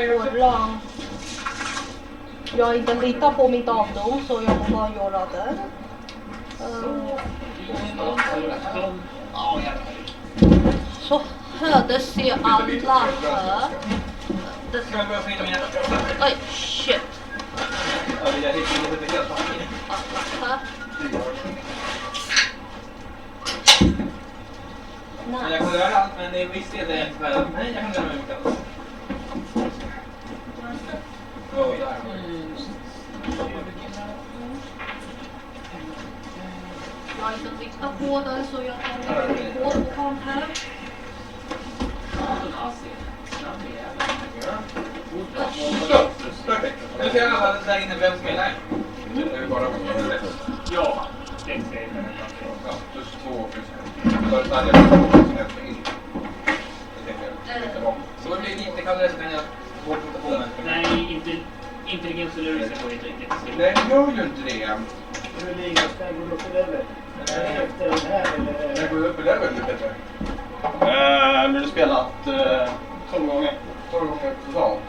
Kolla. Jag inte litar på min dator så jag får bara göra det. Så här, det ser alla här. Oj, shit. Alla här. Nice. Jag kan göra allt, men det är visst det är inte värre. Nej, jag kan göra mycket allt. Jag har inte tittat på det så jag tar en kod på den här. Perfekt. Nu ser alla där inne vem som är där. Det är bara rätt. Ja, det är det. Ja, plus 2 plus 1. Först hade jag in. Det tänker jag. Lite långt. Så det blir lite kallare så kan jag gå på mig. Nej, inte intelligens eller resa på inte riktigt. Nej, det gör ju inte det. Hur ligger ska jag gå upp i level? Efter den här eller? Jag går upp i level lite bättre. Nu har du spelat 12 gånger. 12 gånger totalt.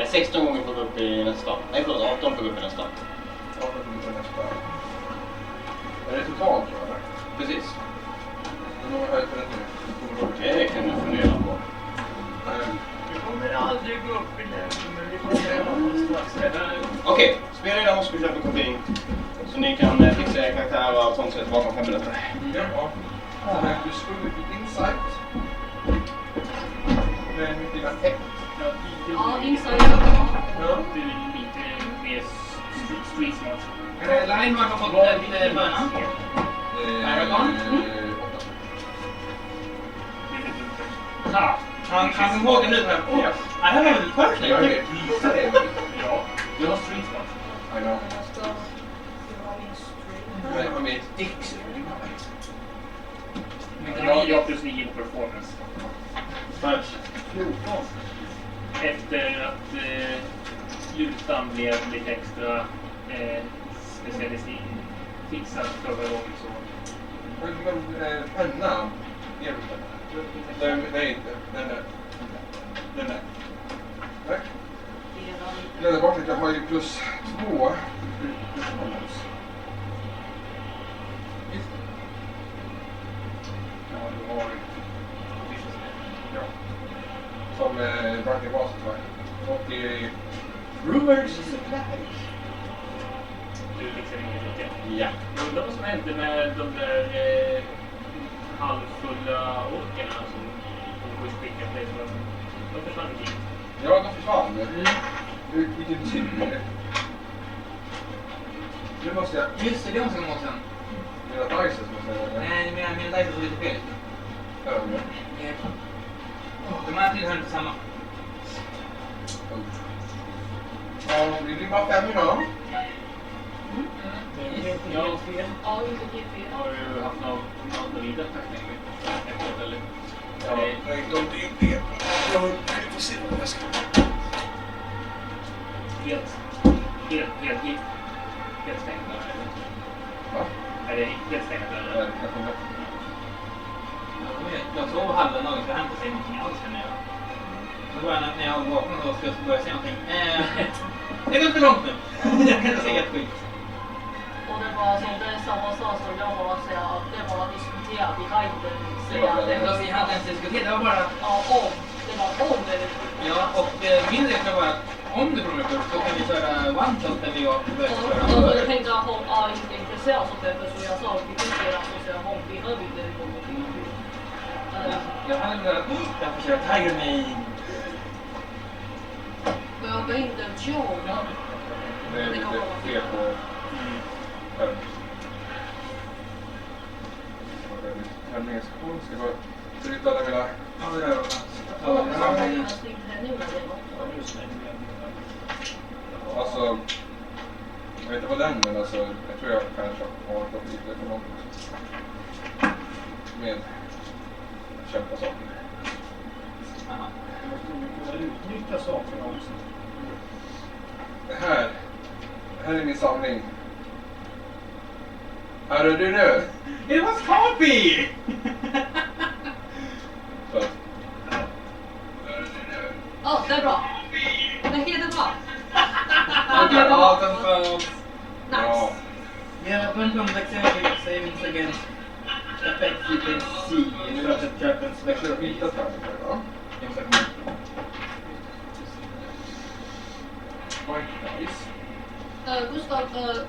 16 gånger får du upp i nästa. Nej, förlåt, 18 får du upp i nästa. 18 gånger nästa. Är det totalt tror jag? Precis. Hur många höjt för det nu? Det kan du fundera på. Vi kommer aldrig gå upp i level, men vi får göra något strax. Okej, spela idag måste vi köpa kopiering. Så ni kan fixa er karaktär och sånt sätt bakom 5 minuter. Ja. Du skulle bli insight. Men mycket effekt. Ja, insight. Ja. Du är lite mer street smart. Line har fått lite böna. Aragon? Han kan ihåg det nu här. I have a person. Jag vet, visa det. Ja, du har street smart. I know. Jag ska göra min stream. Men jag vet dix. Jag plus 9 på performance. Först 14. Efter att Lutan blev lite extra specialistisk fixad förra gången så... Men penna. Ger du penna? Nej, inte. Den där. Den där. Tack. Glömde bort att jag har ju plus 2. Ja, du har... Ja. Som Brandy var så och Rumors Supplies. Du fixar inget riktigt. Ja. Jag undrar vad som hände med de där halvfulla orkerna som de skickade dig för. De försvann i tid. Ja, de försvann. Vilken synd. Nu måste jag... Just det, det måste jag komma åt sen. Mina dices måste jag göra. Nej, mina dice är lite fel. De här tillhör inte samma. Ja, det blir bara 5 idag. Ja, Ja, inte GP. har du haft något vidare tackning efteråt eller? Ja, nej, de är inte det. Jag får se vad jag ska... Helt stängt eller? Va? Är det helt stängt eller? Jag kommer... Jag sov halva dagen så jag hann inte säga någonting alls känner jag. Så bara när jag vaknade och skulle börja säga någonting. Det går för långt nu. Jag kan inte säga ett skit. Och det var som det är samma sak som jag var att säga att det var diskuterat. Vi kan inte säga att det var... Vi hade inte diskuterat, det var bara... Ja, om. Det var om det. Ja, och min regel var att om det kommer upp så kan vi köra one shot när vi börjar köra. Och jag tänkte att hon är inte intresserad av det, så jag sa att vi kan göra så att hon behöver inte det kommer till. Jag hade velat jag får köra Tiger Main. Men jag var inte en jobb. Det är lite fel på... Tävlingens skål ska bara bryta alla mina... Ja, det där var Alltså... Jag vet inte vad den men alltså... Jag tror jag kanske har gått lite för långt. Med... att köpa saker. Jag måste kunna utnyttja sakerna också. Det här är min samling. Här är du nu. It was copy! Så. Ja, det är bra. from dexterity savings against effects you can see in such a trap and Jag special kör vita abilities. tärningar va? White dice. Gustav,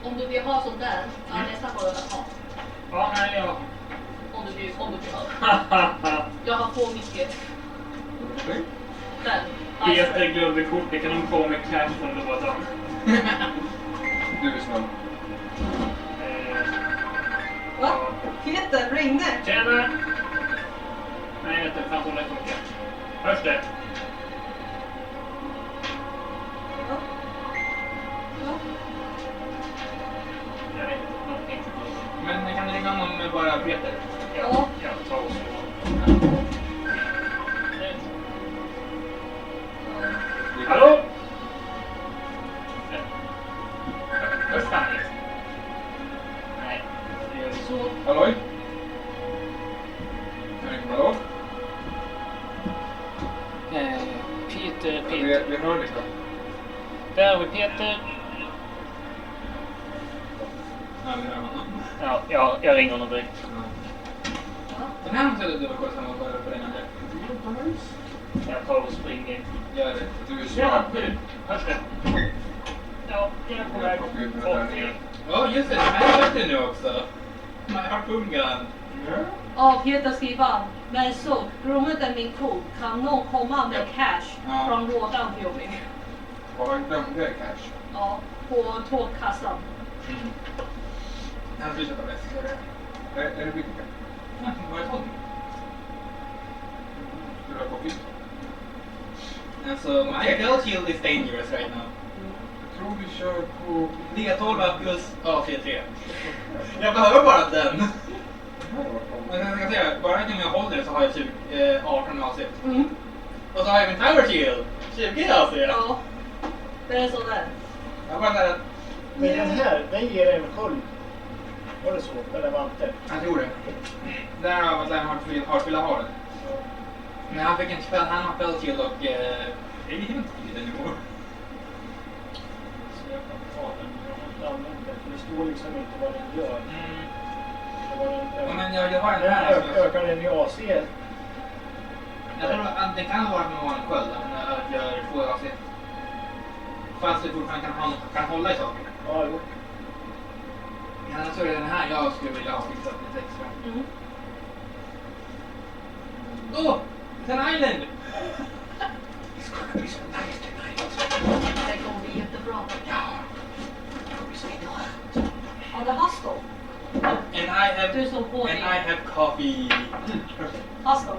om du vill ha sånt där, nästa får du ha. Ja, nej, ja. Om du vill ha. Jag har på mycket. Okej. Där. Peter glömde kort, det kan de få med cash från lådan. Du är snabb. Va? Peter ringde. Tjena! Nej, vänta, fan hon är för mycket. Hörs det? Ja. Ja. Jag vet inte, någonting. Men kan du ringa någon med bara Peter? Ja. Jag tar och så. Hallå? Hörs fan inte? Nej. Så, Halloj? Hallå? Peter. Vi hör dig knappt. Där har vi Peter. Ja, vi hör honom. Ja, jag ringer honom direkt. Den här måste du kolla samma på den andra. Jag tar och springer. Gör det. Du är Ja, snabb. nu. Hörs det? Ja, jag är på väg. Ja, just det. Den här är bättre nu också. My harpoon gun. ja, Peter skriver. Men så, rummet är min kod. Kan någon komma med cash Ja. från lådan till mig? Har han glömt det cash? Ja, på tågkassan. Han skulle köpa väst. Är det vilka? Var det 12? Du har kommit. Alltså, my bell shield is dangerous right now. Jag tror vi kör på... D12 plus AC3. Jag behöver bara den. Men jag ska säga, bara om jag håller det så har jag 18 AC. Och så har jag min tower shield. 20 AC. Ja, det är sådär. Jag bara där att... Men den här, den ger en sköld. Var det så? Eller vante? Jag tror det. Där har jag har velat ha den. Men han fick en spel, han har fell shield och... det är inte den nivå. Så jag kan ta den. Jag har inte använt den. För det står liksom inte vad den gör. Det var Ja, men jag har den här. Ökar den i AC? Jag tror att det kan vara att man har en sköld, men jag gör 2 AC. Fast det fortfarande kan hålla i saker. Ja, jo. Annars är det den här jag skulle vilja ha fixat lite extra. Oh! It's an island! It's gonna be so nice tonight. Det kommer bli jättebra. Ja. Det kommer bli så himla. Ja, det hastar. And I Du som på have coffee. Hastar.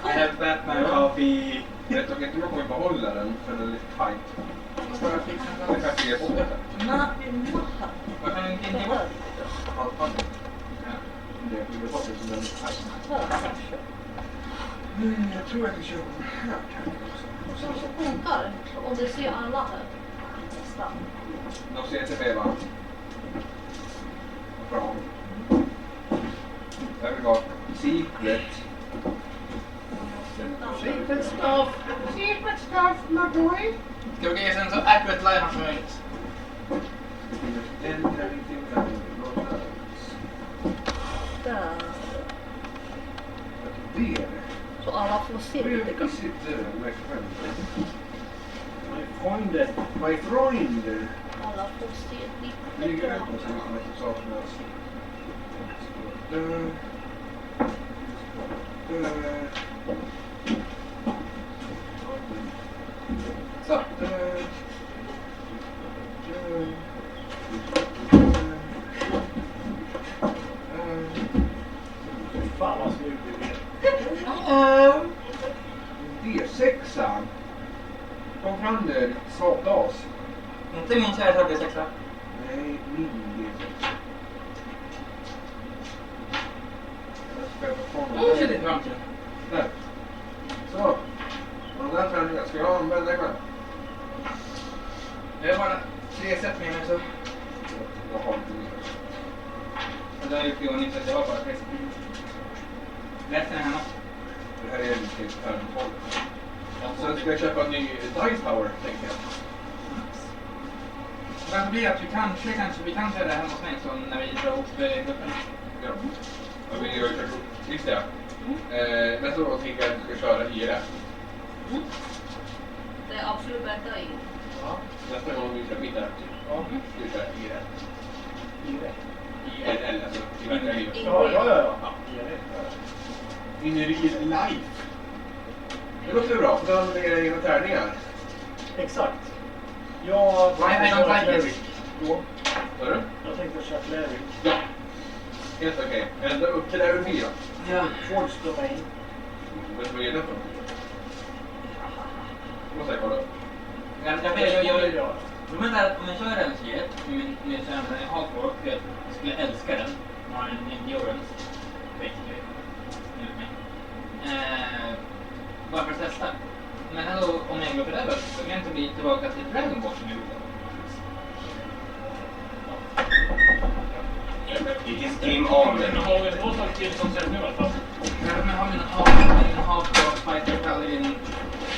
I have Batman coffee. Jag tror inte man kommer behålla den för den är lite tight. Ska jag fixa Det den? kanske är på det. Vad kan inte inte vara? Det är på det som den är tight. Jag tror jag kan köra på den här tanken också. Så funkar. Om du ser alla här. Nästan. De ser inte med va? Bra. Där vill vara secret. Secret stuff. Secret stuff, my boy. Ska vi ge en så accurate line som möjligt? Där. Det är det. Så alla får se lite grann. My friend. My Freunde. My friend. Alla får se Det lite ligger grann. ut så mycket som saknas. Så. Fan vad snygg du är. D6an. Kom fram där, satan. Inte min kärlek blir 6. Nej, min D6. Jag ska få Åh, shit, det är framtiden. där. Så. De där träningarna ska jag använda ikväll. Jag har bara 3 sätt med mig så. Jag har inte mer. Och det har jag gjort i ordning så att jag har bara 3 sätt. Resten är hemma. Det här är en till färgform. Sen ska jag köpa en ny Dice Tower, tänker jag. Sen blir det att vi kan köra hemma hos mig så när vi drar ihop gruppen. Ja. Och vi gör ju just det. Nästa år tänker jag att du ska köra IRF. Det är absolut bättre i. Ja. Nästa gång vi kör middag. Ja. Vi kör IRF. IRL, alltså i verkliga livet. Ja. In i real life. Det låter bra, för då har du era egna tärningar. Exakt. Jag Hörru? Jag tänkte köra Larry. Ja. Helt okej. Ända upp till level 4. Ja. Forge domain. Vet du vad är det för? Måste jag kolla upp. Jag menar att om jag kör en serie med en hardcore, jag skulle älska den. Jag har en endurance, basically. Bara för att testa. Men ändå, om jag går över så kan jag inte bli tillbaka till Dragon Ball som jag gjorde. It is game on. Men har vi två saker till som sätt nu i alla fall? Men har min hardcore fighter Paladin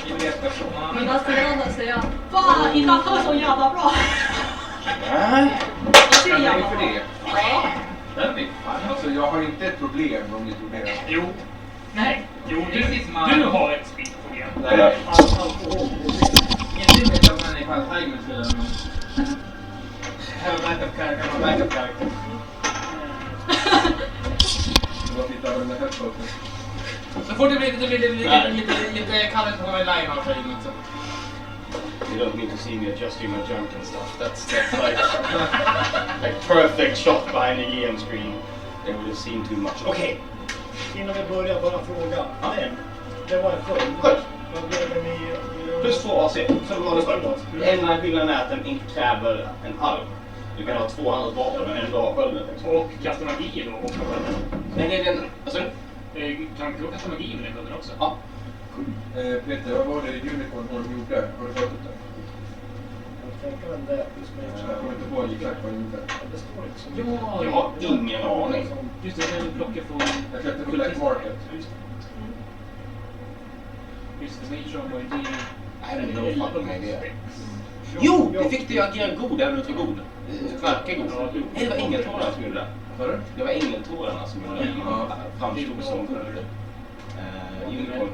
i beredskap. Men vad ska jag säga? Fan, inte för så jävla bra. Nej. Det ser Nej, jävla för bra. det. Ja. Den blir fan. Alltså jag har inte ett problem om ni tror det. Jo. Nej. Jo, du har ett speedproblem. Nej. Egentligen vet jag om han är ifall Tiger skulle have a backup character. Jag tittar på den här högskolan. Så fort det blir lite kallt på min line av traden också. You don't need to see me adjusting my jump and stuff. That's like perfect shot behind the GM screen. They would have seen too much. Okay. Innan vi börjar, bara fråga. Ja. Men, det var en följd. Skönt. Vad blev det med... Plus 2 AC. Som vanligt skönt. Enda skillnaden är att den inte kräver en arm. Du kan ha 2 andra vapen men ändå ha skölden. Och kasta magi då. Och Men det är den... Alltså... kan du kasta magi med den skölden också? Ja. Peter, vad var det Unicorn har gjorde? Har du fått upp det? Jag tänker en där plus med... Jag kommer inte ihåg exakt vad han gjorde. Det står inte så Ja, mycket. Jag har ingen aning. Just det, jag plockar från... Jag köpte på Black Market. Just det, Mage var ju det... I don't know fucking idea. Jo! Vi fick det ju agera god även om du var god. Verkar god. Det var ängeltårarna som gjorde det. Vad sa du? Det var ängeltårarna som gjorde det. Framstod som god.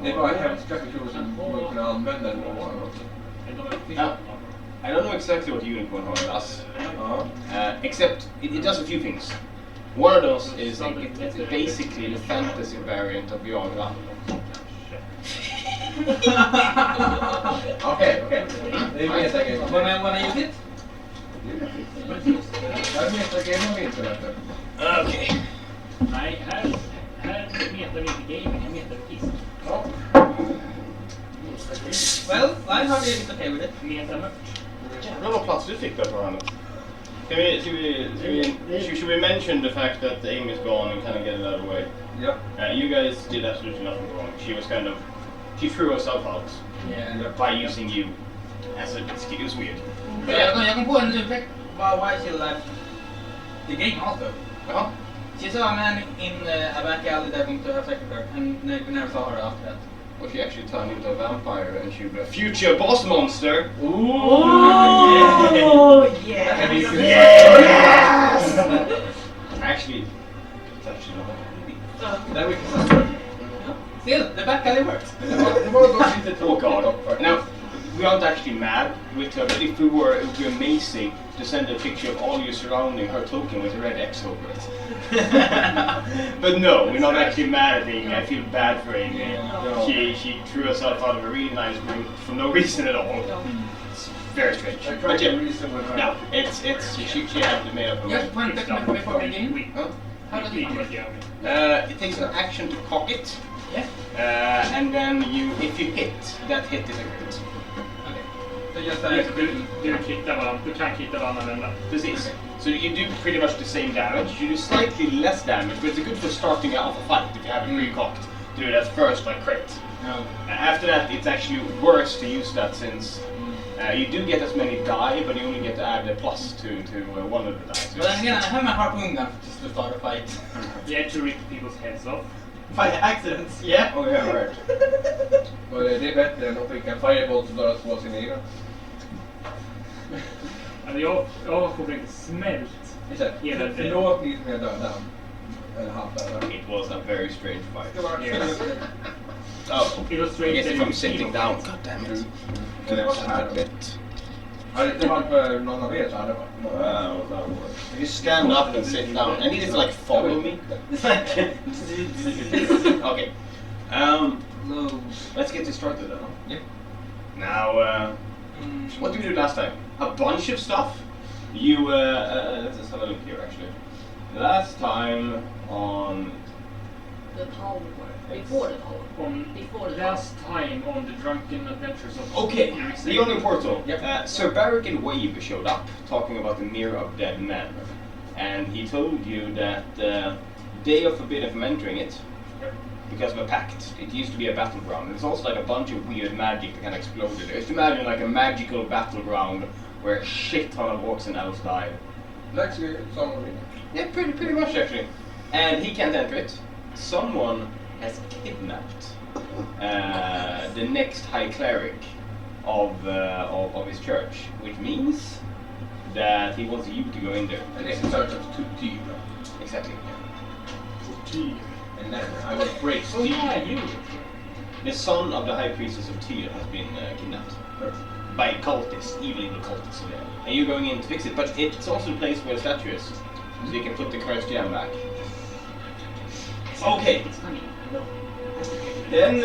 Det var hemska personer som borde kunna använda den också. Yeah. I don't know exactly what Unicorn Horror does, except it does a few things. One of those is it's basically the fantasy variant of Beyond Run. Okej. Det är metagame. When I use it? Det är metagame och inte vet du. Okej. Nej, här metar vi inte gaming, här metar vi kiss. Ja. Well, I have been okay with it. Meta mört. Jävlar vad plats du fick där på henne. Should we mention the fact that Amy is gone and kind of get it out of the way? Ja. You guys did absolutely nothing wrong. She threw herself out by using you as an excuse. Weird. Jag kom på en ursäkt why she left the game also. She saw a man in a back alley that wanted to have sex with her and never saw her after that. Well, she actually turned into a vampire and she was a future boss monster. Oh, yeah. Yes! Actually, it's actually not. Där vi kan Still, the back alley works. Det var dock lite Oh tråkigt. god. Now, we aren't actually mad with her, but if we were, it would be amazing to send a picture of all you surrounding her token with a red X over it. But no, we're not actually mad at Amy. I feel bad for Amy. Yeah. She threw herself out of a really nice group for no reason at all. It's very strange. I tried But to yeah, reason with her. no, she had to make up her Just one second before beginning. How does it work? It takes an action to cock it. Yeah. And then if you hit, that hit is a crit. Okay. So just Du kan hitta varandra vända. Precis. So you do pretty much the same damage. You do slightly less damage, but it's good for starting off a fight if you have it pre-cocked. To do that first like crit. No. After that, it's actually worse to use that since you do get as many die, but you only get to add a plus to one of the die. So But then again, I have my harpoon gun just to start a fight. You had to rip people's heads off. By accidents, yeah. oh yeah, right. Och det är bättre än att skicka en fireball som bara slår sin egna. Alltså jag får verkligen smält. Hela tiden. Förlåt ni som är döda. Eller halvdöda. It was a very strange fight. Det var Yes. Oh, It was I straight guess if to I'm sitting down. God damn it. Det var så här. Bit. Hade det varit för någon av er så hade det varit. If you stand up and sit down, I need it to like follow me. Okay. Let's get this started then. Yep. Now, what did we do last time? A bunch of stuff. You, let's have a look here actually. Last time on... The tower. Before the tower. Before the tower. Last time on the drunken adventures of... Okay, the only portal. Yep. Sir Barrick and Wave showed up, talking about the Mirror of Dead Men. And he told you that they are forbidden from entering it because of a pact. It used to be a battleground. There's also like a bunch of weird magic that kind of exploded. Just imagine like a magical battleground where a shit ton of orcs and elves died. Actually, some of it. Yeah, pretty much actually. And he can't enter it. Someone has kidnapped the next high cleric of his church, which means that he wants you to go in there. And it's in search of T. Exactly. And then I will break Oh T. yeah, you! The son of the high priestess of Tyr has been kidnapped by cultists, evil cultists. And you're going in to fix it, but it's also the place where the statue is, so you can put the cursed gem back. Okay. It's funny. Then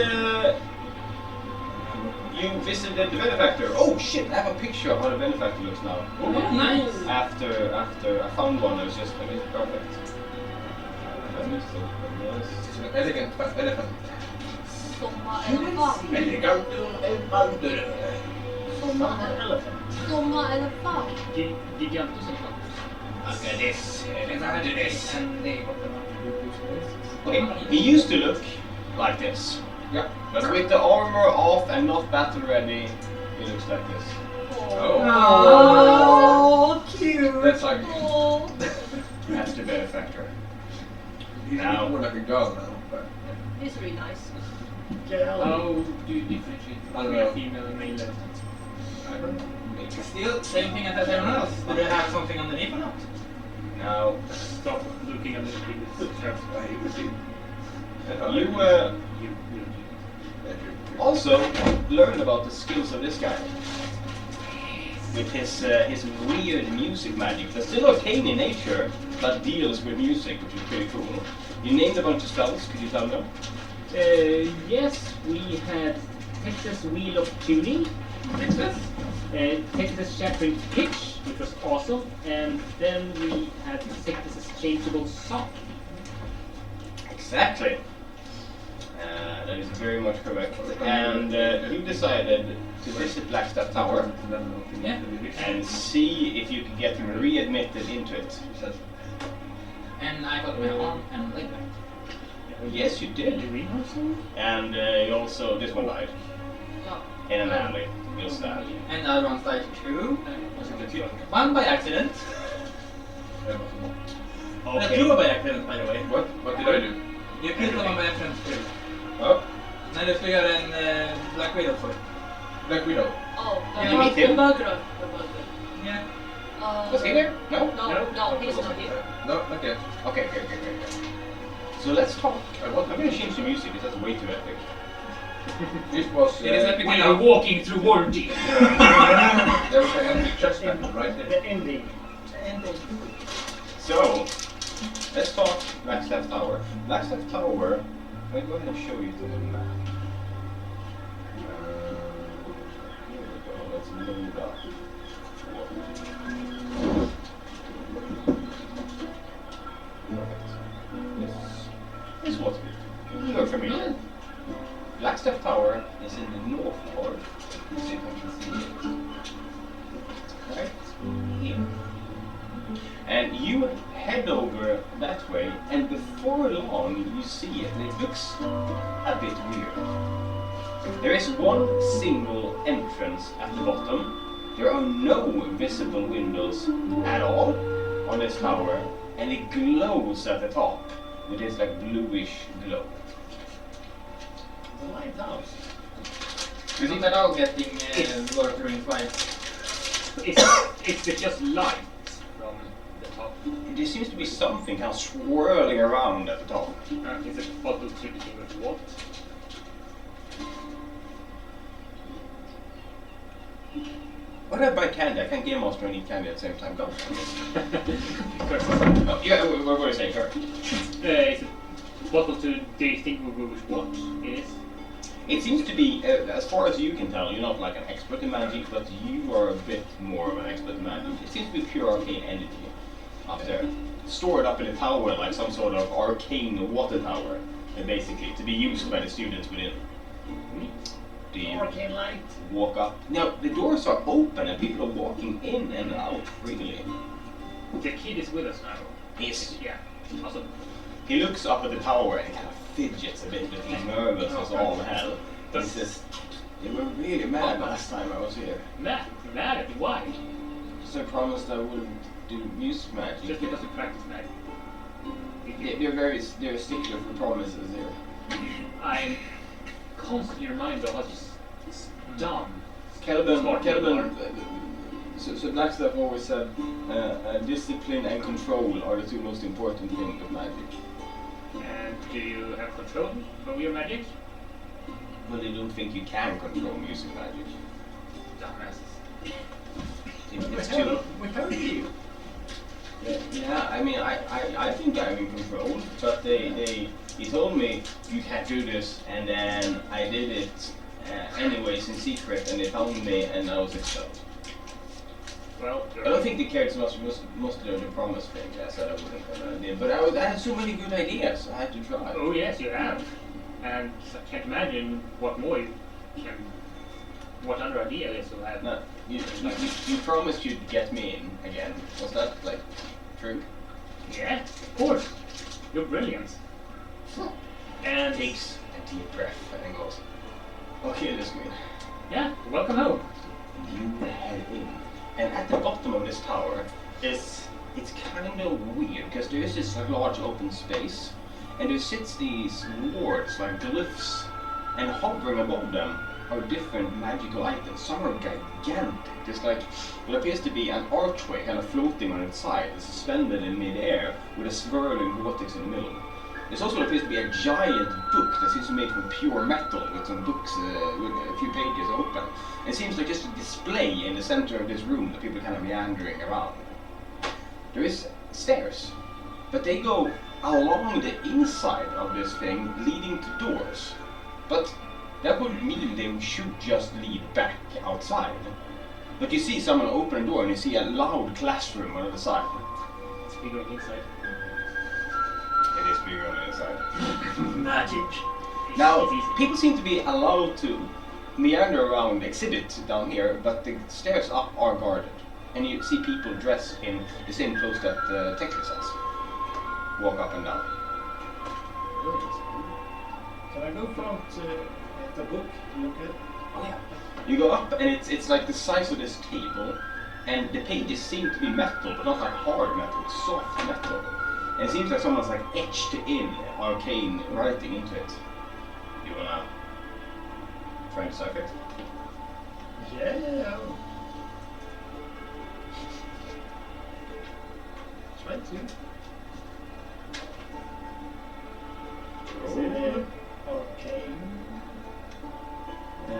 you visited the benefactor. Oh shit! I have a picture of how the benefactor looks now. Oh, nice! After I found one that was just perfect. It's an elegant elephant. Sommarelefant. Elegantum elefantur. Sommarelefant. Gigantus eller fan? Look at this. Elephant do this. Okay, he used to look like this. Yeah. But with the armor off and not battle ready, he looks like this. Oh, cute. That's like Oh. That's the benefactor. he's Now. more like a girl now. But It's really nice. How do you differentiate I don't between a know. female and male elephant? I don't know. Maybe. Still, same thing as everyone else. Do they have something underneath or not? Now, Stop looking at the pictures. you also learned about the skills of this guy. With his weird music magic that's still arcane in nature, but deals with music, which is pretty cool. You named a bunch of spells, could you tell them? Yes, we had Texas Wheel of Tuning, Texas Shattering Pitch, which was awesome, and then we had Texas Changeable Song. Exactly. That is very much correct. And you decided to visit Blackstaff Tower Yeah. and see if you could get him readmitted into it. And I got my arm and leg back. Yes, you Did did. you read her song? And you also, this one died Yeah. in an alley. Real sad. And the other one's like two. One by accident. Okay. Two by accident, by the way. What did I do? You killed someone by accident too. Oh, När du ska göra en Black Widow för. Black Widow. Oh, Can you meet him? the burglar. Yeah. Was he there? No? No, he's not here. No, not yet. Okay. So let's talk. I'm What? gonna change the music because that's way too epic. This was. It is epic We are enough. walking through Warranty. There was an empty chest battle right there. The ending. So, let's talk Blackstaff Tower. Blackstaff Tower, let me go ahead and show you the map. Here we go, let's load up. Perfect. This was good. You're familiar. Blackstaff Tower is in the north part. Let's see if I can see it. Right here. And you head over that way, and before long you see it, and it looks a bit weird. There is one single entrance at the bottom. There are no visible windows at all on this tower, and it glows at the top with this like bluish glow. The lighthouse. Isn't that all getting Lord of the Rings vibes? Is it just light from the top? There seems to be something kind of swirling around at the top. Is it possible to distinguish what? What did I buy candy? I can't game master and eat candy at the same time. Go. Curse. Oh, yeah, what were you saying, Kurt? Is it possible to distinguish what it is? It seems to be, as far as you can tell, you're not like an expert in magic, but you are a bit more of an expert in magic. It seems to be pure arcane energy up there, stored up in a tower like some sort of arcane water tower, basically, to be used by the students within. Do you Arcane light. walk up? Now, the doors are open and people are walking in and out freely. The kid is with us now. Yes. Yeah. Awesome. He looks up at the tower and kind of fidgets a bit, but he's nervous as all hell. He says, "They were really mad last time I was here. Mad at you? Why? Because I promised I wouldn't do music magic." Just because you practice magic. They're stickler for promises here. I'm constantly reminded of how dumb. Kelvin, so Blackstaff always said, discipline and control are the two most important things of magic. And do you have control over your magic? Well, they don't think you can control music magic. Dumbasses. It's too... We heard you. Yeah, I mean, I think I'm in control, but he told me you can't do this, and then I did it anyways in secret, and they found me, and I was expelled. Well, I don't think they cared so much. Most of the promise thing. I said I wouldn't, but I did. But I had so many good ideas. I had to try. oh yes, you have. And I can't imagine what more you can. What other idea is you have? No, you promised you'd get me in again. Was that like true? Yeah, of course. You're brilliant. And Takes a deep breath and goes, "Okay, this me." yeah, welcome home. You head in, and at the bottom of this tower it's kind of weird because there is this large open space, and there sits these wards like glyphs, and hovering above them are different magical items. Some are gigantic. There's like what appears to be an archway kind of floating on its side, suspended in mid-air with a swirling vortex in the middle. There's also what appears to be a giant book that seems to be made from pure metal with some books with a few pages open. It seems like just a display in the center of this room that people are kind of meandering around. There is stairs, but they go along the inside of this thing leading to doors. But that would mean they should just lead back outside. But you see someone open a door and you see a loud classroom on the side. It's bigger on the inside. It is bigger on the inside. Magic. Now, It's easy. people seem to be allowed to meander around the exhibit down here, but the stairs up are guarded. And you see people dressed in the same clothes that Texas has. Walk up and down. Can I go front the book and look at it? Oh yeah. You go up and it's like the size of this table, and the pages seem to be metal, but not like hard metal, it's soft metal. And it seems like someone's like etched in arcane writing into it. You wanna try and decipher it? Yeah. Try to. Is it arcane?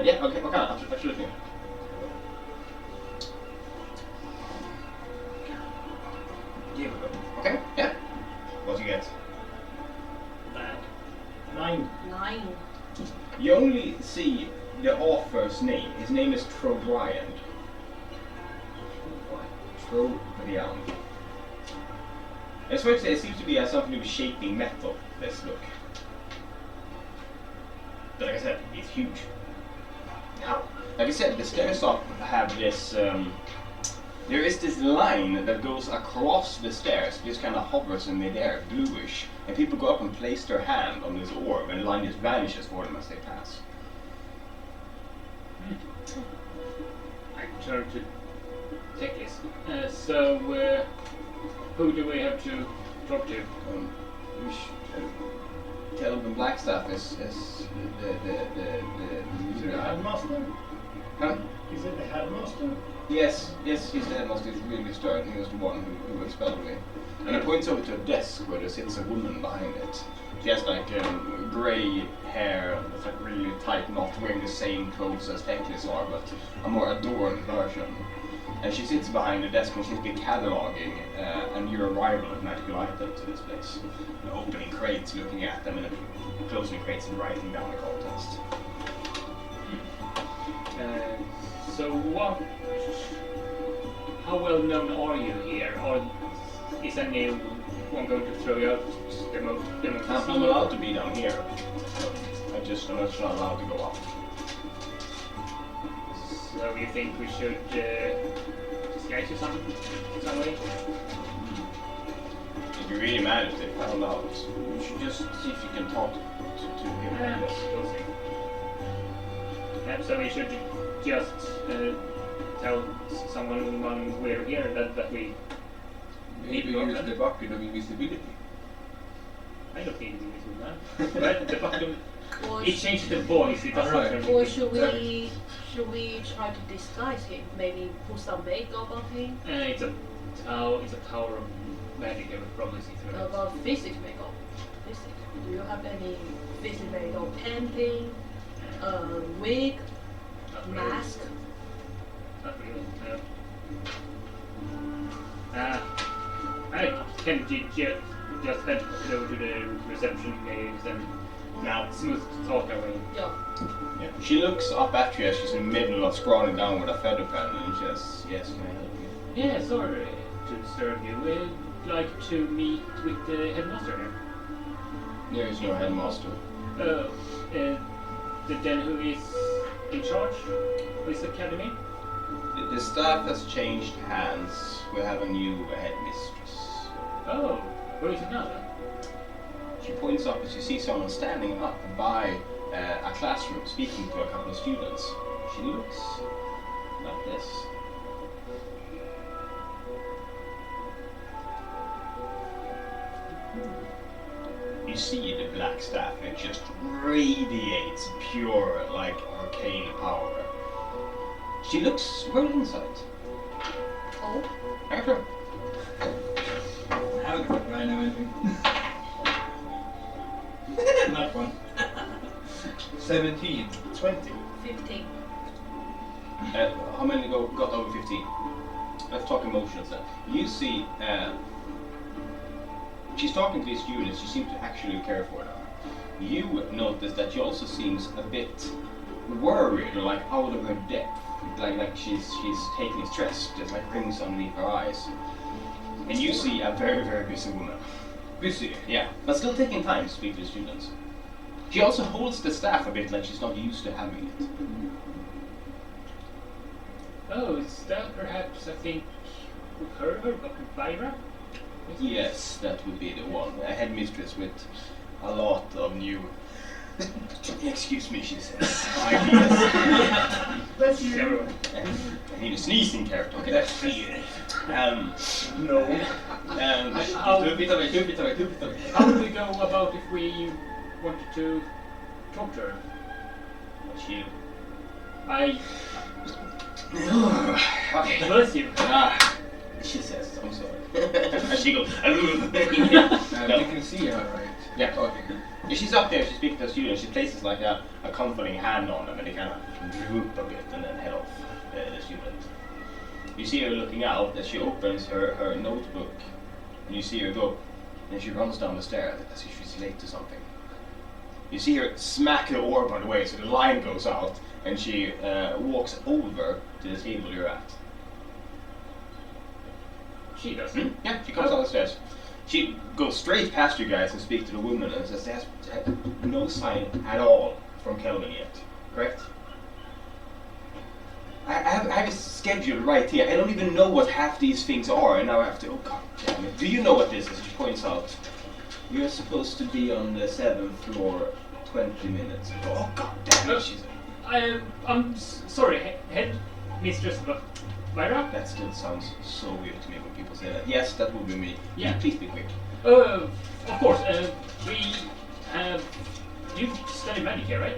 Yeah, okay, absolutely. Here we go. Okay, yeah. What you get? Bad. 9. 9. You only see the author's name. His name is Trobriand. Trobriand. As far as it seems to be something to do with shaping metal, this book. But like I said, it's huge. Now, like I said, the stairs up have this, there is this line that goes across the stairs, just kind of hovers in midair, bluish, and people go up and place their hand on this orb, and the line just vanishes for them as they pass. I turn to Tekis. So, who do we have to talk to? Kelvin Blackstaff is the Headmaster? Huh? Is it the headmaster? Yes, he's the headmaster. He's really stern. He was the one who expelled me. And he points over to a desk where there sits a woman behind it. She has like grey hair, it's like really tight knot, wearing the same clothes as Teklis are, but a more adorned version. And she sits behind the desk and she's been cataloging a new arrival of magical items to this place. Opening crates, looking at them, and then closing crates and writing down the contents. So how well known are you here? Or is anyone going to throw you out I'm allowed to be down here. I'm just not allowed to go up. So you think we should disguise you some way? If you're really mad at it, found out, you should just see if you can talk to him. We'll see. So we should just tell someone we're here that we Maybe use the bucket of invisibility. I don't think we do that. Right? The bucket Or, it changes the voice, it doesn't Alright. turn or should we try to disguise him? Maybe put some makeup on him? it's a tower of magic, I would probably see through How it. about physics makeup? Physics. Do you have any physics makeup? Painting, wig, Not really. mask? Not really, no. I can just head over to the reception games and now smooth talk away. Yeah. Yeah. She looks up at you as she's in the middle of scrawling down with a feather pen, and she says, "Yes, can I help you?" Yeah, sorry to disturb you. We'd like to meet with the headmaster here. There is no headmaster. Then who is in charge of this academy? The staff has changed hands. We have a new headmistress. Oh, where is it now then? She points up as you see someone standing up by a classroom speaking to a couple of students. She looks like this. You see the black staff, it just radiates pure, like, arcane power. She looks well inside. Oh. Okay. I haven't got right now anything. Not one. 17. 20. 15. How many got over 15? Let's talk emotions then. You see, she's talking to these students, she seems to actually care for them. You notice that she also seems a bit worried or like out of her depth. Like she's taking stress, just like rings underneath her eyes. And you see a very, very busy woman. Busy. Yeah, but still taking time to speak to the students. She also holds the staff a bit like she's not used to having it. Oh, is that perhaps, I think, her Byra? Yes, that would be the one. A headmistress with a lot of new... Excuse me, she says. Ideas. Bless you. Zero. I need a sneezing character. Okay, that's fear. No. Two bit away. How would we go about if we wanted to talk to her? She... I Okay. bless you. She says, I'm sorry. She goes, You can see her, right? Yeah. Talking. Yeah, she's up there, she's speaking to a student, she places like a comforting hand on them and they kind of droop a bit and then head off the student. You see her looking out as she opens her notebook and you see her go and she runs down the stairs as if she's late to something. You see her smack the orb on the way so the line goes out and she walks over to the table you're at. She does. Yeah, she comes down the stairs. She goes straight past you guys and speaks to the woman and says there's no sign at all from Kelvin yet, correct? I have it scheduled right here. I don't even know what half these things are and now I have to, oh god damn it. Do you know what this is? She points out. You're supposed to be on the 7th floor 20 minutes ago. Oh god damn it, she's... I'm sorry, head mistress Byra? That still sounds so weird to me when people say that. Yes, that will be me. Yeah. Please be quick. Of course, we have... You study magic here, right?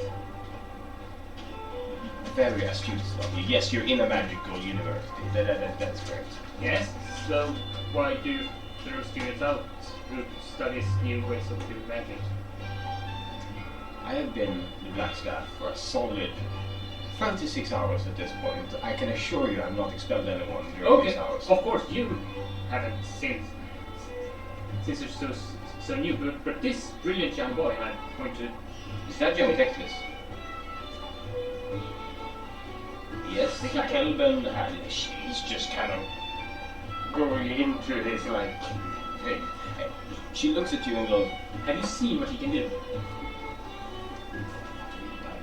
very astute of you. Yes, you're in a magical university. That's correct. Yes, so why do you throw students out who studies new ways of doing magic? I have been the Black Staff for a solid 36 hours at this point. I can assure you I've not expelled anyone during these hours. Of course you haven't since you're so new, but this brilliant young boy, and I'm going to... Is that young Teclis? Yes, Kelvin, he's just kind of going into his, like, thing. She looks at you and goes, have you seen what he can do?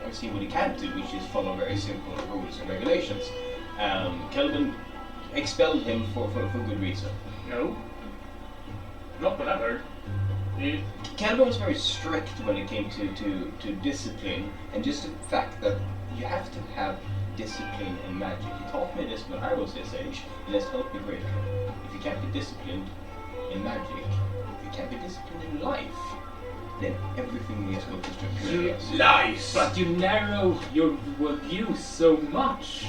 I've seen what he can do, which is follow very simple rules and regulations. Kelvin expelled him for good reason. No. Not what I've heard. Kelvin was very strict when it came to discipline, and just the fact that you have to have discipline in magic. He taught me this when I was his age, and it's helped me greatly. If you can't be disciplined in magic, you can't be disciplined in life, then everything is going to disappear. Lies! But you narrow your view so much.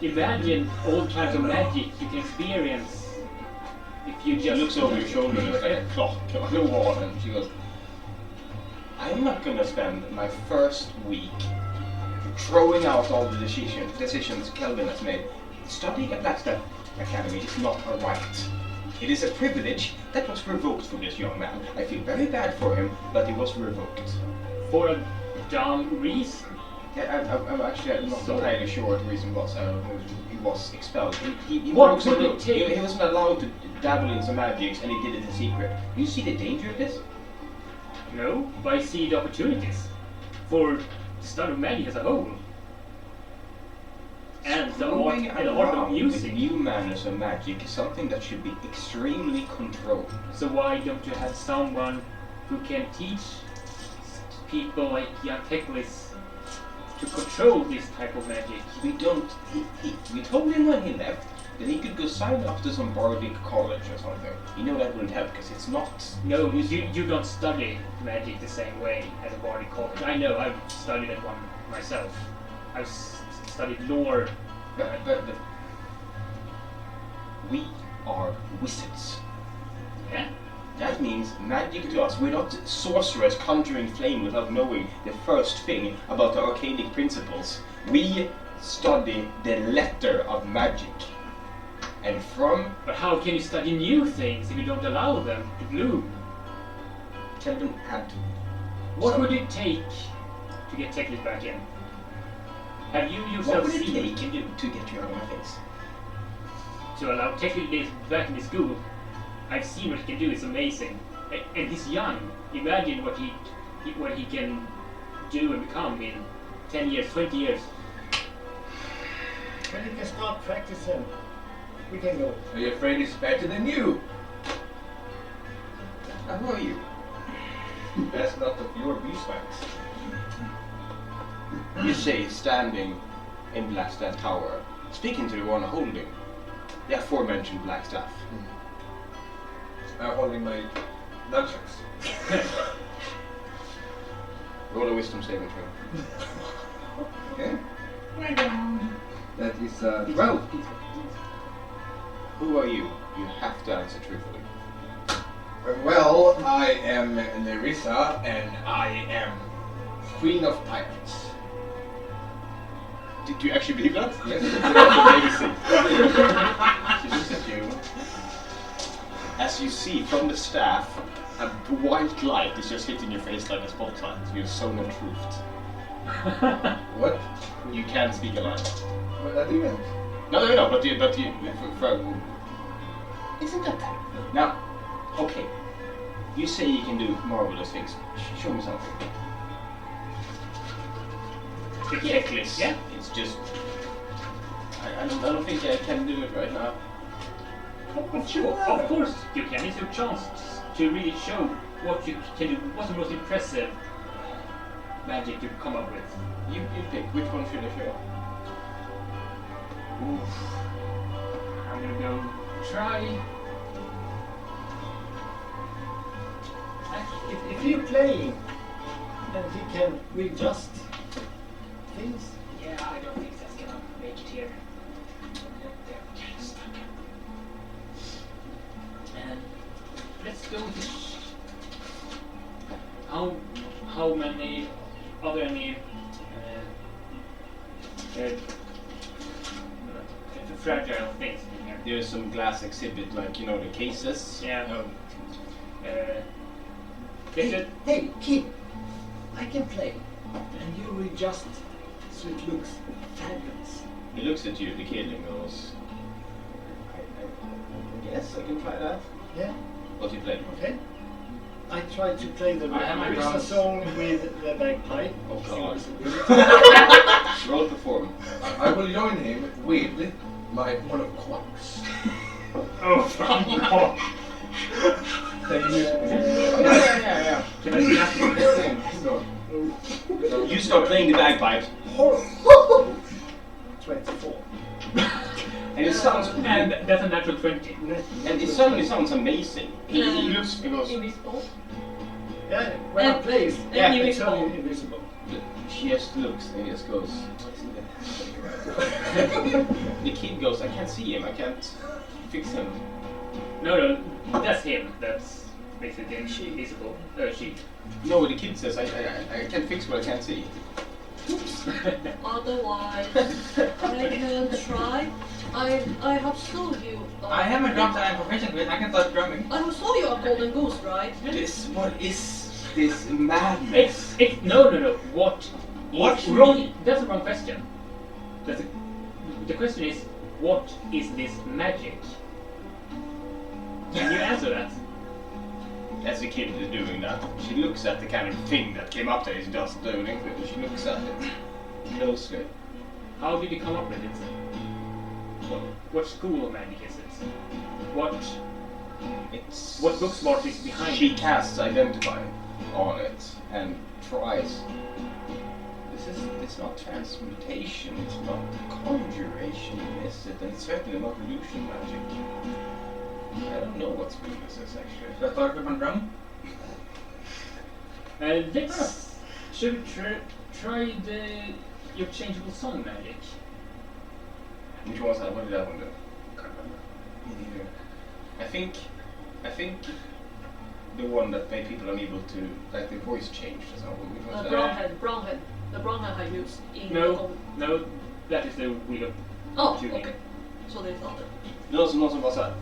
Imagine all kinds of magic you can experience if you She just... looks over your shoulder and there's like a clock on the wall, and she goes, I'm not going to spend my first week throwing out all the decisions Kelvin has made. Studying at Blackstaff Academy is not a right. It is a privilege that was revoked for this young man. I feel very bad for him, but it was revoked. For a dumb reason? Yeah, I'm actually not entirely sure what the reason was. He was expelled. He What broke some would it rules. take? He wasn't allowed to dabble in some magics, and he did it in secret. You see the danger of this? No, but I see the opportunities for study of magic as a whole. And the art of with music. new manners of magic is something that should be extremely controlled. So why don't you have someone who can teach people like young Teclis to control this type of magic? We don't. We told him when he left that he could go sign up to some bardic college or something. You know that wouldn't help because it's not. No, you don't study magic the same way as a bardic college. I know, I've studied at one myself. I've studied lore. But we are wizards. Yeah? That means magic to us. We're not sorcerers conjuring flame without knowing the first thing about the arcanic principles. We study the letter of magic. And from... But how can you study new things if you don't allow them to bloom? Kelvin had to. What would it take to get Teclis back in? Have you What yourself would it seen take to get you out of my face? to allow Teclis back in the school? I've seen what he can do, it's amazing. And he's young. Imagine what he can do and become in 10 years, 20 years. When you can start practicing, we can go. Are you afraid he's better than you? Who are you? That's not of your beeswax. You say standing in Blackstaff Tower, speaking to the one holding the aforementioned Blackstaff. Holding my nunchucks. Roll a wisdom saving throw. Okay. That is 12. Who are you? You have to answer truthfully. Well, I am Nerissa, and I am Queen of Pirates. Did you actually believe that? Yes. Amazing. She looks at you. As you see from the staff, a white light is just hitting your face like a spotlight. You're so not truthed. What? You can't speak a line. What that even? No, but you, isn't that that? Now, okay. You say you can do marvelous things. Show me something. The Teclis. Yeah. It's just. I don't think I can do it right now. Of course you can. It's your chance to really show what you can do. What's the most impressive magic you've come up with? You pick. Which one should I show? Oof. I'm gonna go try. If you're playing, then he can readjust things. Yeah, I don't think how many, are there any fragile things in here? There's some glass exhibit, like, you know, the cases. Yeah. Hey, kid, I can play, and you will just so it looks fabulous. He looks at you, the kid, and goes, I guess I can try that. Yeah, What do you play? okay. I tried to play the I have my Risa drums. song with the bagpipe. Oh, See what God. Roll perform. I will join him with my monoquarks. Oh, fuck. Yeah. Can I see that? You start playing the bagpipes, 24. and it sounds, And that's a natural 20. and it suddenly sounds amazing. He looks, he goes, Invisible. Yeah, when I play, it's Yeah. totally invisible. she just looks and he just goes, the kid goes, I can't see him, I can't fix him. No, that's him. That's basically invisible. She. No, the kid says, I can't fix what I can't see. Otherwise, I can try. I have sold you. I have a drum that I'm proficient with. I can start drumming. I have sold you a golden goose, right? What is this madness? No. What What? wrong? That's a wrong question. The question is, what is this magic? Can you answer that? As the kid is doing that, she looks at the kind of thing that came up there, is just doing it, and she looks at it closely. How did you come up with it? What school of magic is it? What book smart is behind She it? casts Identify on it and tries. It's not transmutation, it's not conjuration, is it? And it's certainly not illusion magic. I don't know what school this is actually. Should I start with my drum? Should we try your changeable song magic? Which one's that? What did that one do? Can't remember. I think the one that made people unable to, like, the voice changed or something. Which one's that? Brownhead. The brownhead I used in the No, that is the wheel of Oh, tuning. okay. So there's other. Någon som bara såhär,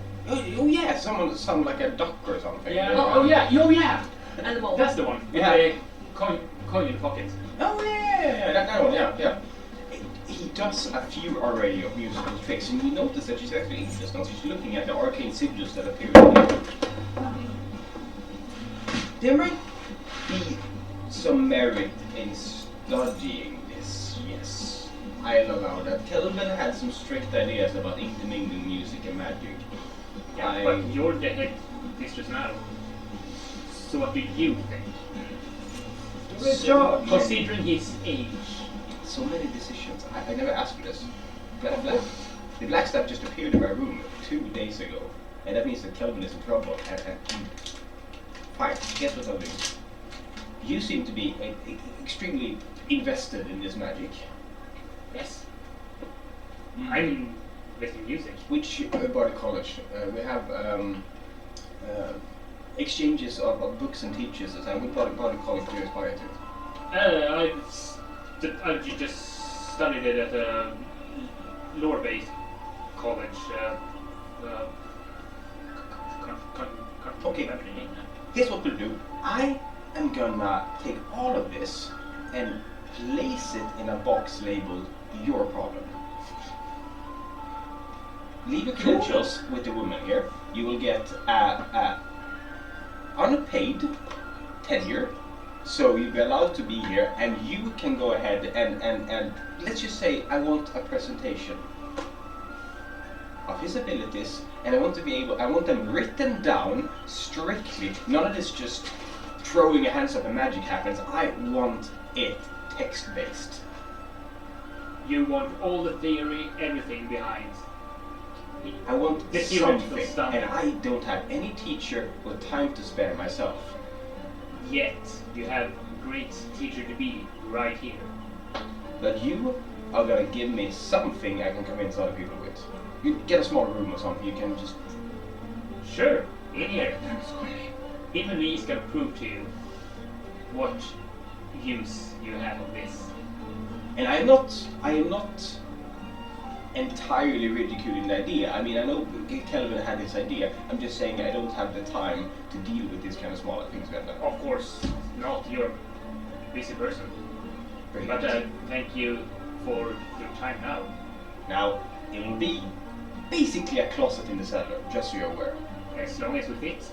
oh yeah, someone sound like a duck or something. Yeah. Oh yeah. Animal. That's the one. Yeah. With the coin in the pocket. Oh yeah, that one, yeah. He does a few array of musical tricks, and you notice that she's actually interested. She's looking at the arcane sigils that appear. There might be some merit in studying this, yes. I'll allow that. Kelvin had some strict ideas about intermingling music and magic. Yeah, but you're the head mistress now. So what do you think? Good job. Considering his age. So many decisions. I never asked for this. The black stuff just appeared in my room 2 days ago, and that means that Kelvin is in trouble. Fine, guess what I'll do? You seem to be extremely invested in this magic. Yes. I'm with music. Which body college? We have exchanges of books and teachers, and which body college do you aspire to? I just studied it at a lore-based college. Okay. Here's what we'll do. I am gonna take all of this and place it in a box labeled your problem. Leave your credentials with the woman here. You will get unpaid tenure, so you'll be allowed to be here, and you can go ahead and let's just say I want a presentation of his abilities, and I want them written down strictly. None of this just throwing your hands up and magic happens. I want it text-based. You want all the theory, everything behind. I want The theoretical something, stuff. and I don't have any teacher with time to spare myself. Yet you have a great teacher to be right here. But you are gonna give me something I can convince other people with. You get a small room or something, you can just... Sure, in here. Even me is gonna prove to you what use you have of this. And I am not entirely ridiculing the idea. I mean, I know Kelvin had this idea. I'm just saying I don't have the time to deal with these kind of smaller things right now. Of course not, you're a busy person. But thank you for your time now. Now, it will be basically a closet in the cellar, just so you're aware. As long as we fit.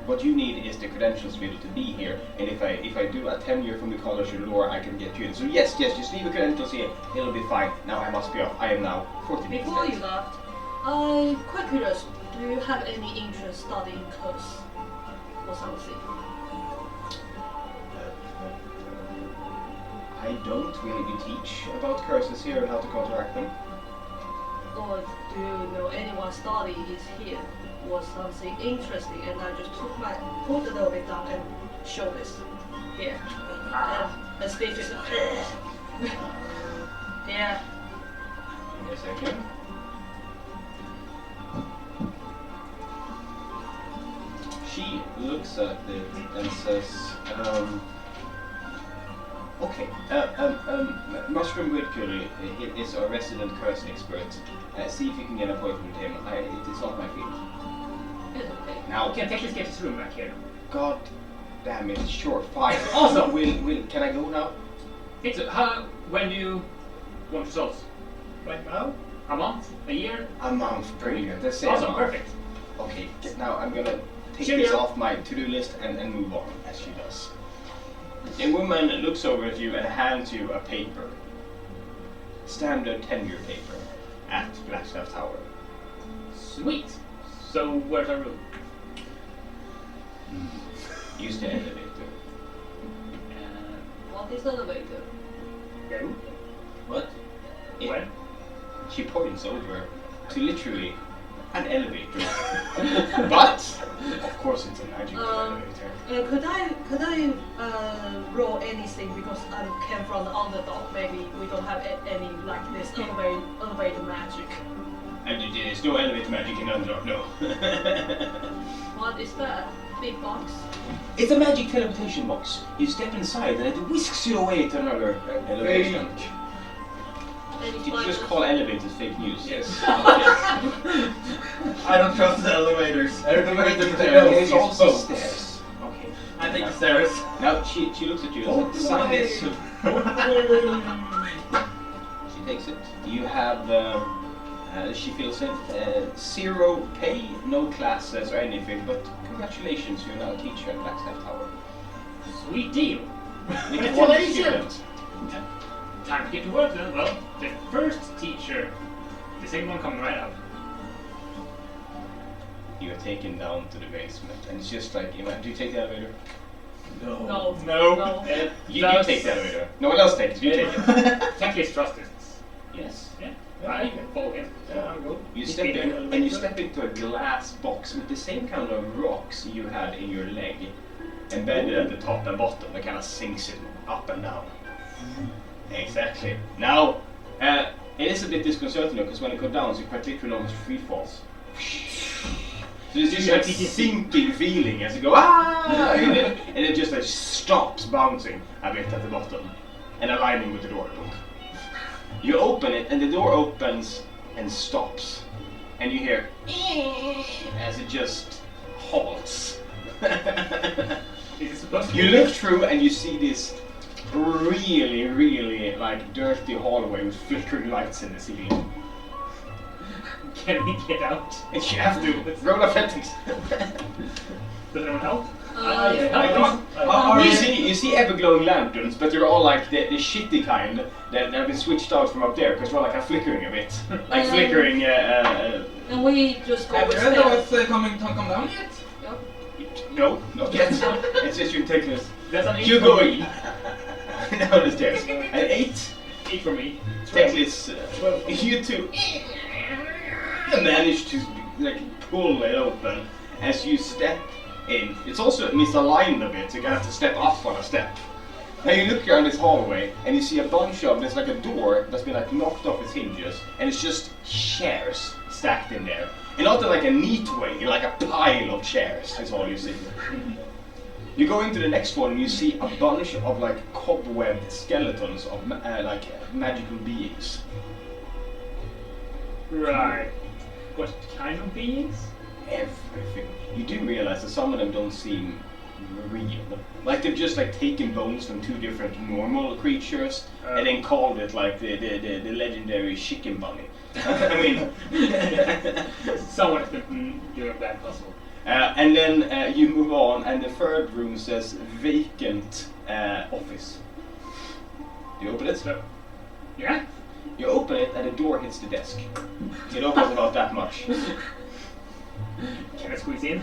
What you need is the credentials to be able to be here, and if I do a tenure from the College of Law, I can get you in. So yes, just leave the credentials here, it'll be fine. Now I must be off. I am now 14 minutes Before late. you left, I'm quite curious, do you have any interest studying curse or something? I don't. We teach about curses here and how to counteract them. Or do you know anyone studying is here or something interesting, and I just put a little bit down and show this here. And Steve is yeah. Give me a second. She looks at it and says, okay, Mushroom Woodcurry is our resident curse expert. See if you can get an appointment with him. It is not my field. It's okay. Now, Can Teklis get his room back here? God damn it, sure, fine. Awesome. Can I go now? It's when do you want results? Right now? A month? A year? A month, brilliant. Let's say a Awesome, month. perfect. Okay, now I'm gonna take Cheerio. this off my to-do list and move on, as she does. The woman looks over at you and hands you a paper. Standard tenure paper at Blackstaff Tower. Sweet. So where's our room? Use the elevator. What is elevator? Go. What? Where? She points over to literally an elevator. But, of course it's a magical elevator. Could I roll anything because I came from the underdog? Maybe we don't have any like this elevator magic. And there's no elevator magic in Underdog, no. What is that? Big box? It's a magic teleportation box. You step inside and it whisks you away to another elevation. Any Did you flight just of- call elevators fake news? Yes. I don't trust the elevators. Elevator There's also boats. stairs. Okay. I take the stairs. Now she looks at you and says, sign this. She takes it. You have, she fills it, 0 pay, no classes or anything, but congratulations, you're now a teacher at Blackstaff Tower. Sweet deal. With one student. Time to get to work then. Well, the first teacher, the same one coming right up. You are taken down to the basement, and it's just like, do you take the elevator? No. No. No. No. You take the elevator. No one else takes it, you take it. Teklis trusts us. Yes. Yeah. I follow him. Yeah, I'm good. You step in, and you step into a glass box with the same kind of rocks you had in your leg, embedded at the top and bottom, that kind of sinks it up and down. Exactly. Now, it is a bit disconcerting because when it goes down, it quite literally almost free falls. So there's just like sinking feeling as you go, and it just like stops bouncing a bit at the bottom and aligning with the door. You open it and the door opens and stops, and you hear as it just halts. Is it supposed to You be look through and you see this really like dirty hallway with flickering lights in the ceiling. Can we get out? And you have to roll athletics. Does anyone help? Yeah. You see ever-glowing lanterns, but they're all like the shitty kind that have been switched out from up there because they're all like flickering a bit, like flickering. And we just go Have you with heard stairs. what's come down yet? Yep. No, not yet. It's just you taking this. That's an 8 You for going me. down the stairs. An 8. 8 for me. Teklis, you two manage to like pull it open as you step in. It's also misaligned a bit, so you have to step up on a step. Now you look around this hallway and you see a bunch of, there's like a door that's been like knocked off its hinges, and it's just chairs stacked in there. And not in like a neat way, like a pile of chairs is all you see. You go into the next one and you see a bunch of like cobwebbed skeletons of like magical beings. Right. What kind of beings? Everything. You do realize that some of them don't seem real. Like they've just like taken bones from two different normal creatures and then called it like the legendary chicken bunny. I mean, Someone has been doing that puzzle. and then you move on, and the third room says vacant office. You open it. Yeah? You open it, and the door hits the desk. It opens about that much. Can I squeeze in?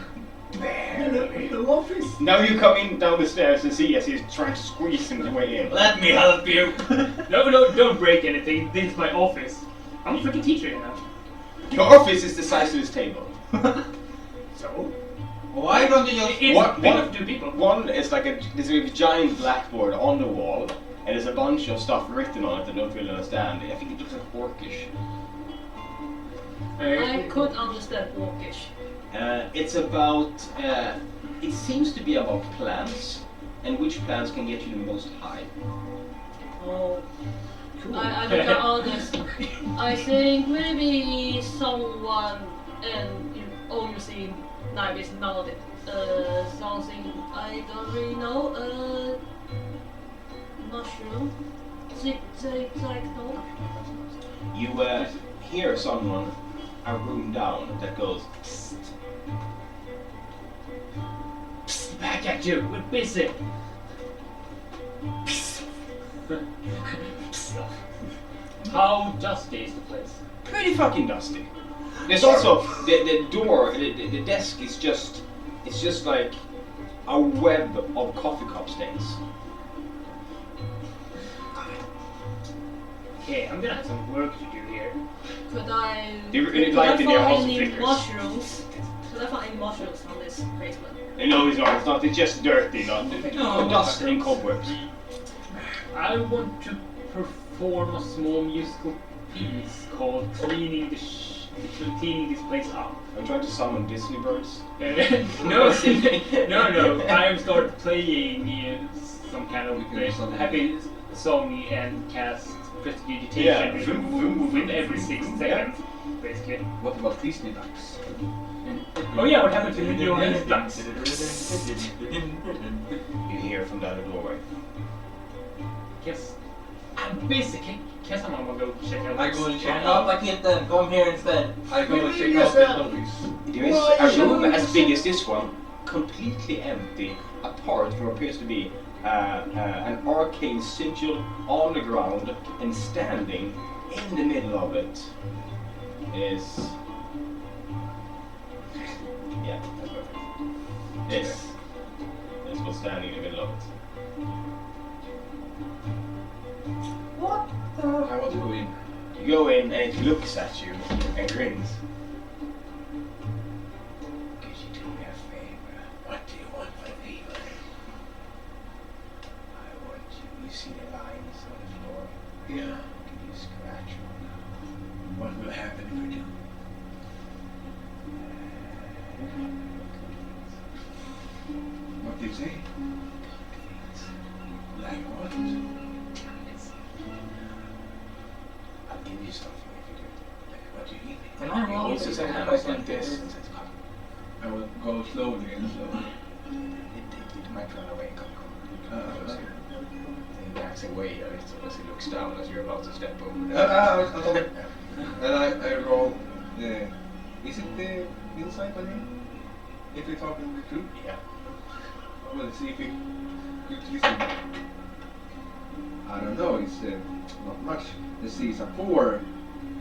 Barely. The office. Now you come in down the stairs and see as he's trying to squeeze his way in. Let me help you. No, don't break anything. This is my office. I'm a freaking teacher, you know. Your office is the size of this table. So? Why don't you just... It's What- big what- enough for two people. One is like there's a giant blackboard on the wall, and there's a bunch of stuff written on it that I don't really understand. I think it looks like Orcish. I could understand Orcish. It's about, it seems to be about plants, and which plants can get you the most high. Oh. I look at all this. I think maybe someone and you see Navis nodded. Something I don't really know. Mushroom. Zigzag no. You hear someone a room down that goes, psst. Psst, back at you. We're busy. How dusty is the place? Pretty fucking dusty. There's also the door, the desk is just, it's just like a web of coffee cup stains. Okay, I'm gonna have some work to do here. Could I They light in their house find any flickers. mushrooms? Could I find any mushrooms on this basement? No, it's not. It's just dirty, not No, dust and cobwebs. I want to perform a small musical piece called cleaning cleaning this place up. I'm trying to summon Disney birds. No, no. I have started playing some kind of happy song and cast prestidigitation Yeah. with every 6 seconds, basically. What about Disney ducks? Oh yeah, what happened to your ducks? You hear from down the doorway. Yes. I'm busy. Can someone go check out? I go and check out the kitten. Come here instead. I go and check out the zombies. There is a room as big as this one, completely empty, apart from what appears to be an arcane sigil on the ground, and standing in the middle of it is... Yeah, that's perfect. This is what's standing in the middle of it. What the? I want to go in. You go in and it looks at you and grins. Could you do me a favor? What do you want my favor? I want you see the lines on the floor? Yeah. Can you scratch one now? What will happen if we do? What do you say? Like what? I'll give you something if you do. What do you need? Can I He roll holds to his see if hands I like can this do and says, come. I will go slowly and slowly. It might run away. Come. He backs away a little as he looks down as you're about to step over there. And I roll the... Is it the insight on him? If we're talking the truth? Yeah. Well, see if we quickly see. I don't know, it's not much. Let's see, it's a 4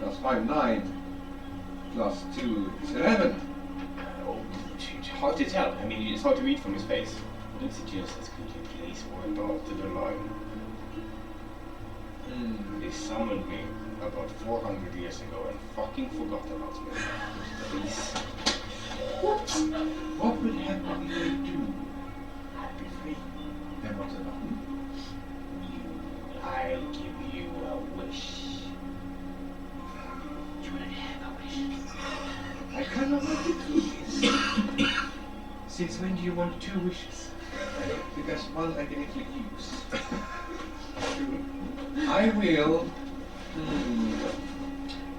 plus 5, 9 plus 2 is 11. Oh, hard to tell. I mean, it's hard to read from his face. Looks at you and says, could you please work out the line? They summoned me about 400 years ago and fucking forgot about me. Please. What will happen if we do? I'll be free. Then what's it about? I'll give you a wish. You already have a wish. I cannot let you do this. Since when do you want 2 wishes? Because one I can actually use. I will.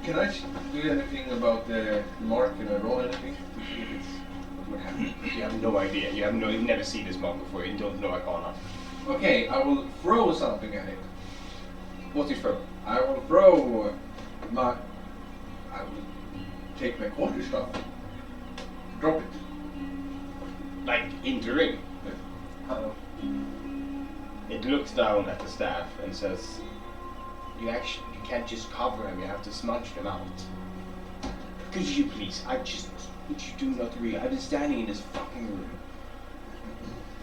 Can I do anything about the mark? Can I roll anything to see if it's what would happen? You have no idea. You've never seen this mark before. You don't know Arcana. Okay, I will throw something at it. What's it from? I will throw my. I will take my quarter staff. Drop it. Like into ring. It looks down at the staff and says, you can't just cover them, you have to smudge them out. Could you please, would you do not read? I've been standing in this fucking room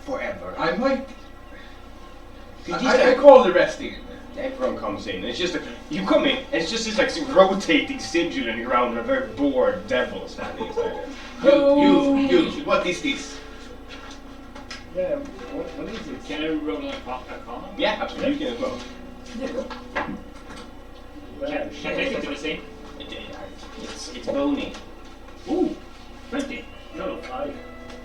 forever. I might. Could I call the rest in. Everyone comes in, and it's just you come in, and it's just this like rotating sigil in the ground and a very bored devil standing inside there. You, what is this? Yeah, what is it? Can I roll an Arcana? Yeah, absolutely, you can as well. Can I take it to the same? It's bony. Ooh, 20. No, 5.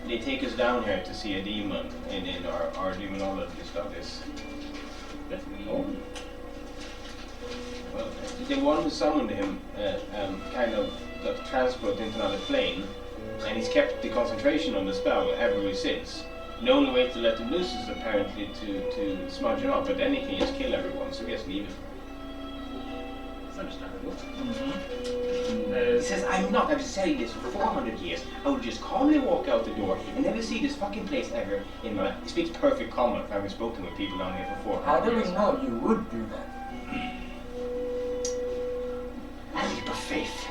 They take us down here to see a demon in our demonology studies. That's me. Oh. Well, the one who summoned him kind of got transported into another plane, and he's kept the concentration on the spell ever since. The only way to let him loose is apparently to smudge him up, but then he can just kill everyone, so we just leave him. That's understandable. He says, I've been saying this for 400 years. I will just calmly walk out the door and never see this fucking place ever in my life. He speaks perfect common, having spoken with people down here for 400 How do years. we know you would do that? A leap of faith.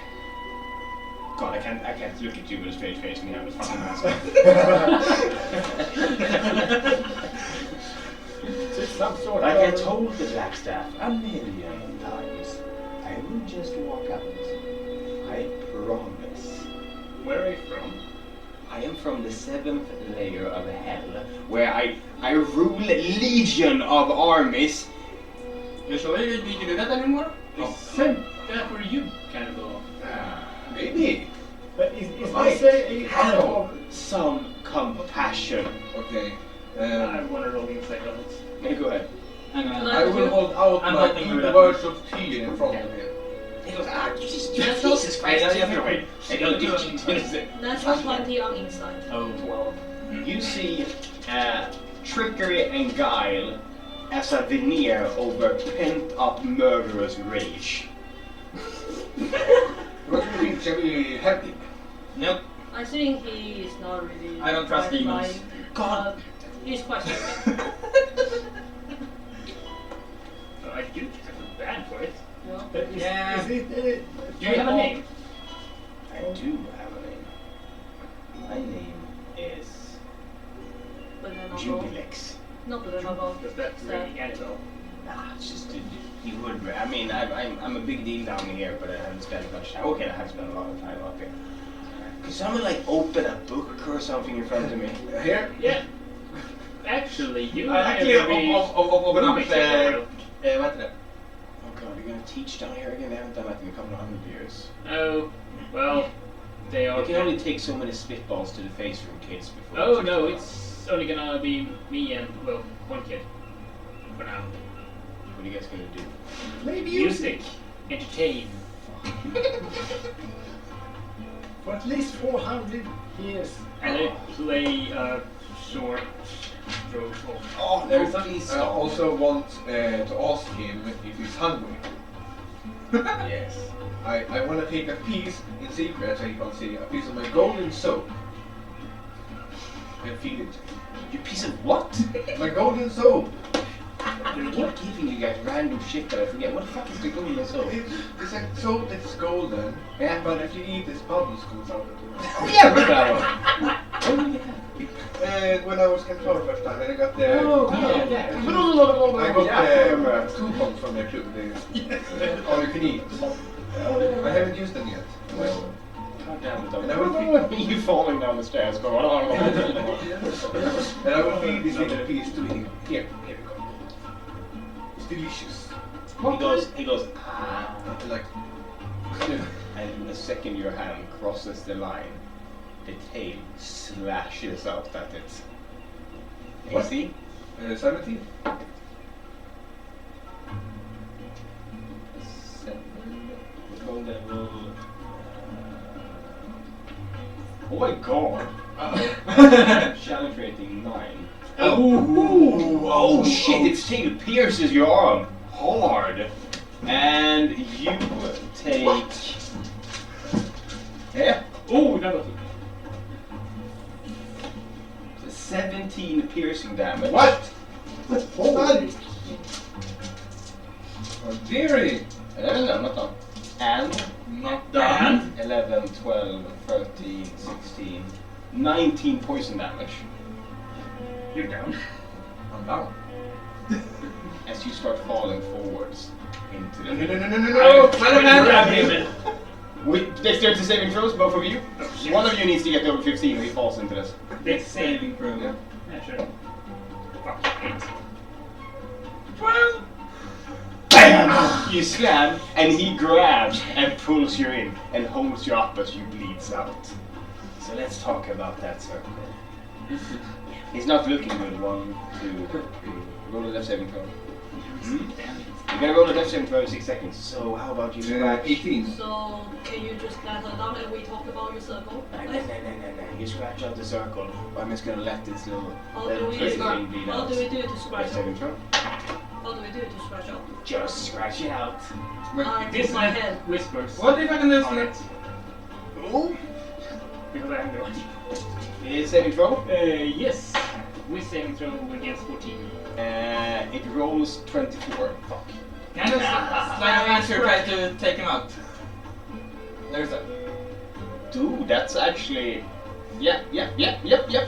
God, I can't look at you with a straight face when you have a fucking mask. Like I told the Blackstaff a million times, I will just walk out. I promise. Where are you from? I am from the 7th layer of hell, where I rule legion of armies. You sure you can do that anymore? They sent that for you, cannibal. Maybe. But is Right. this a How? Have some compassion. Okay. I want to roll inside levels. Yeah, go ahead. I will hold out I'm my helping you 2 with words of tea in front of him. He goes, Jesus Yes, Christ, yes, the other way. I don't do Natural 20 on inside. Oh, 12. You see trickery and guile as a veneer over pent-up murderous rage. What do you think? Shall we help him? Nope. I think he is not really. I don't trust demons. lying. God. He's quite stupid. I do just have a ban for it. No. Yeah. Do you have a name? I do have a name. My name is Banana ball. Jubilex. Not banana ball. Does that ring any bell? Nah, it's just you would. I mean, I'm a big deal down here, but I haven't spent much time. Okay, I have spent a lot of time up here. Could someone like open a book or something in front of me? Here? Yeah. Actually, you Actually, open up roommates what for a while. heter det? Oh god, you're gonna teach down here again? They haven't done that in a couple of 100 years. Oh, well, they are. You can only take so many spitballs to the face from kids before. Oh no, it's only gonna be me and, well, one kid. For now. What are you guys gonna do? Maybe Music. Entertain. For at least 400 years. And I play short stroke of. Oh, There's please I stop. also want to ask him if he's hungry. Yes. I want to take a piece in secret so he can see a piece of my golden soap and feed it. You piece of what? My golden soap. I keep giving you guys random shit that I forget. What the fuck is the golden soap? It's a soap that's golden, Yeah. but if you eat this bubbles comes out of it. Oh yeah, remember that one. Oh yeah. When I was Qatar first time, and I got the Oh, yeah. I got Yeah. the coupons from their club. All you can eat. I haven't used them yet. God damn it, And I will feed, you falling down the stairs going on. and I will feed this little piece to him. Here we go. It's delicious. He goes, ah. Like, And the second your hand crosses the line, the tail slashes out at it. AC? 17. 7. Control level. Oh my god! Challenge rating 9. Oh shit! Its tail pierces your arm hard, and you take. Yeah. Oh, that was 17 piercing damage. What? Holy! Oh, dearie! No, not done. And Not done. 11, 12, 13, 16, 19 poison damage you're down. I'm down. as you start falling forwards into the. No! Grab him and With dexterity saving throws, both of you. One of you needs to get over 15 or he falls into this. Dex saving. Saving throw. Yeah. Yeah, sure. Fuck, 8. 12! BAM! You slam, and he grabs and pulls you in and holds you up as you bleeds out. So let's talk about that circle. He's not looking good. 1, 2, 3. Roll a death saving throw. You're gonna roll a death saving throw in 6 seconds. So how about you scratch? 18. So can you just let her down and we talk about your circle? No. You scratch out the circle. I'm just gonna let this little How do we thing bleed how out. do we do to scratch Death saving out? throw. How do we do to scratch out? Just scratch it out. I This put my net head. whispers. What if I can do on it? it. Oh. Because I have no idea. It's saving throw. Yes. With saving throw against 14. It rolls 24. Fuck. Can I just slide of answer try to take him out? There's that. Dude, that's actually. Yep.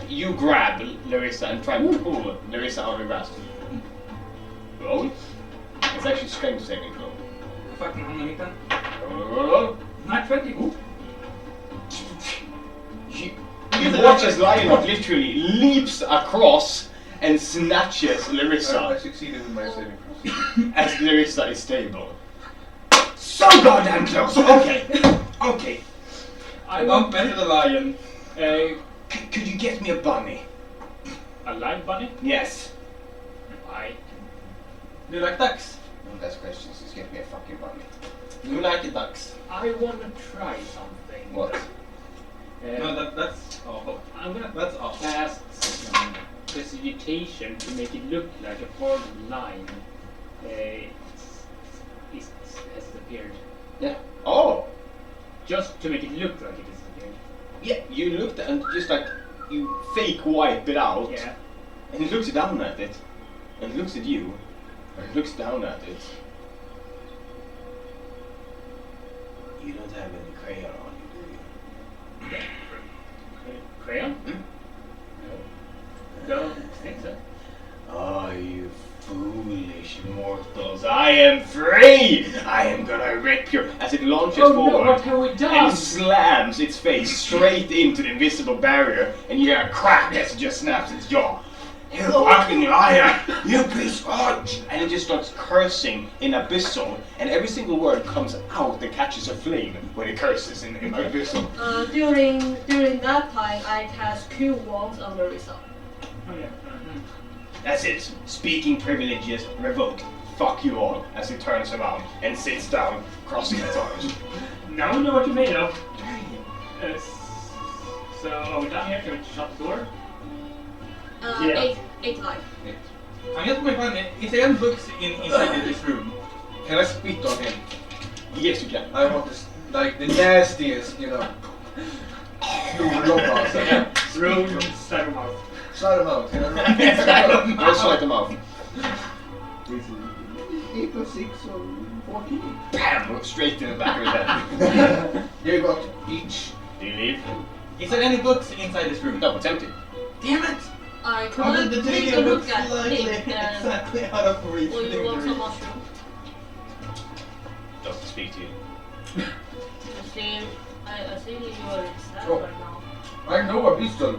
You grab Larissa and try and pull Larissa out of your grasp. Roll. It's actually strength saving throw. Fucking hamna mitten. Roll. Not 20. Ooh. You watch as Lionheart literally leaps across and snatches I Larissa succeeded with my saving throws. as Larissa is stable. So goddamn close! Okay. I don't mess with the lion. Could you get me a bunny? A live bunny? Yes. I. Do you like ducks? No, that's questions. Just get me a fucking bunny. You like ducks? I wanna try something. What? No, that's awful. I'm gonna That's awful. cast precipitation to make it look like a hard line has appeared. Yeah. Oh! Just to make it look like it has appeared. Yeah, you looked and just like you fake wipe it out, Yeah. and it looks down at it, and it looks at you, and it looks down at it. You don't have any crayon on you, do you? Crayon? No. Don't think so. Oh, you foolish mortals! I am free! I am gonna rip your. As it launches Oh no, forward. what have we done? And slams its face straight into the invisible barrier, and you hear a crack as it just snaps its jaw. You fucking liar! You piece of fudge! And it just starts cursing in abyssal, and every single word comes out that catches a flame when it curses in abyssal. During that time, I cast Q wands on Larissa. Oh yeah. That's it. Speaking privileges revoked. Fuck you all, as it turns around and sits down, crossing its arms. Now we know what you're made of. So are we done here? Can we shut the door? Yeah. 8 life. I'm just my funny. Is there any books inside this room? Can I spit on him? Yes, you can. I want this, like the nastiest, you know. Room, side of mouth. Slide him out. Can I Let's slide them off. 8 plus 6 or 14? Bam! Straight in the back of the head. You got each. Do you leave? Is there any books inside this room? No, it's empty. Damn it! I can The take a video look looks at slightly it and exactly out of reach. will you want some mushroom? Doesn't speak to you. I think you are sad Oh. right now. I know a pistol.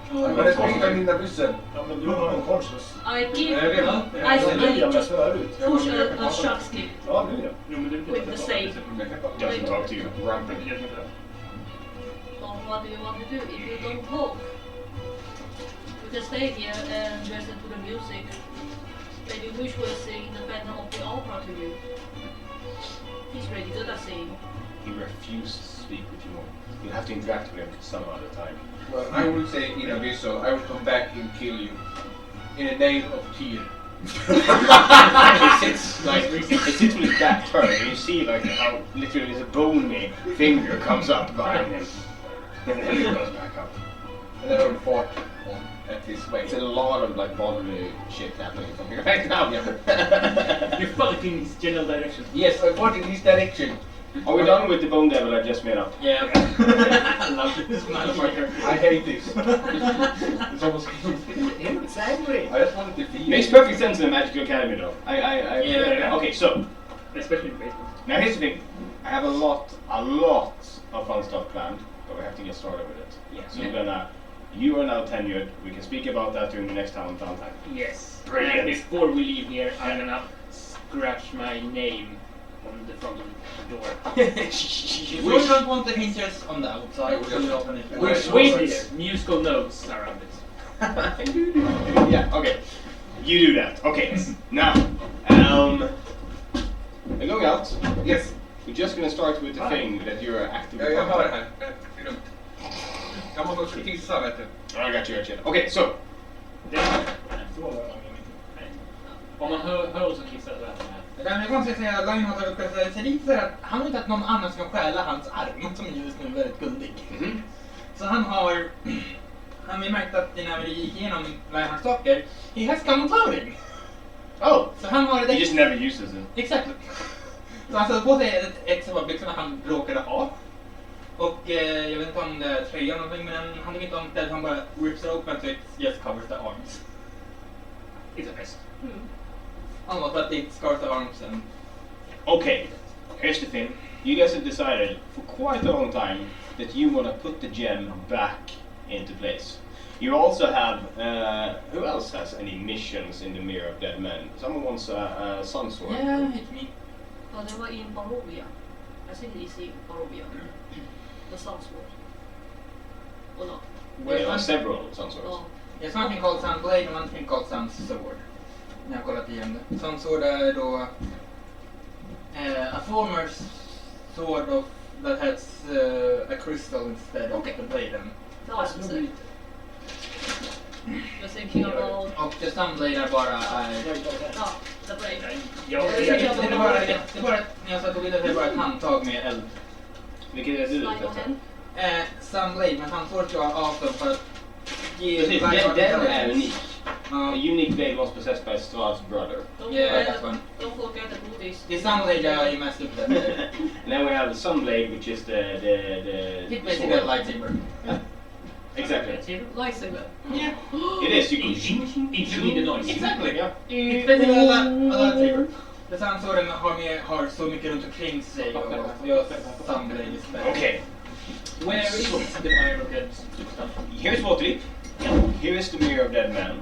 I'm gonna speak him in the pistol. Ja, men du har en conscious. I give Jag vet. I Jag just spöar ut. push a shock skip Ja, nu ja. No, men det with the save. Doesn't talk to you. Grumpy. So what do you want to do if you don't poke? We can stay here and listen to the music. Maybe Wish will sing the Phantom of the Opera to you. He's really good at singing. He refused to speak with you more. You'll have to interact with him some other time. Well, I will say in a visual, I will come back and kill you. In the name of Tyr. He sits with his back turned, and you see like how literally his bony finger comes up behind him, and then it goes back up. And then I will fart on at his way. It's a lot of like bodily shit happening from here right now. You're fucking in his general direction. Yes, I fart in his direction. Are we done with the bone devil I just made up? Yeah. I love this motherfucker. I hate this. It's almost. It's angry. I just wanted to feel. Makes perfect sense in a Magical Academy though. Yeah. Okay, so Especially in baseball. now here's the thing. I have a lot of fun stuff planned, but we have to get started with it. Yeah. So you are now tenured. We can speak about that during the next time on downtime. Yes. Brilliant. And before we leave here, I'm gonna scratch my name on the front of the door. If you don't want the hinges on the outside, we'll open it. Wait here. Musical notes around it. Yeah, okay. You do that. Okay. Now, we're going out. Yes. We're just gonna start with the thing that you're actively Jag talking hör about. här. Det är lugnt. Jag måste också kissa, vet du. I got you. Okay, so Om man hör så kissar det. Jag kan säga att Line har tagit upp sig lite för att han har inte att någon annan ska stjäla hans arm som just nu är väldigt guldig. Mhm. Så han har märkt att när vi gick igenom Lionhearts saker, he has come clothing. oh, Så han har he det. just never uses it. Exakt. Så han satte på sig ett extra par byxor han råkade ha. Och jag vet inte om det är tröja eller någonting, men han vet inte om det, han bara rips it open so it just covers the arms. It's a best. Han var för att it scars the arms and... Okay, here's the thing. You guys have decided for quite a long time that you want to put the gem back into place. You also have, who else has any missions in the Mirror of Dead Men? Someone wants a sun sword. Yeah, it's me. Oh, they were in Barovia. I think it's in Barovia. The Sun Sword. Or not? There are several sun swords. Oh. There's something called Sun Blade and one thing called Sun Sword. Jag har kollat igenom det. Sun Sword är då a former sword of that has a crystal instead of the blade. That was the same. You're thinking about... Och the Sun Blade är bara... Ah, the blade. det är bara när jag satt och ville, det är bara ett handtag med eld. Vilket är du Slide ute your efter? hand. Sun Blade, men Sun Sword ska vara awesome för att ge... Precis, den är unik. A Ja. unique blade was possessed by Strad's brother. Yeah, that's one. Don't forget the movies. Det är Sun Blade jag är mest ute efter. And then we have the sun blade, which is the It's basically a lightsaber. Exactly. Lightsaber. Yeah. It is. You Including the noise. Exactly, yeah. It's basically a lightsaber. The Sun Sword har så mycket runt omkring sig och just Sun Blade istället. Okay. Where is the Mirror of Dead stuff? Here's what we. Here is the Mirror of Dead Men.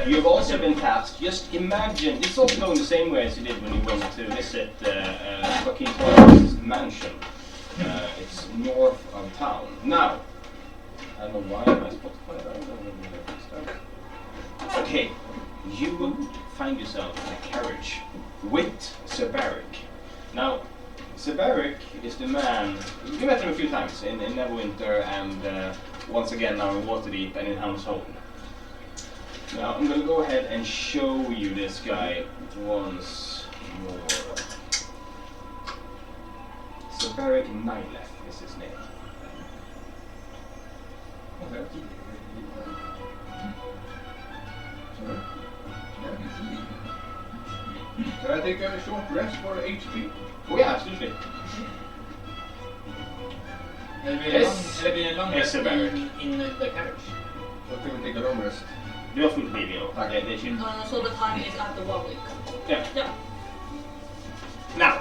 You've also been tasked. Just imagine. It's also going the same way as you did when you went to visit Joaquin's mansion. It's north of town. Now, I don't know why my Spotify. I don't know. Okay, you will find yourself in a carriage with Sir Barrick. Now, Sir Barrick is the man. You met him a few times in Neverwinter and once again now in Waterdeep and in Hound's Hole. Now I'm gonna go ahead and show you this guy once more. Sir Barrick Nyleth is his name. Can I take a short rest for HP? Oh yeah, absolutely. Eller blir det en lång Yes, rest Sir Barrick. in the carriage? Så kan vi take a long rest. Du har fullt liv, you know. Det är shit. So the time is after 1 week. Yeah. Yeah. Now,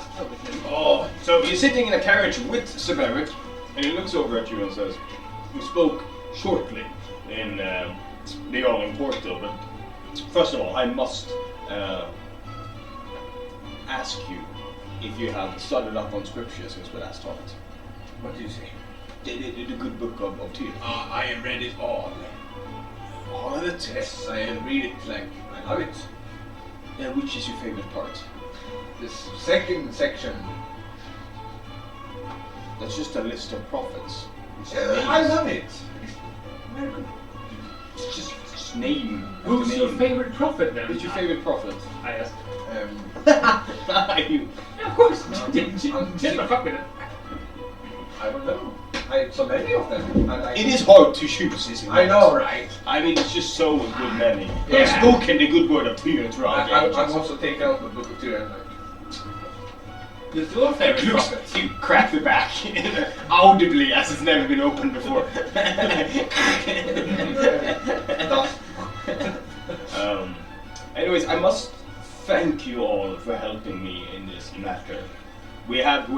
so you're sitting in a carriage with Sir Barrick, and he looks over at you and says, "We spoke shortly in the all Porto, but first of all, I must ask you if you have studied up on scripture since we last talked. What do you say? The good book of Tyr. I read it all. All of it? Yes, I read it like I love it. Yeah, which is your favorite part? This second section. That's just a list of prophets. It's I love it. Very good. It's just name. Who's the your name. favorite prophet then? Who's your favorite prophet? I asked. You. Yeah, of course. Just not fuck with it. I don't know. I have so many of them. It is hard to choose, isn't it? I know, right? I mean, it's just so good many. Yeah. I've spoken the good word of Tyr throughout the I'm ages. also taking out the book of Tyr and like. Who's your favorite Looks, prophet? you crack the back audibly as it's never been opened before. Anyways, I must thank you all for helping me in this matter. We have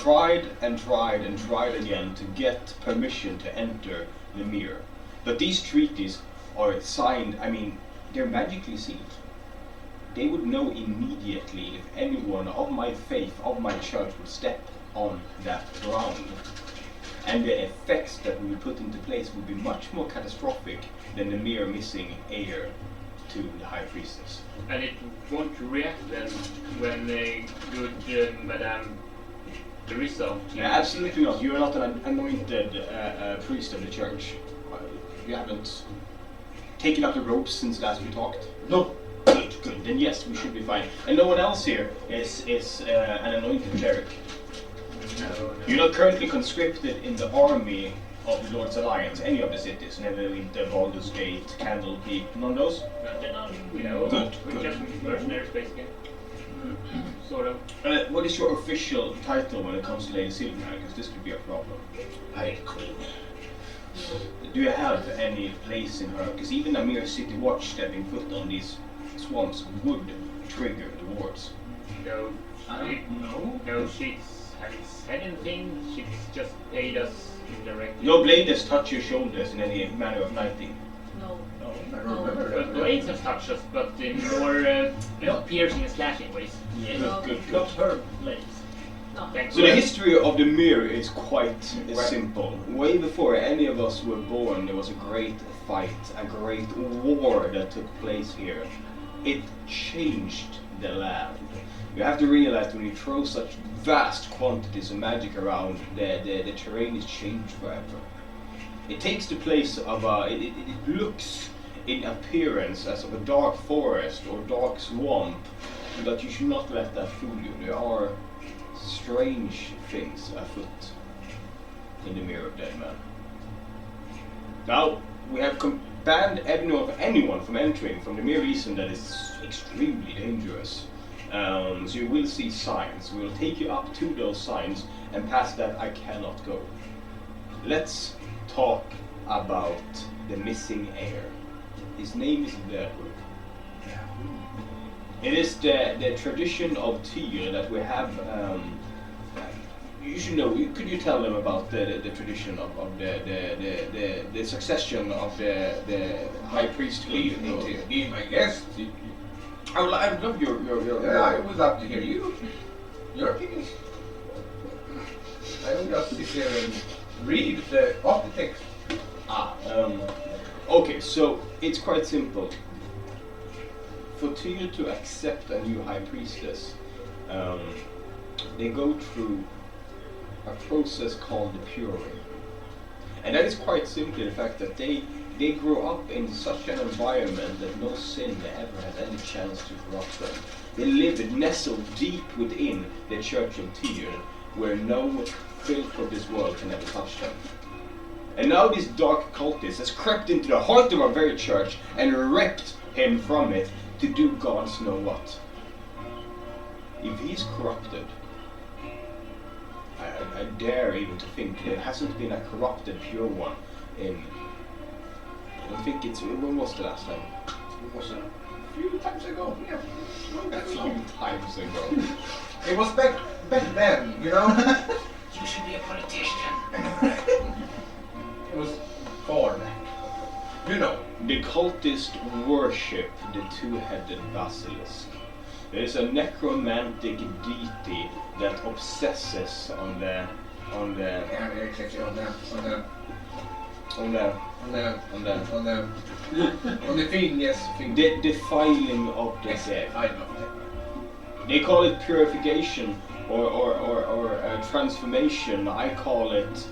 tried and tried and tried again to get permission to enter the mirror. But these treaties are signed, I mean, they're magically sealed. They would know immediately if anyone of my faith, of my church, would step on that ground. And the effects that we would put into place would be much more catastrophic than the mere missing heir to the High Priestess. And it won't react then when good Madame Teresa. Absolutely not. You are not an anointed priest of the church. You haven't taken up the ropes since last we talked. No. Good. Then yes, we should be fine. And no one else here is an anointed cleric. No. You're not currently conscripted in the army of the Lord's Alliance, any of the cities, Neverwinter, Baldur's Gate, Candlekeep, none of those? No. Good. We're just mercenaries basically. Sort of. What is your official title when it comes to Lady Silverman? Because this could be a problem. High Queen. Do you have any place in her? Because even a mere city watch stepping foot on these swamps would trigger the wars. No. I don't know. No, she's hasn't said anything. She's just paid us indirectly. No blade has touched your shoulders in any manner of knighting. No. No, I don't remember But that. blades have touched us, but in more piercing and slashing ways. Yes. Good. Not her blades. No. Thanks. So the history of the mirror is quite simple. Way before any of us were born, there was a great fight, a great war that took place here. It changed the land. You have to realize when you throw such vast quantities of magic around, the terrain is changed forever. It takes the place of it looks in appearance as of a dark forest or dark swamp, but you should not let that fool you. There are strange things afoot in the Mirror of Dead Man. Now, we have banned anyone from entering from the mere reason that it's extremely dangerous. So you will see signs. We will take you up to those signs, and past that I cannot go. Let's talk about the missing heir. His name is Verhoek. It is the tradition of Tyr that we have. You should know. Could you tell them about the tradition of the succession of the high priesthood in Tyr? Be my guest. I would love your Yeah, I would love to hear you. Your opinion. I will just sit here and read off the text. Okay, so it's quite simple. For Tyr to accept a new high priestess, they go through a process called the Puring. And that is quite simply the fact that they grow up in such an environment that no sin ever has any chance to corrupt them. They live nestled deep within the Church of Tyr, where no filth of this world can ever touch them. And now this dark cultist has crept into the heart of our very church and ripped him from it to do God's know what. If he's corrupted, I dare even to think there hasn't been a corrupted pure one in. I don't think it's. When was the last time? It was a few times ago. Yeah. A few times ago. It was back then, you know. You should be a politician. It was far back. You know. The cultists worship the two-headed basilisk. There is a necromantic deity that obsesses on the Yeah, exactly on the On there. On the fingers. The defiling of the dead. I know. They call it purification or transformation. I call it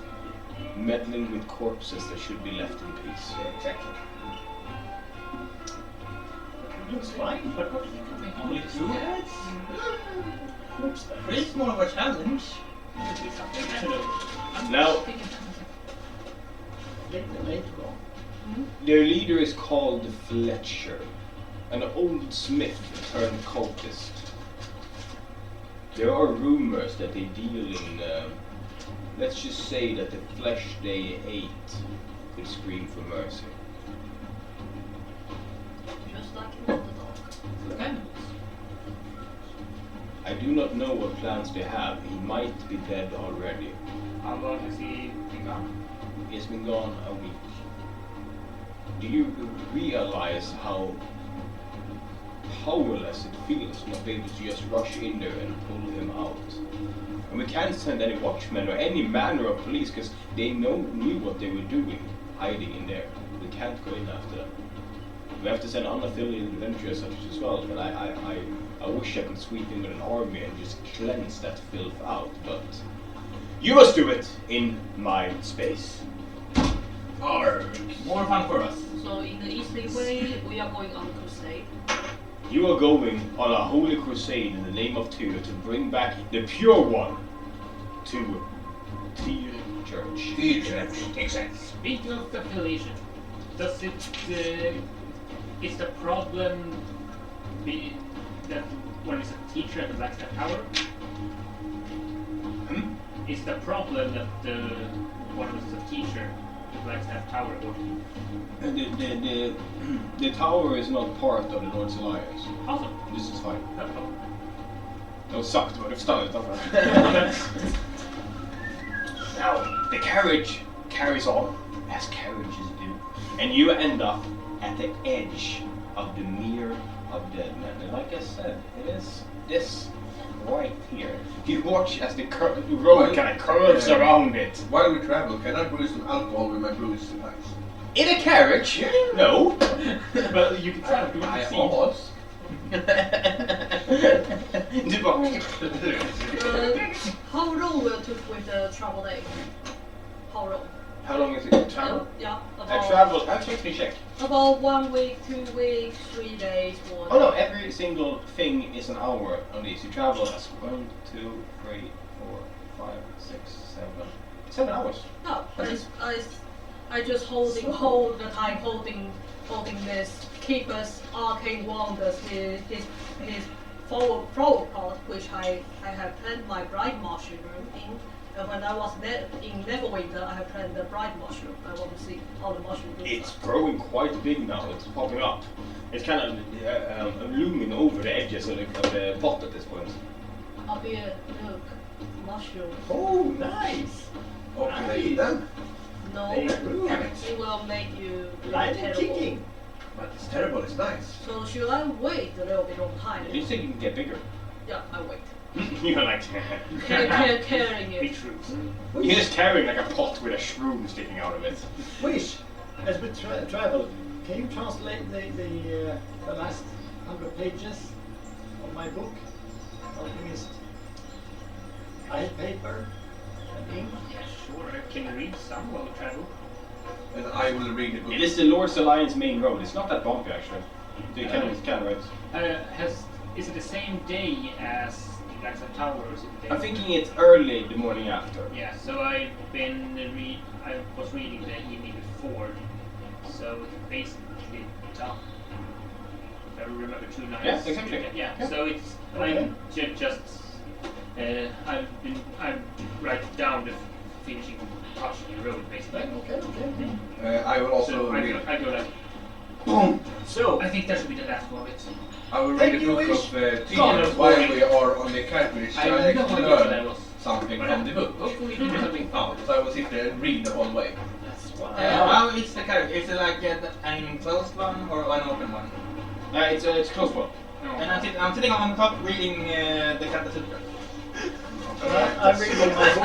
meddling with corpses that should be left in peace. Yeah, exactly. Looks fine, but what Only 2 heads? It's more of a challenge. Now, Later on. their leader is called Fletcher, an old smith turned cultist. There are rumors that they deal in, let's just say that the flesh they ate could scream for mercy. Just like in the dark. The cannibals. I do not know what plans they have. He might be dead already. How long has he been gone? He's been gone a week. Do you realize how powerless it feels not be able to just rush in there and pull him out? And we can't send any watchmen or any manner of police because they knew what they were doing, hiding in there. We can't go in after them. We have to send unaffiliated adventurers such as well, but I wish I could sweep in with an army and just cleanse that filth out, but you must do it in my space. Arg. More fun for us. So in the eastern way, we are going on crusade. You are going on a holy crusade in the name of Tyr to bring back the pure one to Tyr Church. Exactly. Speaking of affiliation, does it is the problem be that one is a teacher at the Blackstaff Tower? Is the problem that one is a teacher at the Blackstaff Tower, or The tower is not part of the Lord's Alliance. awesome? This is fine. No problem. Det var sagt vad det stannade utanför. Now, the carriage carries on, as carriages do, and you end up at the edge of the Mere of Dead Men. And like I said, it is this right here. You watch as the road kind of curves around it. While we travel, can I brew some alcohol with my brewing supplies? In a carriage? No. Well, you can try to do I it. almost. Du bara... How long will it take with the travel day? How long? How long is it to travel? Yeah, I'll check. about 1 week, 2 weeks, 3 days, 4 Oh no, every single thing is an hour on these. You travel as 1, 2, 3, 4, 5, 6, 7. 7 hours. No, I just hold the time holding this keeper's arcane wonders his forward part, which I have planned my bright mushroom in. And when I was in Neverwinter, I have planned the bright mushroom. I want to see how the mushroom looks. It's growing quite big now. It's popping up. It's kind of looming over the edges of the pot at this point. Up here, look, mushroom. Oh, nice! Okay, then. No, They grew. it will make you Live and terrible. kicking. But it's terrible, it's nice. So should I wait a little bit of time? You think you can get bigger? Yeah, I wait. You're like... Carrying Be it. true. You're just carrying like a pot with a shroom sticking out of it. Wish, as we travel, can you translate the last 100 pages of my book, Alchemist? I have paper and ink. Yeah, sure. I can read some while we travel. And I will read the book. It is the Lord's Alliance main road. It's not that bumpy actually. So you can right. Is it the same day as the Blackstaff Tower, or is it the day? I'm thinking it's early the morning after. Yeah, so I was reading the evening before, so it's basically done. If I remember 2 nights. Yeah, exactly. Yeah, Yeah. so it's Okay. I'm right down the finishing touch of the road basically. Okay. I will also So read. I go like, Boom! So, I think that should be the last one of it. I will Thank read the you, book Wish. of God, Tia that's while boring. we are on the carriage. I I have no actually idea what that learn was. something from the book. Hopefully you do something Oh, so I will sit there and read the whole way. That's what Well, it's the character. Is it like an enclosed one or an open one? It's a close one. And I'm sitting on top reading the Kata Sutra. I'm reading my book.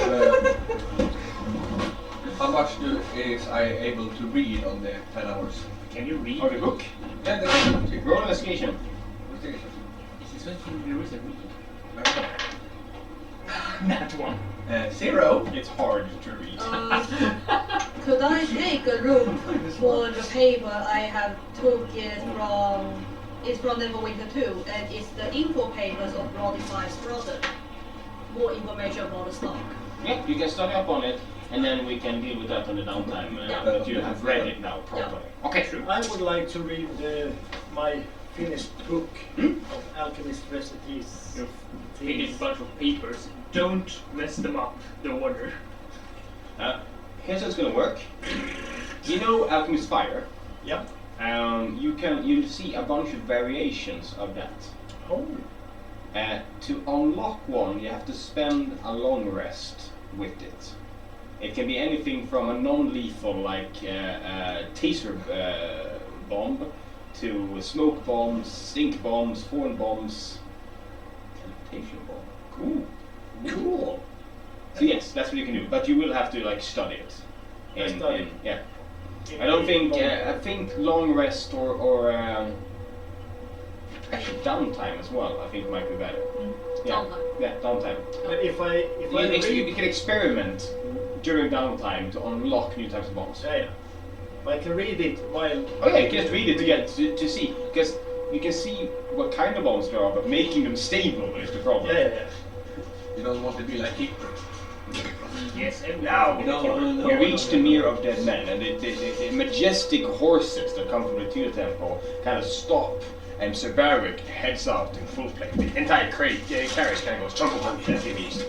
Uh, How much is I able to read on the 10 hours? Can you read? Oh, the book? Yeah, the Roll investigation. investigation. Is it something there is a read? That one. 0. It's hard to read. Could I take a look for the paper I have took it from? It's from Neverwinter 2, and it's the info papers of Bloody Five's brother. More information about the stock. Yeah, you can study up on it, and then we can deal with that on the downtime. Yeah. But you have read it now properly. Okay, true. I would like to read my finished book Hmm? of alchemist recipes. You've finished a bunch of papers. Don't mess them up, the order. Here's how it's gonna work. You know Alchemist Fire? Yep. You'll see a bunch of variations of that. Oh. To unlock one, you have to spend a long rest with it. It can be anything from a non-lethal, like taser bomb, to smoke bombs, stink bombs, thorn bombs, teleportation bomb. Cool. Cool. So yes, that's what you can do, but you will have to like study it. Yeah. I don't think. I think long rest or actually downtime as well. I think might be better. Yeah. Downtime. Yeah, downtime. But if I You can experiment during downtime to unlock new types of bombs. yeah. But I can read it while. Oh yeah, you can just read it to get to see, because you can see what kind of bombs there are, but making them stable is the problem. Yeah. You don't want to be like Hitler. Yes, and Now, No. you reach the Mirror of Dead Men, and the majestic horses that come from the Tyr Temple kind of stop, and Sir Barrick heads out in full play. The entire carriage kind of goes chunk as he leaves.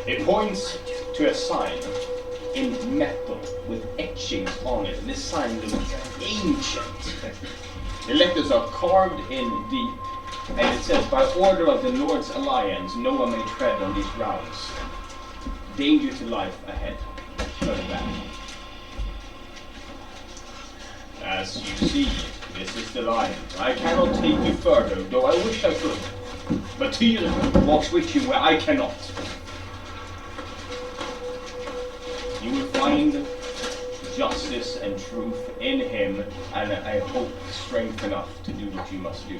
It points to a sign in metal with etchings on it, and this sign looks ancient. The letters are carved in deep, and it says, "By order of the Lord's Alliance, no one may tread on these grounds. Danger to life ahead. Turn back." As you see, this is the line. I cannot take you further, though I wish I could. But Tyr walks with you where I cannot. You will find justice and truth in him, and I hope strength enough to do what you must do.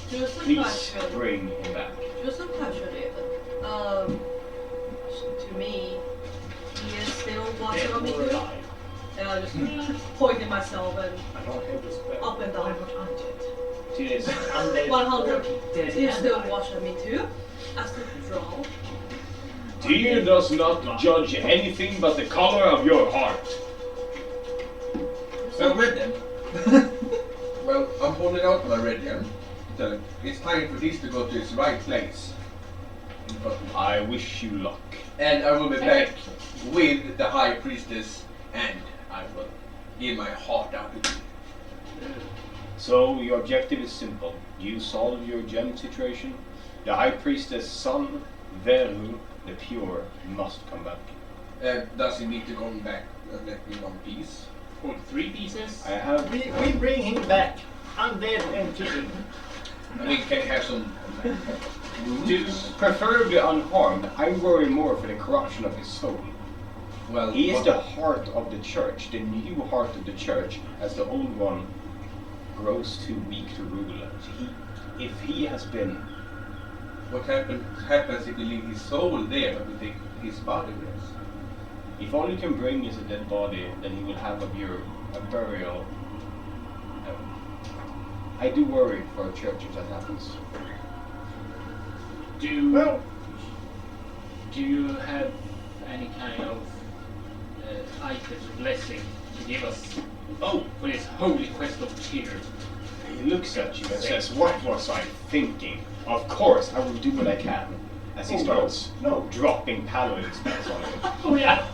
Please bring him back. Just a question, to me, he is still watching on me too. And I just pointed myself and I don't have this spell. up and down. Tyr is 100. He is still watching me too. As the draw. Tyr does not judge anything but the color of your heart. So red then. Well, I'm holding out my red gem. So it's time for this to go to its right place. In front of me. I wish you luck. And I will be back with the High Priestess, and I will give my heart out to you. So your objective is simple. You solve your gem situation. The High Priestess' son, Veru, the Pure, must come back. Does he need to come back and let me one piece? Or 3 pieces. I have. We bring him back, undead and kicking. We can have some Preferably unharmed. I worry more for the corruption of his soul. Well, He is what- the heart of the church, the new heart of the church, as the old one grows too weak to rule. If he has been. What happens if we leave his soul there, but we take his body with us? If all you can bring is a dead body, then he will have a burial. I do worry for a church if that happens. Do you have any kind of items of blessing to give us? Oh, for this holy quest of Tyr. He looks at you and says, "What was I thinking? Of course, I will do what I can." As he Oh, starts no. dropping paladin spells on you. Oh yeah.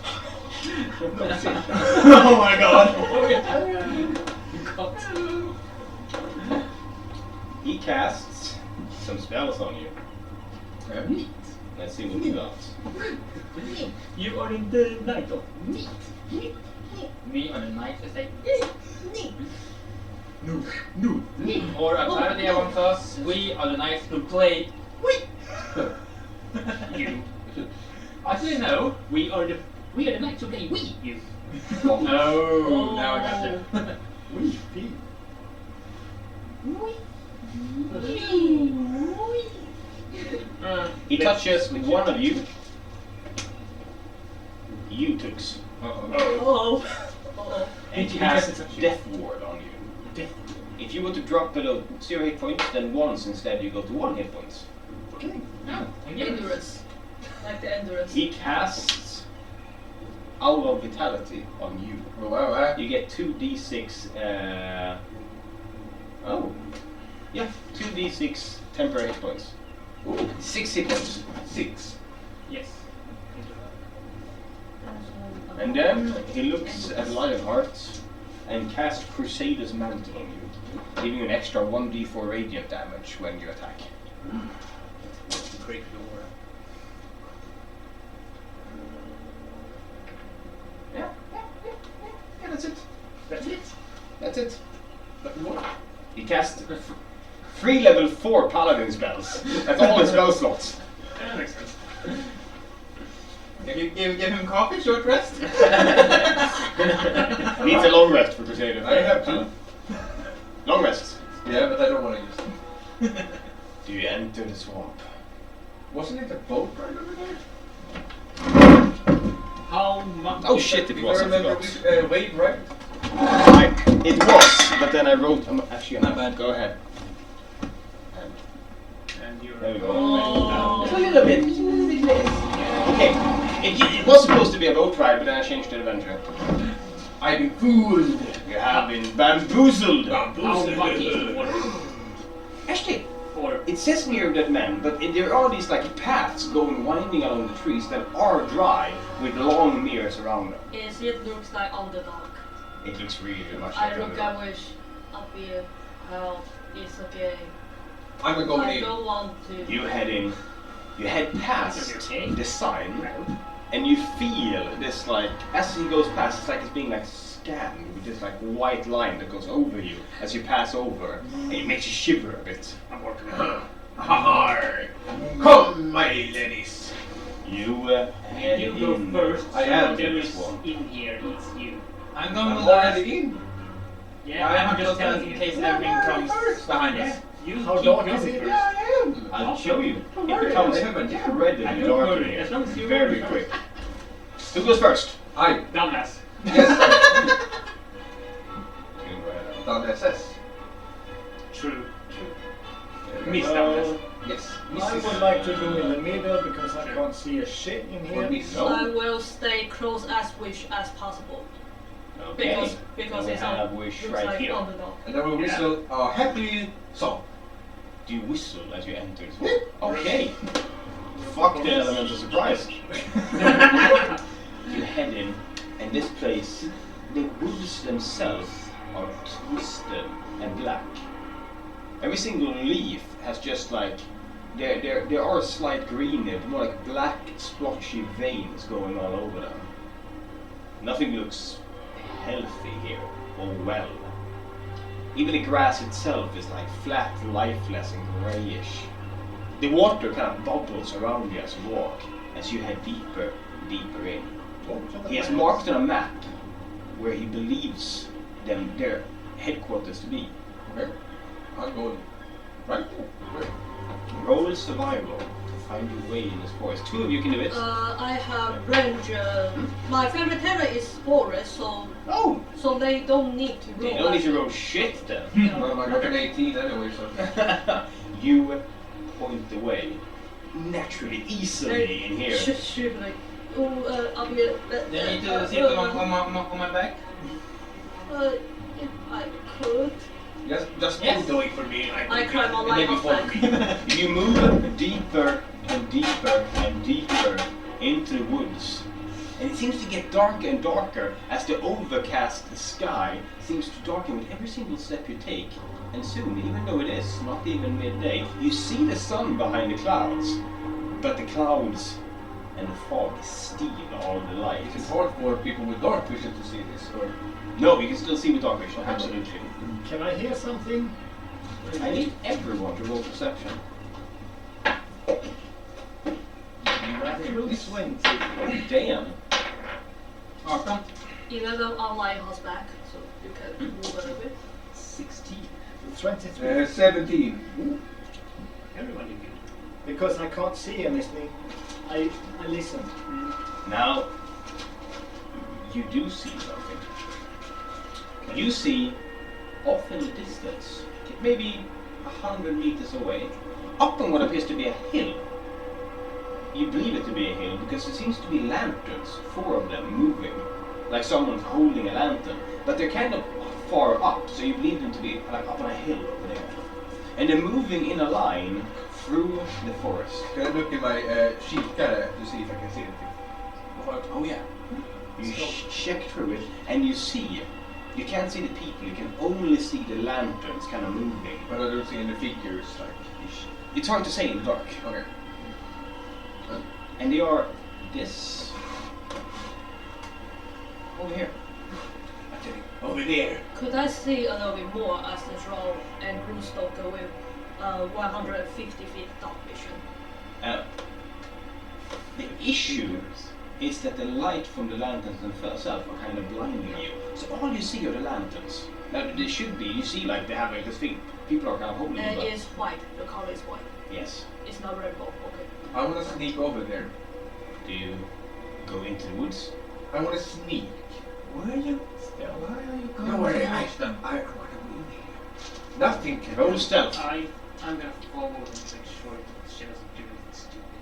Oh my god. He casts some spells on you. Yeah. Let's see what he got. You are in the night of meat. We are the night of say No. Or apparently one class, we are the knights who play. you. Actually no, we are the We are the knights who play Wii, you. Oh, now I got you. Wii P. He touches with one of you. You tooks. Oh. And casts Death Ward on you. If you were to drop below 0 hit points, then once instead you go to 1 hit points. Okay. Endurance. Like the endurance. He casts Hour of Vitality on you. Oh, wow. You get 2d6. Yeah, 2d6 temporary hit points. Ooh, 6 hit points. 6. Yes. And then he looks at Lionheart and casts Crusader's Mantle on you, giving you an extra 1d4 radiant damage when you attack. Break the door. Yeah, that's it. That's it. That's it. Nothing more? He casts 3 level 4 paladin spells. That's all his spell slots. That makes sense. Give him coffee, short rest. Needs a long rest for Crusader. I have 2. Long rest. Yeah, but I don't want to use them. Do you enter the swamp? Wasn't it a boat ride over there? How much? Oh shit, it If was. I I remember, forgot. wave ride? It was, but then I wrote. Actually, Not bad. Go ahead. And you're. There we go. Oh. Just a little bit. Okay. It was supposed to be a boat ride, but then I changed the adventure. I've been fooled. You have been bamboozled. How much is the water? Actually, Or it says near that man, but there are these like paths going winding along the trees that are dry with long mirrors around them. It looks like underdog. It looks really much I like look, Underdog. I wish up here how it's okay. I'm a going I in. don't want to. You head in. You head past Okay. the sign, and you feel this like as he goes past, it's like it's being like scanned with this like white line that goes over you as you pass over, and it makes you shiver a bit. I'm working on it. Har! Come, my ladies. You head You go in. first. I am Whatever this is one. in here eats you. I'm going I'm with last. already in. Yeah, I'm just telling in case everything comes behind us. You How keep dark going is it? first. Yeah, I am. I'll show you. Don't It worry, becomes I haven't. incredibly Don't dark worry, in as here. long as you Very go quick. first. Who goes first? I. Dumbass. Yes. Down the SS. True. Miss dumbass. Yes. I would like to go in the middle because I can't see a shit in Or here. miss. I will stay close as wish as possible. Okay. Because We it's have on, wish looks right like here. underdog. And I will whistle a happy song. Do you whistle as you enter the swamp? Okay. Fuck the element of surprise. You head in, and this place, the woods themselves are twisted and black. Every single leaf has just like there are slight green there, but more like black splotchy veins going all over them. Nothing looks healthy here or well. Even the grass itself is like flat, lifeless and greyish. The water kind of bubbles around you as you walk, as you head deeper, deeper in. He has marked on a map where he believes their headquarters to be. Okay. I'm going right there. Where? Roll survival to find your way in this forest. 2 of you can do it. I have ranger. My favorite terrain is forest, so Oh! they don't need to roll. They don't need to roll shit then. Well, I got an 18 anyway, so. You point the way naturally, easily in here. Should like, I'll be. Do you need to sit on my back? If I could. Just Yes. do it for me. I climb on my Maybe husband. follow me. You move deeper and deeper and deeper into the woods. And it seems to get darker and darker as the overcast sky seems to darken with every single step you take. And soon, even though it is not even midday, you see the sun behind the clouds. But the clouds and the fog steal all the light. Is it hard for people with dark vision to see this? Or? No, you can still see with dark vision, absolutely. Can I hear something? I need everyone to roll perception. Natural 20. Damn. 18. 11 on my horseback, so you can move a little bit. 16. 23. 17. Everyone is good. Because I can't see anything, I listen. Now, you do see something. You see, off in the distance, maybe 100 meters away, up on what appears to be a hill. You believe it to be a hill because there seems to be lanterns, 4 of them, moving, like someone's holding a lantern. But they're kind of far up, so you believe them to be like up on a hill over there. And they're moving in a line through the forest. Can I look in my kikare to see if I can see anything? Oh yeah. You check through it, and you see. You can't see the people. You can only see the lanterns kind of moving. But I don't see any figures, like... It's hard to say in the dark. Okay. And they are this. Over here. Okay. Over there. Could I see a little bit more as the draw and Roostalk go with 150 feet dark vision? The issue is that the light from the lanterns themselves are kind of blinding you. So all you see are the lanterns. Now they should be, you see like they have like this thing, people are kind of holding it. It's white, the color is white. Yes. It's not rainbow, okay. I want to sneak over there. Do you go into the woods? I want to sneak. Where are you? Why are you going? No, where to am I? reach them? I want to be in here. Nothing can Roll stealth. I'm gonna follow and make sure she doesn't do anything stupid.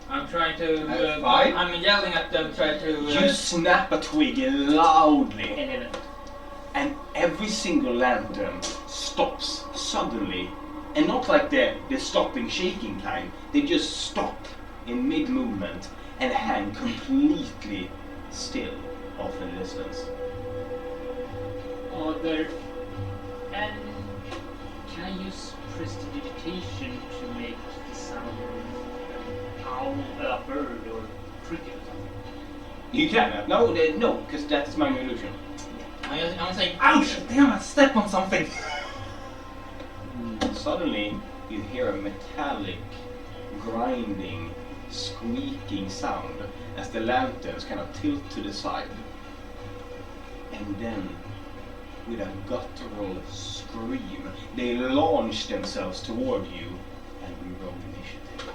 I'm trying to. 5? I'm yelling at them, trying to. You snap a twig loudly, 11. and every single lantern stops suddenly. And not like the stopping shaking kind, they just stop in mid-movement and hang completely still off in the distance. And can I use prestidigitation to make the sound of owl, a bird, or cricket or something? You can, no, because that is my illusion. I'm saying, ouch! Damn, I stepped on something! Suddenly, you hear a metallic, grinding, squeaking sound as the lanterns kind of tilt to the side. And then, with a guttural scream, they launch themselves toward you and we roll initiative.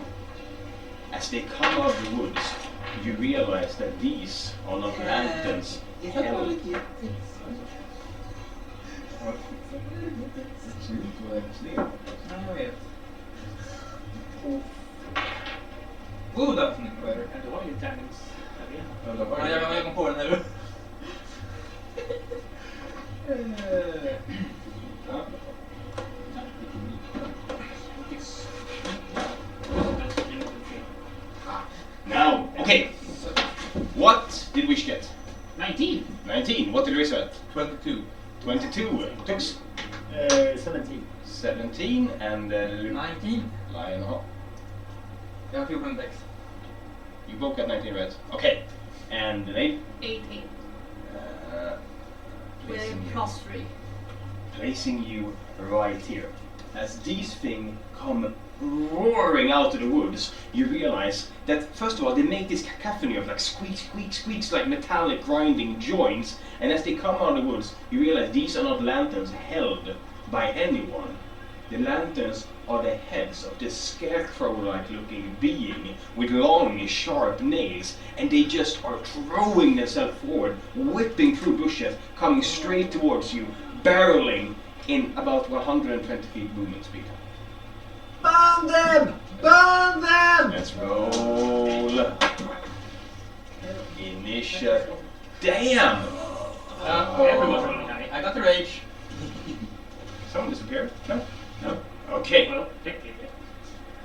As they come out of the woods, you realize that these are not lanterns held. Jag vet. God öppning. And the one tärnings arena. Ja, jag kom på den nu. Now, okay. What did we get? 19. 19. What did we get? 22. 22. Tux. 17. 17 and 19. Lionheart. Jag har 14 text. You both got 19 red. Okay. And the name? 18. With Placing +3. placing you right here. As these things come roaring out of the woods, you realize that first of all they make this cacophony of like squeak, squeak, squeaks, like metallic grinding joints, and as they come out of the woods, you realize these are not lanterns held by anyone. The lanterns are the heads of this scarecrow-like looking being with long, sharp nails, and they just are throwing themselves forward, whipping through bushes, coming straight towards you, barreling in about 120 feet movement speed. Burn them! Burn them! Let's roll. Initiative. Damn! Everyone's rolling high. I got the rage. Someone disappeared? No? No? Okay. Well, technically.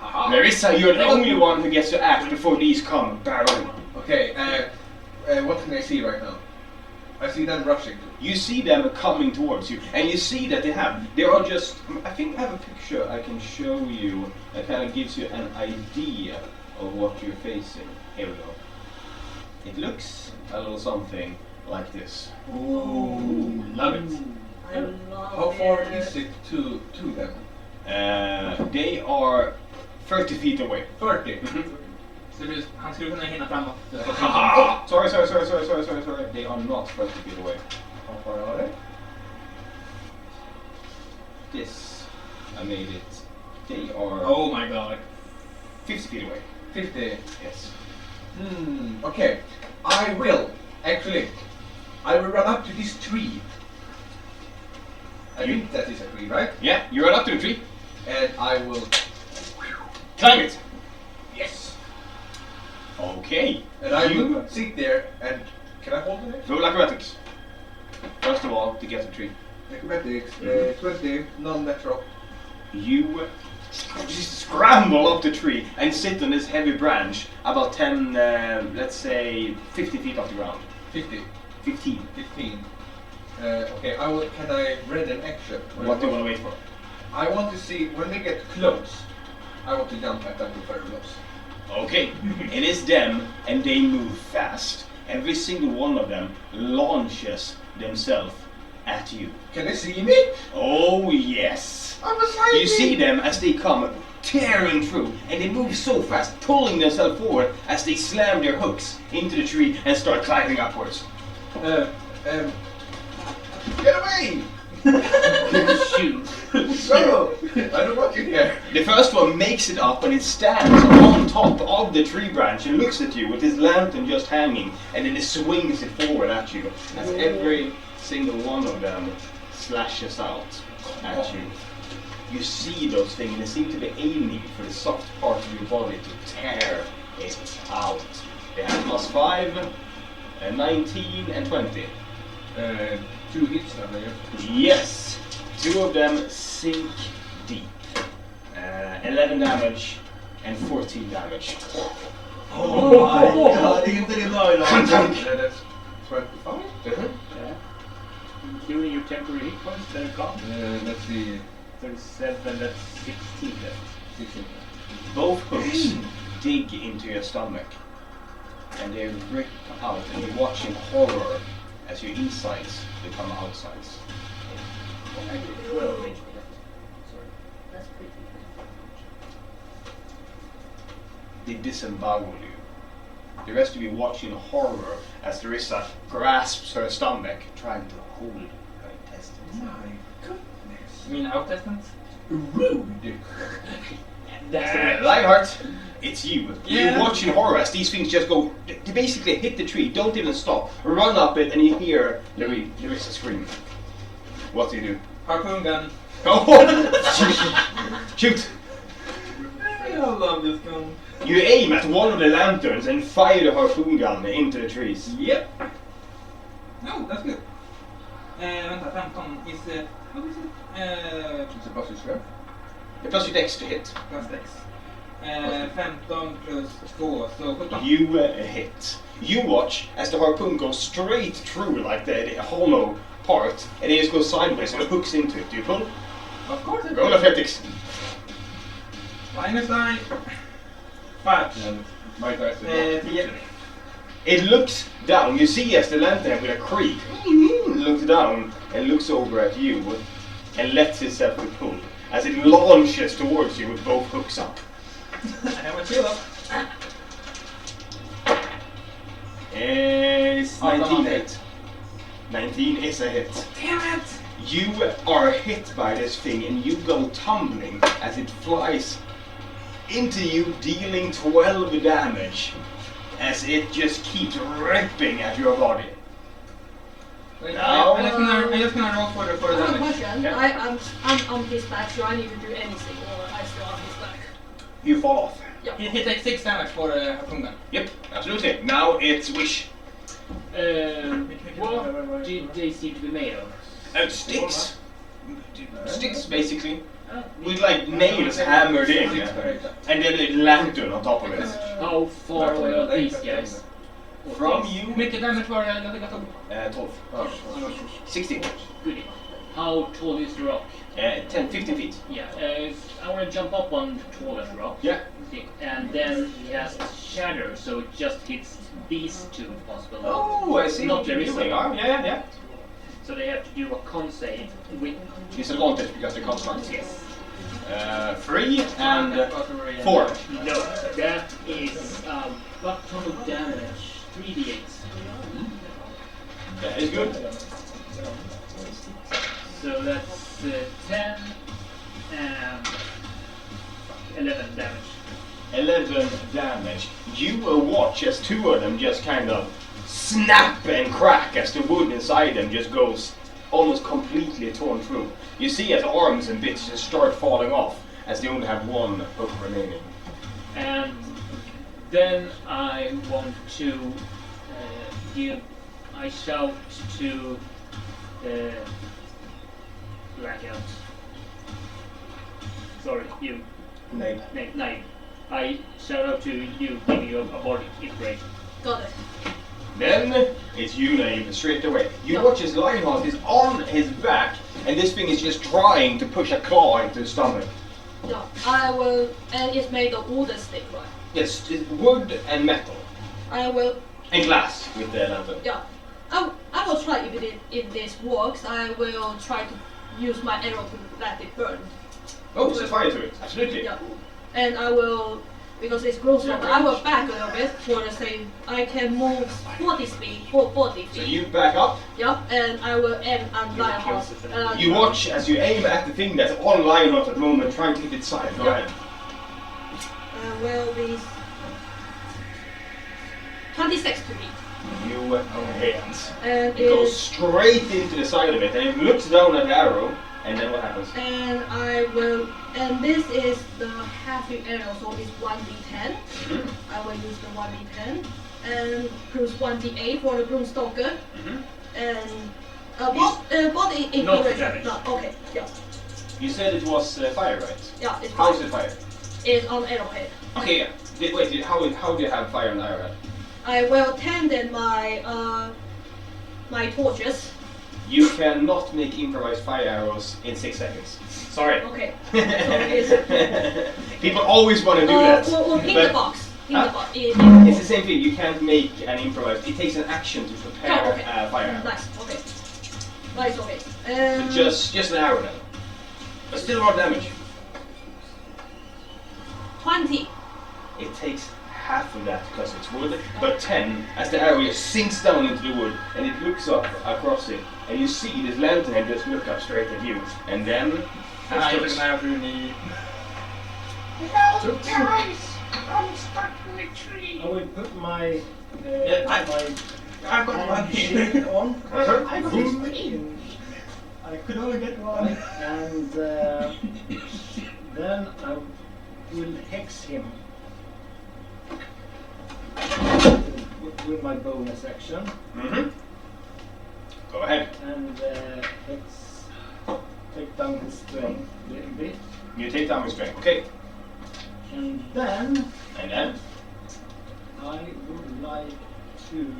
Aha. Larissa, you're the only one who gets to act before these come barreling. Okay, what can I see right now? I see them rushing. You see them coming towards you, and you see that they are just, I think I have a picture I can show you that kind of gives you an idea of what you're facing. Here we go. It looks a little something like this. Ooh, love it. I love How far it. is it to them? They are 30 feet away. 30. Så han skulle kunna hinna framåt. Haha! Så They are not 20 feet away. How far are they? This, I made it. They are Oh my god. 50 feet away. 50. Yes. Okay. I will run up to this tree. I You- think that is a tree, right? Yeah, you run up to the tree. And I will. Climb it. Yes. Okay. And I You will sit there and. Can I hold it? roll acrobatics. First of all, to get the tree. Acrobatics. 20, non-natural. You just scramble up the tree and sit on this heavy branch about 10, let's say 50 feet off the ground. 50. 15. 15. Okay, I will. Can I read an action? What do you want to wait for? I want to see when they get close. I want to jump at them with very close. Okay, it is them and they move fast. Every single one of them launches themselves at you. Can they see me? Oh yes! I'm beside You see them as they come tearing through and they move so fast, pulling themselves forward as they slam their hooks into the tree and start climbing upwards. Get away! Shoot. No! I don't want you here. The first one makes it up and it stands on top of the tree branch and looks at you with his lantern just hanging, and then it swings it forward at you as every single one of them slashes out at you. You see those things and they seem to be aiming for the soft part of your body to tear it out. They have +5, 19 and 20. 2 hits then, I guess. Yes, 2 of them sink deep. 11 damage and 14 damage. Oh my god, inte det nöjda. That's 25? Yeah. Including your temporary hit points, then gone. Let's see. 37, that's 16 then. 16. Both hooks dig into your stomach and they rip out, and you watch in horror as your insides become outsides. Actually, 12 HP. Sorry. That's pretty. They disembowel you. The rest of you watch in horror as Larissa grasps her stomach, trying to hold her intestines. My goodness. You mean outtestament? Rude. Lionheart, it's you. Yeah. You watch in horror as these things just go, they basically hit the tree, don't even stop, run up it, and you hear Larissa scream. What do you do? Harpoon gun. Oh! Shoot! I love this gun. You aim at one of the lanterns and fire the harpoon gun into the trees. Yep. No, that's good. Vänta, 15 is... What is it? It's a plus strength. Plus your dex to hit. Plus X. 15 plus 2, so 17. You hit. You watch as the harpoon goes straight through like the hollow part, and it just goes sideways and it hooks into it. Do you pull? Of course it Roll is. athletics. -9. 5. And my dice is not. Yeah. It looks down. You see as the lantern with a creak looks down and looks over at you and lets itself be pulled as it launches towards you with both hooks up. I have a chill up. It's 19 hit. 19 is a hit. Damn it! You are hit by this thing and you go tumbling as it flies into you, dealing 12 damage as it just keeps ripping at your body. Wait, Now, I'm just gonna roll for the I have a damage. question. Yeah. I'm on his back, so I need to do anything, or I still on his back. You fall off. Yeah. He takes 6 damage for the harpoon gun. Yep, absolutely. Now it's Wish. What did they seem to be made of? Sticks. Sticks, basically. With like nails hammered in. And then a lantern on top of it. How far away are these guys? From Hur you, mycket damage var det jag tog? 12. 16. Goody. How tall is the rock? 10, 15 feet. Yeah, I want to jump up on the tallest rock. Yeah. And then he has shatter, so it just hits these two possible. Oh, I see Not what you're Larissa. doing. Oh, yeah. So they have to do a con save with Disadvantage because they're constant. yes. 3 and 4. No, that is what total damage? 3d8. That is good. So that's 10 and 11 damage. 11 damage. You will watch as two of them just kind of snap and crack as the wood inside them just goes almost completely torn through. You see as arms and bits just start falling off as they only have one hook remaining. And then I want to I shout to Blackout. Sorry, you. Name. Name. I shout out to you, giving you a body inspiration. Got it. Then it's you, Name, straight away. You Yeah. watch as Lionheart is on his back and this thing is just trying to push a claw into his stomach. Yeah, I will, and it's made of wooden stick, right? Yes, it's wood and metal. I will, And glass with the lantern. yeah. I will try if this works. I will try to use my arrow to let it burn. Oh, set fire to it. Absolutely. Yeah, and I will, because it's gross, I will back a little bit for the same. I can move 40 speed for 40 feet. So you back up. Yeah, and I will aim on Lionheart. You watch as you aim at the thing that's on Lionheart at the moment, trying to hit its side. Go Yeah. ahead. Will be 26 to hit. You hit. And It goes straight into the side of it, and it looks down at the arrow, and then what happens? and I will, and this is the heavy arrow, so it's 1d10. I will use the 1d10 and plus 1d8 for the Broomstalker. And body Not inspiration. damage. No, okay, yeah, You said it was fire, right? yeah, it's How is fine. it fire? It's on arrowhead. Okay, yeah. Wait, how do you have fire on the arrowhead? I will tend in my my torches. You cannot make improvised fire arrows in 6 seconds. Sorry. Okay. So it's, People always want to do that. Well, in but the box. In Huh? the box. It's the same thing. You can't make an improvised. It takes an action to prepare Oh, okay. a fire arrow. Nice. Okay. Nice. Okay. So just an arrow then. But still more damage. 20. It takes half of that because it's wood, but 10 as the arrow just sinks down into the wood and it looks up across it, and you see this lantern head just look up straight at you, and then And I starts- took an arrow through the... I will put my I've got one shield here. on. Uh-huh. Boom. I could only get one. And then I will hex him with my bonus action. Go ahead. And let's take down his strength a little bit. You take down his strength. Okay. And then And then I would like to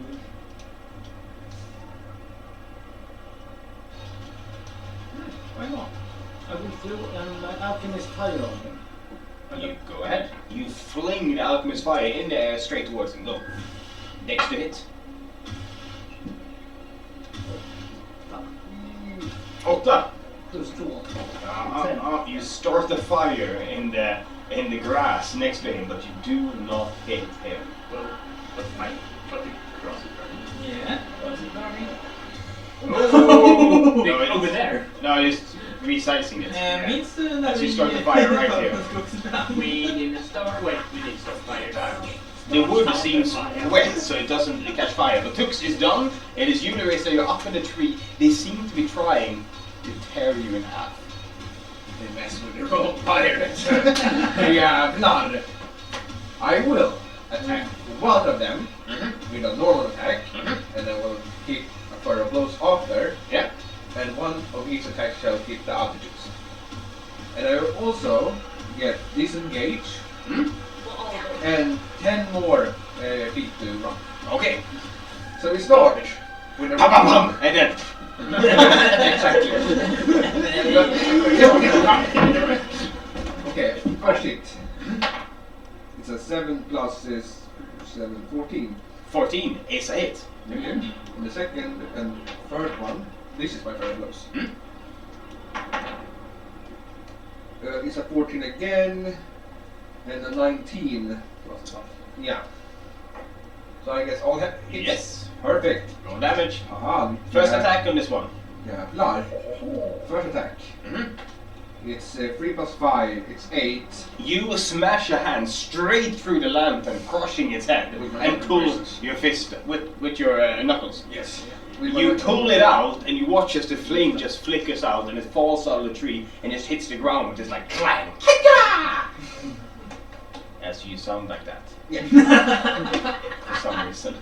why not? I will throw an alchemist fire on him. you go ahead. You fling the alchemist fire in the air straight towards him. Go. Next to hit. 8. Plus 2. You start the fire in the grass next to him, but you do not hit him. Well, but the cross is burning. Yeah. Was it burning? No, it's- Over there. No, just resizing it. Minns du när As you start the fire right here. We didn't start. Wait, we did start fire. The wood seems wet, so it doesn't catch fire. But Tux is done. It is you, Larissa. You're up in the tree. They seem to be trying to tear you in half. They mess with your old pirates. Jävlar! I will attack one of them with a normal attack, and then will hit a further blows after, Yeah. and one of each attack shall hit the altitudes. And I will also get disengage and 10 more feet to run. Okay. So we start with a Pam, pam, pam, and then. Exactly. Okay, first hit. It's a 7 plus 7, 14. 14 is a hit. Okay. And the second and third one, this is my third blows. It's a 14 again, and a 19 plus 12. Yeah. So I guess all hits. Yes. Perfect. Roll damage. Aha. First attack on this one. Jävlar. First attack. It's 3 plus 5. It's 8. You smash a hand straight through the lantern, crushing its head, With my and pull knuckles. your fist with your knuckles. Yes. You pull it out, and you watch as the flame just flickers out, and it falls out of the tree, and just hits the ground with this like clang. As you sound like that, Yeah. for some reason.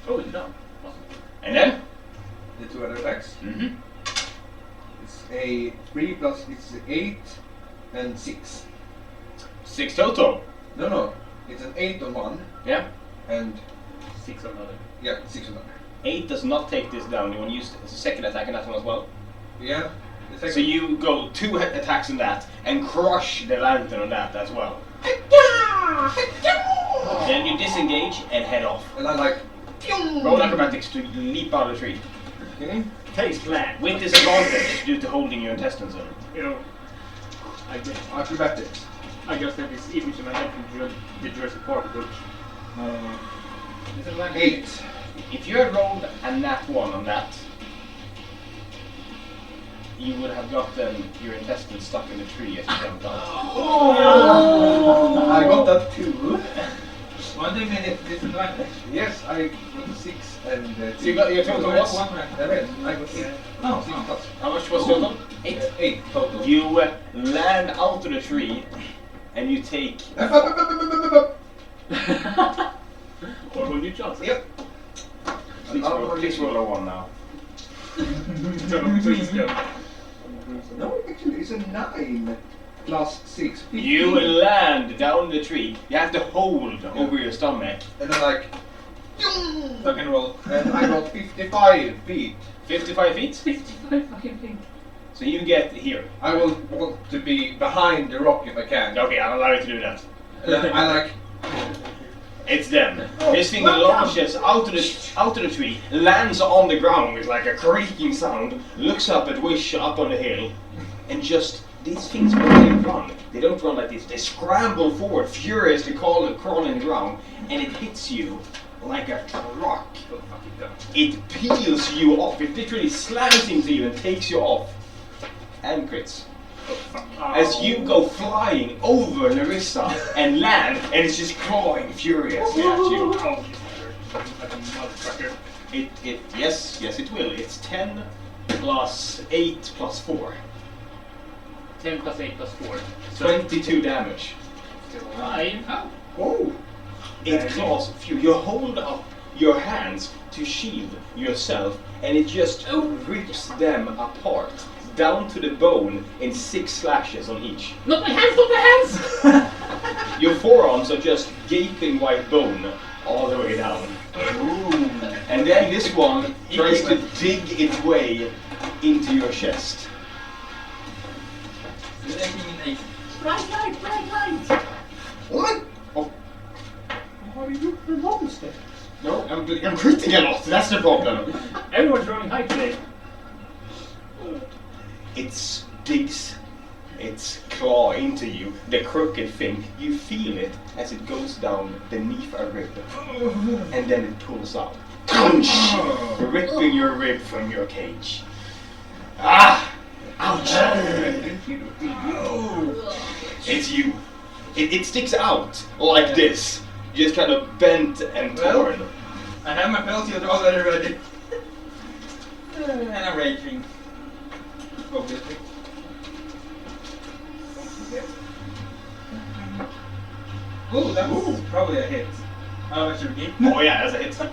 Oh, it's done. Awesome. And then? The 2 other attacks. Mm-hmm. It's a 3 plus it's 8 and 6. 6 total. No. It's an 8 on one Yeah. and 6 on another. yeah, 6 on another. 8 does not take this down. You want to use the second attack on that one as well. Yeah. The second. So you go 2 attacks on that, and crush the lantern on that as well. Then you disengage and head off. And I like. Roll acrobatics to leap out of the tree. Okay. Taste flat. With disadvantage due to holding your intestines in. You know, I guess Acrobatics. I just have this image in my head from the Jurassic Park book. Is it like 8. If you had rolled a nat 1 on that, you would have gotten your intestines stuck in the tree as you jumped out. I got that too. One thing that is disadvantage. Yes, I got 6 and 2. So you got your total was? 7. I got 6. Oh, 6 plus. How much was total? 8. 8 total. You land out of the tree, and you take. Or will you chance it? Yep. Please roll a 1 now. No, please go. No, actually, it's a 9 plus 6. 15. You land down the tree. You have to hold over your stomach. And then like. Tuck and roll. And I got 55 feet. 55 feet. 55 fucking feet. So you get here. I will want to be behind the rock if I can. Okay, I'll allow you to do that. And then I like. It's them. This thing launches out of the tree, lands on the ground with like a creaking sound, looks up at Wish up on the hill, and just these things when they run, they don't run like this. They scramble forward, furiously crawling the ground, and it hits you like a truck. Oh, fuck it down. It peels you off. It literally slams into you and takes you off, and crits. As you go flying over Larissa and land, and it's just clawing furiously at you. Oh, fucking motherfucker. Yes, it will. It's 10 plus 8 plus 4. 10 plus 8 plus 4. 22 damage. Still alive. Oh! It claws you. You hold up your hands to shield yourself, and it just rips them apart. Down to the bone in 6 slashes on each. Not my hands, not my hands! Your forearms are just gaping white bone all the way down. And then this one tries to dig its way into your chest. Bright light, bright light! What? Oh, How are you the monster? no, I'm critting a lot, that's the problem. Everyone's running high today. It digs its claw into you, the crooked thing. You feel it as it goes down beneath a rib, and then it pulls out, crunch, ripping your rib from your cage. Ah! Ouch! It's you. It sticks out like this, just kind of bent and torn. I have my penalty already ready. And I'm raging. Obviously. Ooh, that's probably a hit. How much should we get? Oh yeah, that's a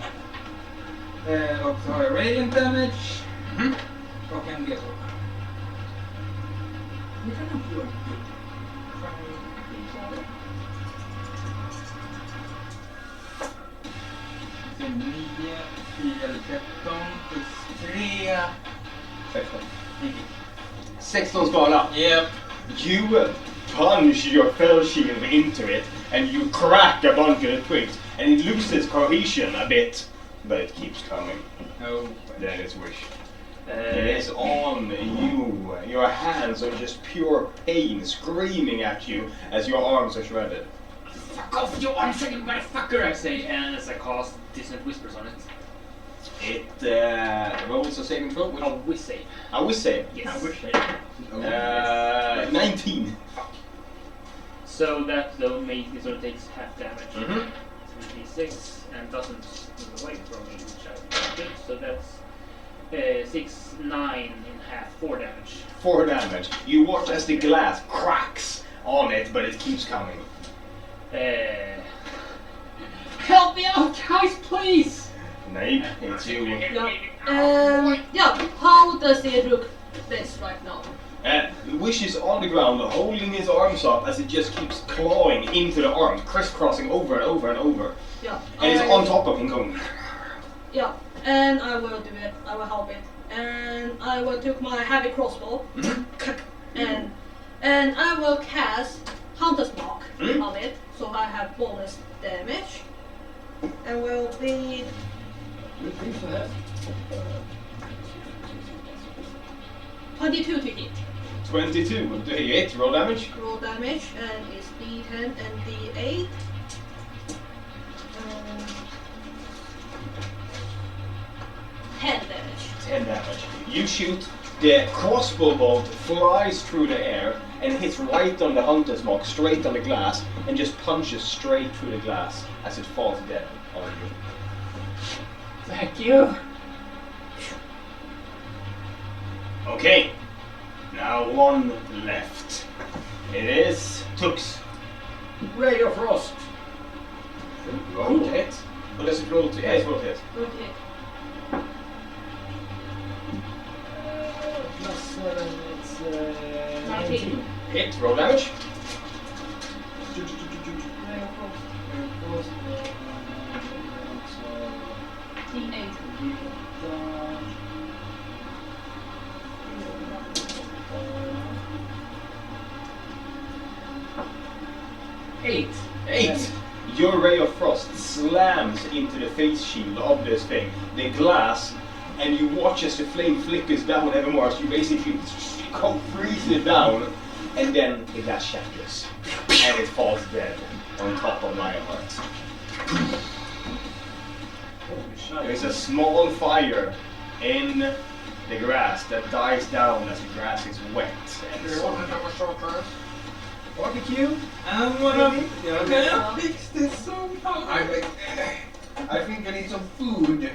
hit. Och så har jag radiant damage. Och en D2. Vi kan nog göra det. Så 9, 10 eller 13 plus 3. 16. 16 skala. Yep. You punch your fell shield into it, and you crack a bunch of the twigs, and it loses cohesion a bit, but it keeps coming. Oh. Then it's Wish. It is on you. Your hands are just pure pain, screaming at you as your arms are shredded. Fuck off, you unsecond motherfucker, I say, and as I cast Dissonant Whispers on it. It rolls a saving throw. With Oh, we save. I will save. Yes. I wish 19. So that though sort of takes half damage. Mm-hmm. 76 and doesn't move away from me, which I did. So that's 6, 9 in half, 4 damage. 4 damage. You watch as the glass cracks on it, but it keeps coming. Help me out, guys, please! Nape, it's you. Yeah. How does it look this right now? Wish is on the ground, holding his arms up as it just keeps clawing into the arm, crisscrossing over and over and over. Yeah. And it's on top of him going. Yeah. And I will do it. I will help it. And I will take my heavy crossbow. And I will cast Hunter's Mark on it, so I have bonus damage. And will be Good things to have. 22 to hit. 22 to hit, roll damage. Roll damage, and it's D10 and D8. 10 damage. 10 damage. You shoot, the crossbow bolt flies through the air and hits right on the hunter's mark, straight on the glass, and just punches straight through the glass as it falls dead on you. Thank you. Okay, now one left. It is Tux. Ray of Frost. Roll to hit. What does it roll to? Yeah, it's roll to hit. Roll to hit. +7, it's 19. Hit, roll damage. Ray of Frost. D8. Eight. 8. Your ray of frost slams into the face shield of this thing, the glass, and you watch as the flame flickers down ever more as you basically freeze it down, and then the glass shatters and it falls dead on top of Lionheart. There is a small fire in the grass that dies down as the grass is wet and soggy. Barbecue? I'm gonna fix this somehow. I think I need some food.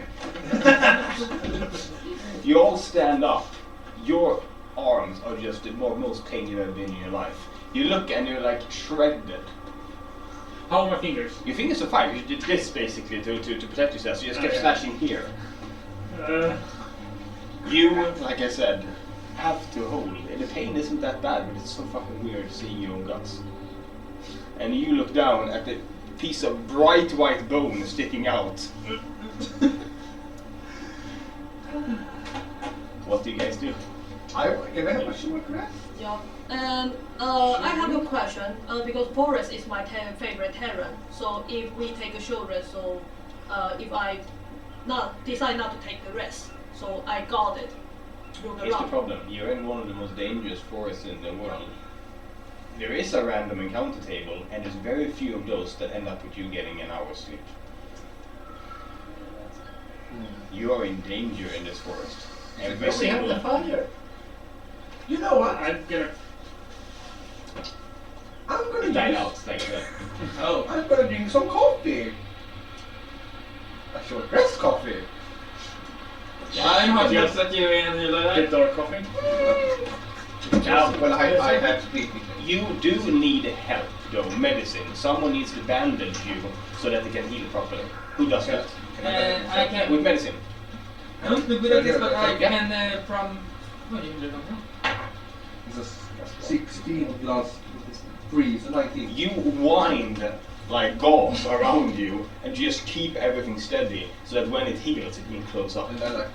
You all stand up. Your arms are just the most pain you've ever been in your life. You look and you're like shredded. How are my fingers? Your fingers are fine. You did this basically to protect yourself. So you just kept slashing here. You, like I said, have to hold. And the pain isn't that bad, but it's so fucking weird seeing your own guts. And you look down at the piece of bright white bone sticking out. What do you guys do? Can I have a short rest? Yeah. And I have a question, because forest is my favorite terrain. So if we take a short rest, so if I decide not to take the rest, so I got it. Look Here's the around. problem. You're in one of the most dangerous forests in the world. There is a random encounter table, and there's very few of those that end up with you getting an hour's sleep. You are in danger in this forest. Every We have the single... fire. You know what? I'm gonna. I'm gonna Died use- out like that. Oh. I'm gonna drink some coffee. A short rest coffee. Lionheart looks at you and you're The like, dark coffee. Now, Well, I have to speak. you do need help, though. Medicine. Someone needs to bandage you so that they can heal properly. Who does that? I can. With medicine. I don't know good at this, but I can from. What do you do? It's a 16 plus 3, so 19. You wind like gauze around you and just keep everything steady so that when it heals, it will close up. And I like.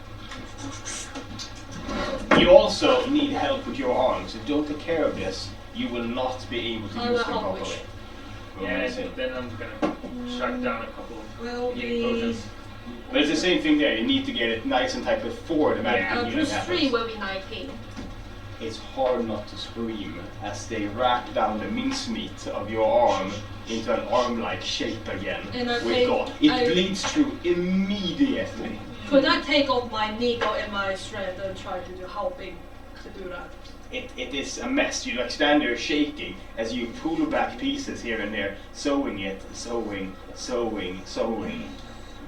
You also need help with your arms. If you don't take care of this, you will not be able to I use will them help properly. wish. Yeah, Medicine. then I'm gonna shut down a couple Will healing be potions. But it's the same thing there. You need to get it nice and tight before the magic healing plus happens. 3 will be 19. It's hard not to scream as they wrap down the mincemeat of your arm into an arm-like shape again. And I With think God. It I- bleeds through immediately. Could I take off my needle and my thread and try to do how big to do that? It is a mess. You like stand there shaking as you pull back pieces here and there, sewing.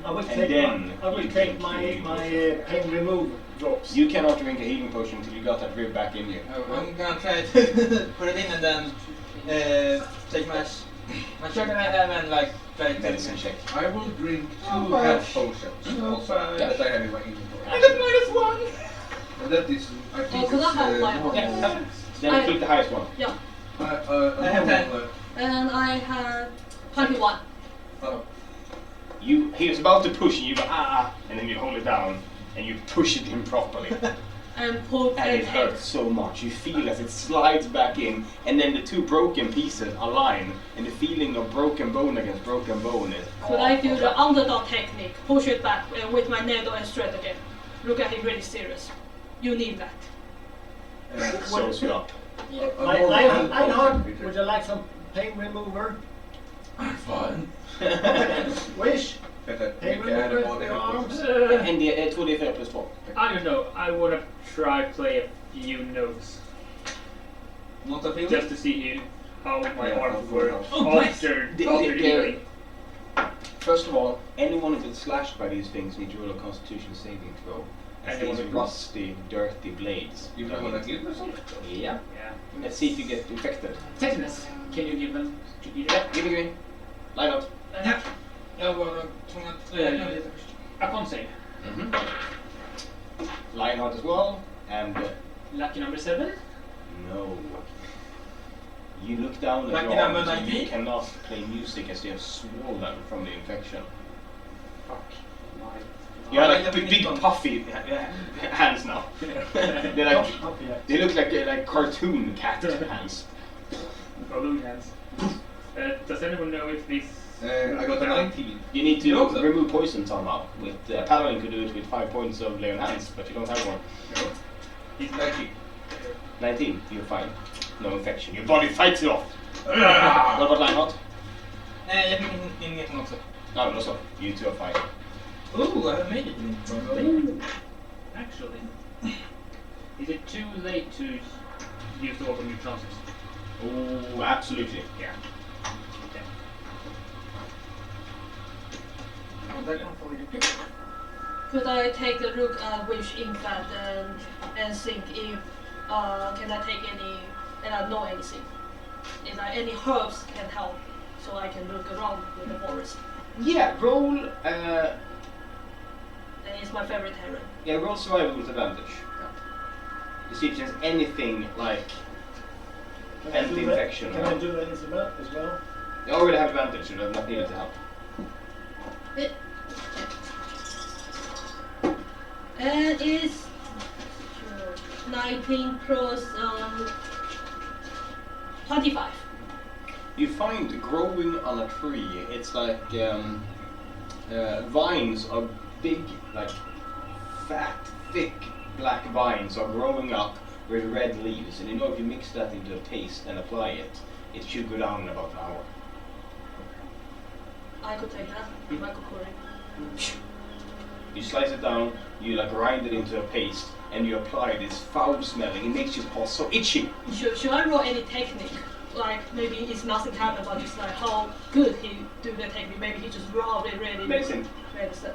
I will And take then my, I will you take drink my the pain remove drops. You cannot drink a healing potion until you got that rib back in you. I'm gonna try to put it in and then take my shirt that I have and like try to Medicine check. I will drink 2 Oh, health gosh. potions Oh, also gosh. that I have in my inventory. I got -1. And that is, I think could I have my more- Yeah. Then keep the highest one. Yeah. I have 10. And I had 21. He was about to push and you go and then you hold it down and you push it in properly. And pull And it hurts so much. You feel as it slides back in, and then the 2 broken pieces align, and the feeling of broken bone against broken bone is. Could I do the underdog technique? Push it back with my needle and thread again. Look at him really serious. You need that. Sews you up. Reinhard, would you like some pain remover? Fine. Wish? Better Pain mycket är det remover vad for det your är. arms? And the 2d4 plus 4. I don't know. I want to try play a few notes Not a feeling? just to see how my Yeah, arms work oh, nice. after The- after the- healing. First of all, anyone who gets slashed by these things needs to roll a Constitution saving throw. As Anyone these who- rusty, dirty blades. You don't wanna give me something? Yeah. Yeah. Let's see if you get infected. Tetanus. Can you give them to Peter? Yeah, give me. Line up. Ja. Jag var tvungen att räkna lite först. A con save. Lionheart as well, and Lucky number 7. no. You look down at Lucky your number arms and you 19? cannot play music as you have swollen from the infection. Fuck. You have Ja, like jag big, fick 19. puffy hands now. They're like, they look like cartoon cat hands. Balloon hands. Does anyone know if this... I got a 19. You need to You also- remove poison somehow. With Paladin could do it with 5 points of lay on hands, but you don't have one. No. He's 19. 19, you're fine. No infection. Your body fights it off. What about Lionheart? Jag fick in 19 också. No, no, so you two are fine. Oh, I made it. Actually, is it too late to use all of your chances? Oh, absolutely. Yeah. Okay. Och där kan få det. Could I take a look at which infant and think if can I take any and I know anything? Is there any herbs can help so I can look around with the forest? Yeah, roll. And it's my favorite terrain. Yeah, roll survival with advantage. To see if there's anything like anti-infection. Can I do that as well? You already have advantage, so you're not needed to help. And it's 19 plus 25. You find growing on a tree, it's like vines of big, like fat, thick black vines are growing up with red leaves, and you know if you mix that into a paste and apply it, it should go down in about an hour. I could take that. I could pour it. You slice it down, you like grind it into a paste, and you apply this foul smelling. It makes your paw so itchy. Should I roll any technique? Like maybe it's nothing happened, but just like how good he do the technique. Maybe he just rolled it really. Medicine. Medicine.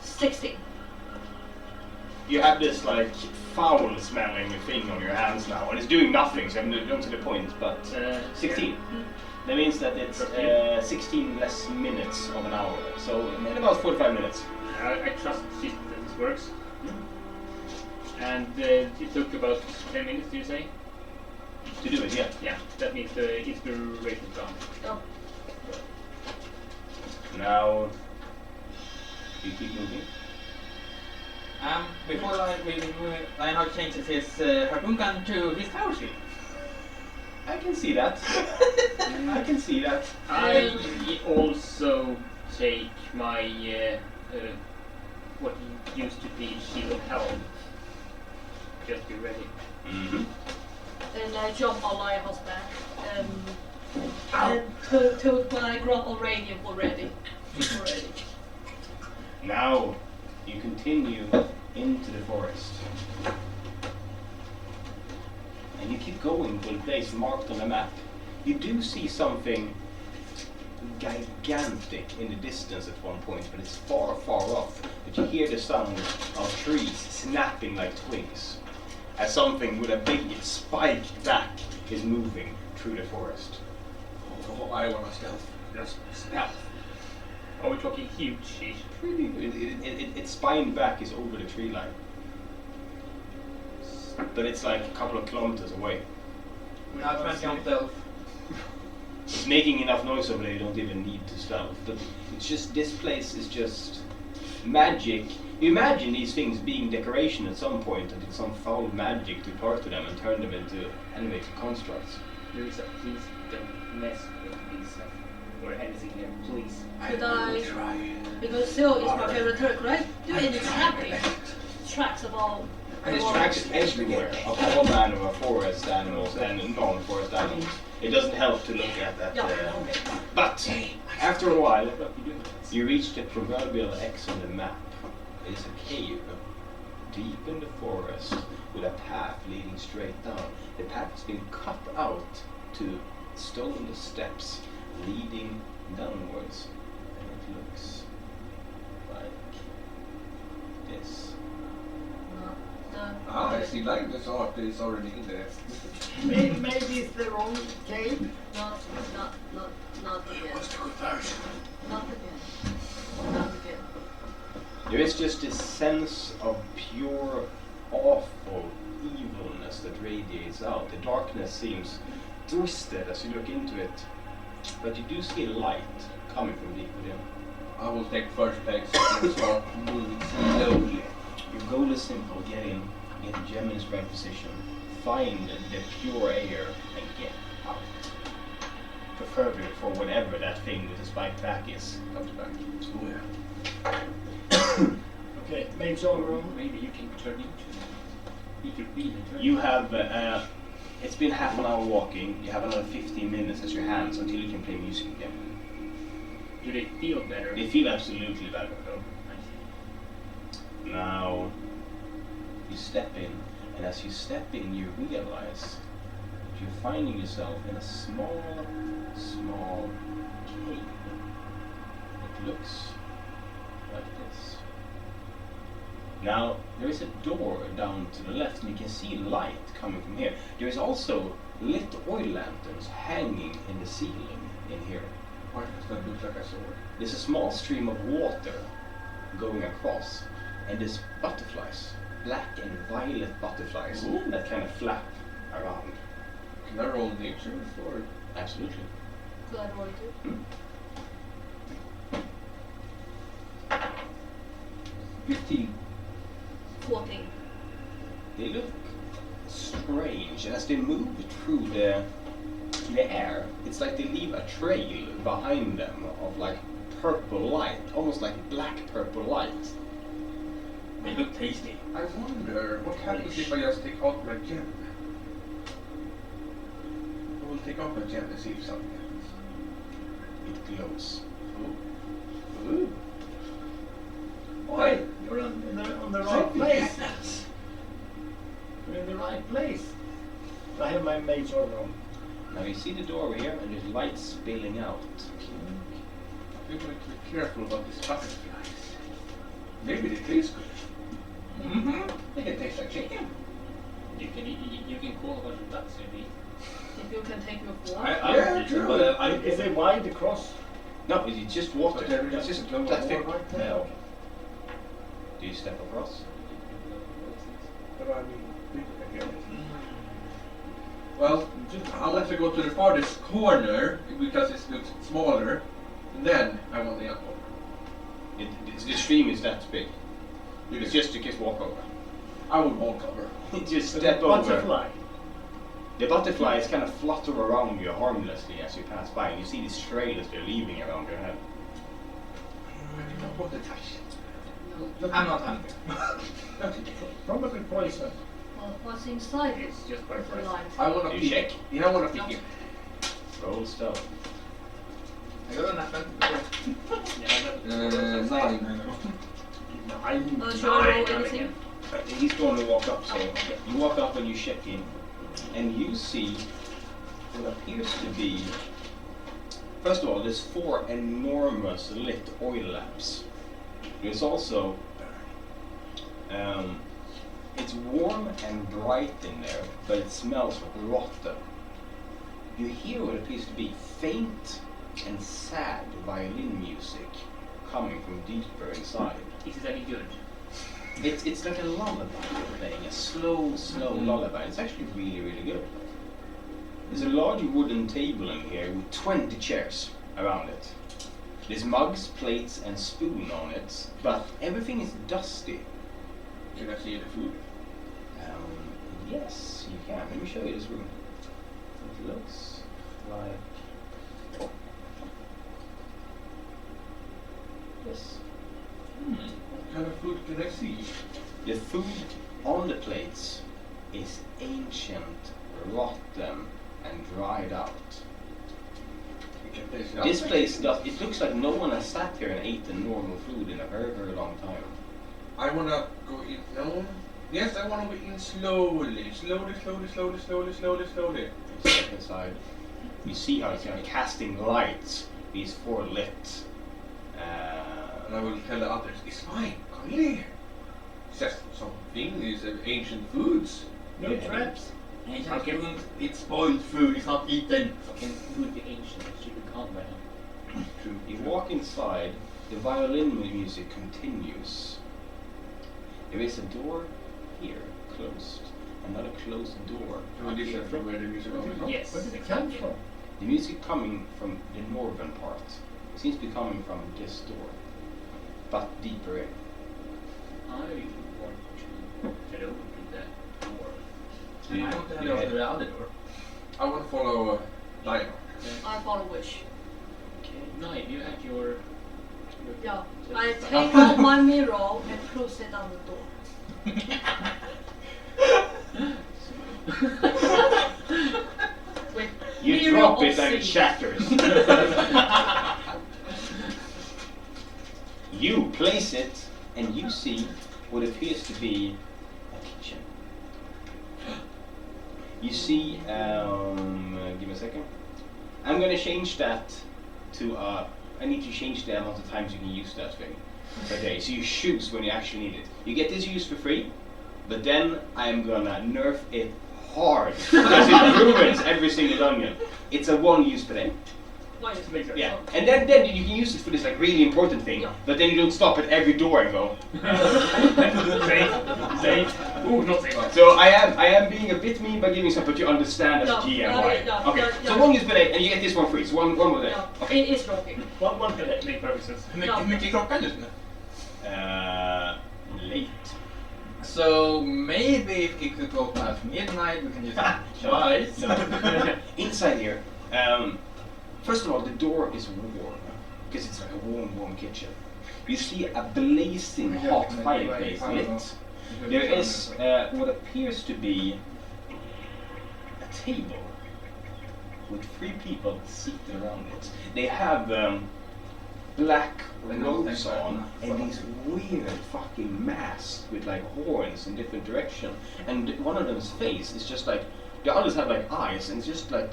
16. You have this like foul smelling thing on your hands now, and it's doing nothing, so you don't see the point, but 16. That means that it's 16 less minutes of an hour, so in about 45 minutes. I trust that this works. And it took about 10 minutes, do you say? To do it, yeah. Yeah, that means the inspiration is gone. Oh. Now, you keep moving. Before Lionheart changes his harpoon gun to his power shield. I can see that. I can see that. I also take my what used to be shield of helm. Just be ready. Mm-hmm. And I jump on Lionheart's back and And took my grapple radium already. Now, you continue into the forest. And you keep going to a place marked on the map. You do see something gigantic in the distance at one point, but it's far, far off. But you hear the sound of trees snapping like twigs, as something with a big spiked back is moving through the forest. Oh, I want to stealth. Yes, stealth. Are we talking huge? Its spine back is over the tree line. But it's like a couple of kilometers away. Now 20 on stealth. It's making enough noise over there, you don't even need to stealth. But it's just, this place is just magic. You imagine these things being decoration at some point until some foul magic took part of them and turned them into animated constructs. Lisa, please don't mess with these stuff or anything here, please. Should I? Because Seal is my favorite turret, right? Do any snapping tracks about. And there's tracks everywhere of all manner of forest animals and non-forest animals. It doesn't help to look at that. But after a while, you reach the proverbial X on the map. It is a cave deep in the forest with a path leading straight down. The path has been cut out to stone steps leading downwards, and it looks like this. I see, like this art is already in there. Maybe it's the wrong cave. Not again. What's the good version? Not again. There is just this sense of pure, awful evilness that radiates out. The darkness seems twisted as you look into it, but you do see light coming from deep within. I will take first place and start moving slowly. Your goal is simple: get in, get the gem in its right position, find the pure air, and get out. Preferably for whatever that thing with the spiked back is comes back. Oh yeah. Okay, mage all around. Maybe you can turn into. You could really turn. You have, it's been half an hour walking, you have another 15 minutes as your hands until you can play music again. Do they feel better? They feel absolutely better though. Now, you step in, and as you step in, you realize that you're finding yourself in a small cave. It looks like this. Now, there is a door down to the left, and you can see light coming from here. There is also lit oil lanterns hanging in the ceiling in here. Why does that look like a sword? There's a small stream of water going across, and there's butterflies, black and violet butterflies, that kind of flap around. Can I roll nature for it? Absolutely. Could I roll it too? 15. 14. They look strange, and as they move through the air, it's like they leave a trail behind them of like purple light, almost like black purple light. They look tasty. I wonder what happens if I just take out my gem. I will take out my gem and see if something happens. It glows. Ooh. Oi, you're on the right place. You're in the right place. I have my mage all around. Now you see the door over here, and there's light spilling out. We have to be careful about these butterflies. Maybe they taste good. Mm-hmm. They can taste like chicken. You can call a bunch of ducks and eat. If you can take your form. Yeah, true. But Is it wide across? No, it's just water. But there is just a glow That's of it. water right Yeah, there. okay. Do you step across? But I mean, people can hear it. Well, I'll have to go to the farthest corner because it looks smaller. And then I want the apple. The stream is that big. It's just you can walk over. I would walk over. Just step over. Butterfly. The butterflies kind of flutter around you harmlessly as you pass by, and you see these trails they're leaving around your head. I don't want to touch it. I'm not hungry. Probably poison. Well, what's inside It's just the butterflies. light? I want to You peek. check? Yeah, I want to peek. Roll stealth. I got an advantage before. Nine. Should I roll anything? He's going to walk up, so Oh, okay. you walk up and you check in, and you see what appears to be. First of all, there's 4 enormous lit oil lamps. There's also it's warm and bright in there, but it smells rotten. You hear what appears to be faint and sad violin music coming from deeper inside. Is it any good? It's like a lullaby you're playing, a slow lullaby. It's actually really, really good. There's a large wooden table in here with 20 chairs around it. There's mugs, plates, and spoon on it, but everything is dusty. Can I see the food? Yes, you can. Let me show you this room. It looks like... Yes. What kind of food can I see? The food on the plates is ancient, rotten, and dried out. We can taste This place does. It looks like no one has sat here and eaten normal food in a very, very long time. I wanna go in. No. Yes, I wanna go in slowly. Slowly. You step inside. You see how it's casting lights. These 4 lit. And I will tell the others, it's fine, come in here. It's just something, these ancient foods. No Yeah. traps. Ancient food, it's spoiled food, it's not eaten. Can food be ancient? It should be called by now. True. You walk inside. The violin music continues. There is a door here, closed. Another closed door. So up this here. is from where the music comes from? Yes. Where did it come from? The music coming from the northern part. It seems to be coming from this door, but deeper in. I want to head over to that door. So you, I want to you head over head- to the other door. I wanna follow DnR. I follow wish. Nine, you had your... Yeah. I take out my mirror and close it on the door. Wait, You mirror drop of it and it sea. shatters. You place it and you see what appears to be a kitchen. You see, give me a second. I'm gonna change that to, I need to change the amount of times you can use that thing per day. So you choose when you actually need it. You get this used for free, but then I'm gonna nerf it hard because it ruins every single dungeon. It's a 1 use per day. Why? Yeah, and then you can use it for this like really important thing, Yeah. but then you don't stop at every door and go. Safe. Ooh, not safe. So I am being a bit mean by giving some, but you understand as a Yeah, GM why. yeah, Okay, yeah, so yeah. 1 use per day, and you get this one free. So one more day. Yeah, Okay. it is rocking. One can make perfect sense. Hur mycket är klockan just nu? Late. So maybe if it could go past midnight, we can just twice. Inside here, first of all, the door is warm because it's like a warm kitchen. You see a blazing hot fireplace lit. There is what appears to be a table with 3 people seated around it. They have black robes on and these weird fucking masks with like horns in different direction. And one of them's face is just like, the others have like eyes, and it's just like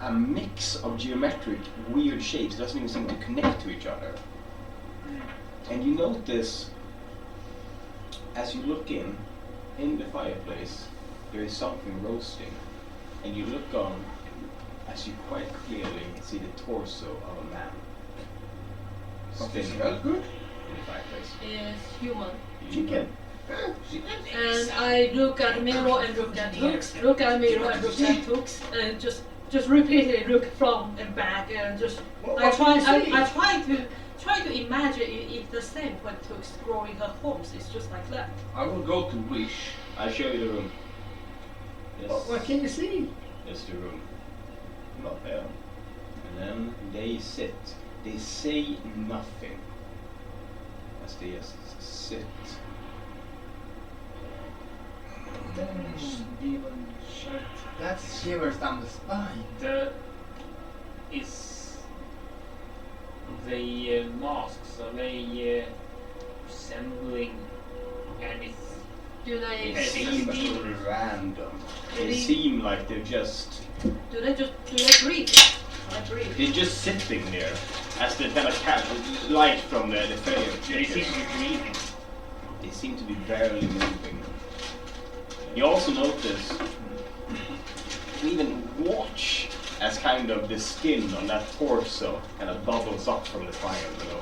a mix of geometric weird shapes. It doesn't even seem to connect to each other. And you notice, as you look in the fireplace, there is something roasting. And you look on, as you quite clearly see the torso of a man. Something Spinning smells good? in the fireplace. Is human. Chicken. And I look at the mirror and look at hooks, look at the mirror and look at hooks, and just repeatedly look from and back, and just What I do you see? try to imagine if the same when hooks growing her horns is just like that. I will go to Wish. I'll show you the room. Yes, What can you see? that's the room. Not there. And then they sit. They say nothing. As they just sit. Demon shit. That shivers down the spine. The is the masks, are they resembling anything? Do they? They seem a little random. They seem like they're just... Do they breathe? Are they breathe? They're just sitting there as the kind of light from the fire. They seem to be breathing. They seem to be barely moving. You also notice, you even watch as kind of the skin on that torso kind of bubbles up from the fire below.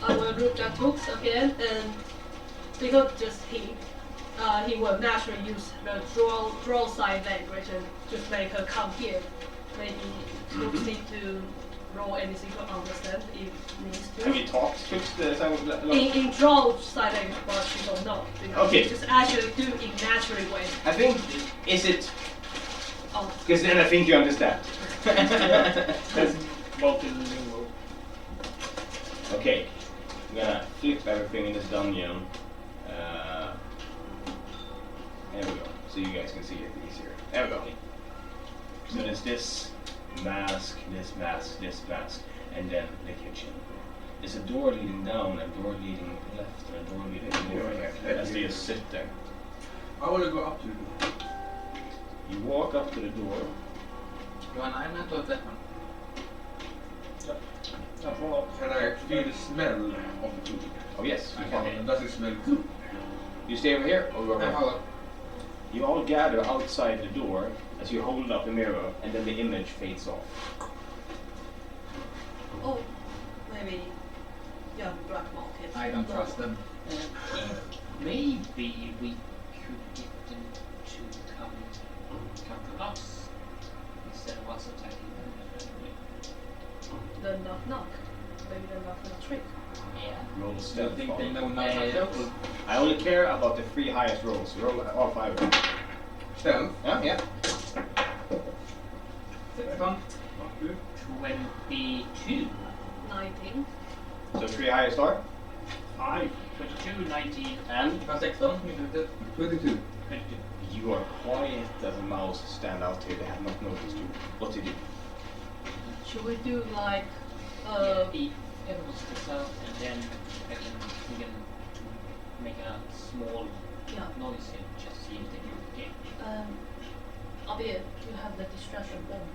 I will look at books again, and because just he will naturally use the draw side language and just make her come here. Maybe books need to roll anything to understand if needs to. Have you talked to the In draw side language, but she don't know. Because Okay. she just actually do in natural way. I think, is it... Oh. Because then I think you understand. That's multilingual. Okay, I'm gonna flip everything in this dungeon. There we go, so you guys can see it easier. There we go. So there's this mask, and then the kitchen. There's a door leading down, a door leading left, and a door leading to the right. As they just sit there. I want to go up to the door. You walk up to the door. Johanna, är med och träffa? Can I feel the smell of the food? Oh yes, you can. Does it smell good? You stay over here or go Nej, around? hallå. You all gather outside the door as you hold up the mirror, and then the image fades off. Oh, maybe young black market. I don't trust them. Maybe we could get them to come to us instead of us attacking them. The knock knock. Maybe the knock knock trick. Yeah. Roll Do you stealth. think they know Uh, nothing else? I only care about the 3 highest rolls. Roll all 5 of them. Stealth? Yeah. 16. 22. 19. So 3 highest are? 5. 22, 19, And? Jag har 16 minuter. 22. 22. You are quiet as a mouse stand out here. They have not noticed you. What to do? Should we do like If everyone steps out, and then we can make a small yeah. noise and just see if they do it again. Abir, you have the distraction bomb.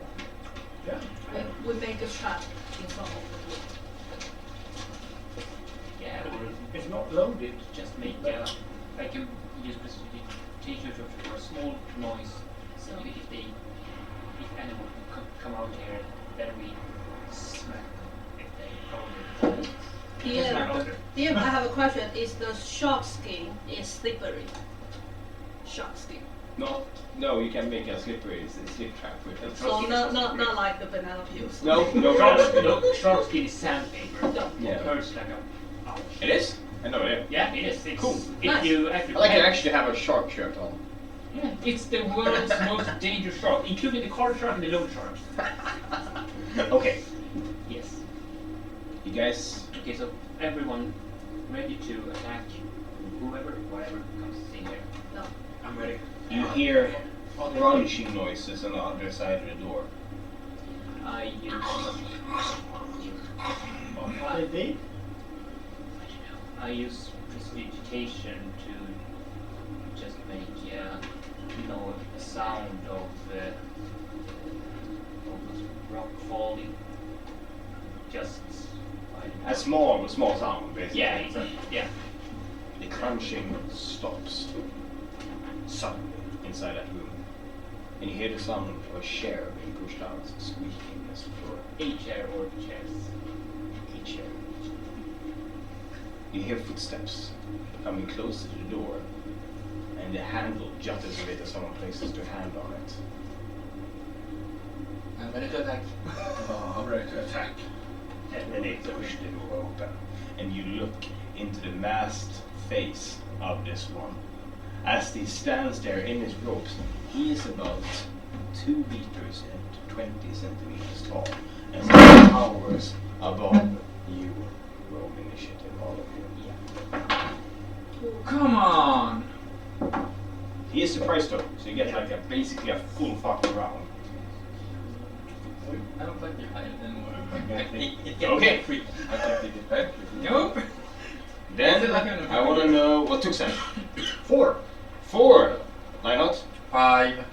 Yeah. We make a trap in front of the door. Yeah, or if not loaded, just make I can use prestidigitation for a small noise. So if anyone come out here, then we smack if they hold it. DM, I have a question. Is the shark skin slippery? Shark skin. No, you can make a slippery slip trap with it. So not like the banana peels. No. Shark skin is sandpaper. No. Yeah. It hurts like a... It is? I know it. Yeah, it is. It's, Cool. If Nice. you actually... I like to actually have a shark shirt on. Yeah, it's the world's most dangerous shark, including the card shark and the loan shark. Okay. Yes. You guys... Okay, so everyone ready to attack whatever comes in here. No. I'm ready. You hear crunching noises on the other side of the door. I use... They did? I use prestidigitation to just make a sound of rock falling. Just A small sound, basically. yeah, yeah. The crunching stops suddenly inside that room. And you hear the sound of a chair being pushed out, squeaking as the floor. A chair or chairs. A chair. You hear footsteps coming close to the door, and the handle jutters a bit as someone places their hand on it. I'm ready to attack. Oh, I'm ready to attack. And then they push the door open, and you look into the masked face of this one. As he stands there in his robes, he is about 2 meters and 20 centimeters tall, and he towers above you. Roll initiative, all of you. Come on! He is surprised though, so you get like basically a full fucking round. I don't like your height anymore. It Okay. gets free. I can take it back. Nope. Then I want to know what took Sam. 4. 4. Lionheart. 5.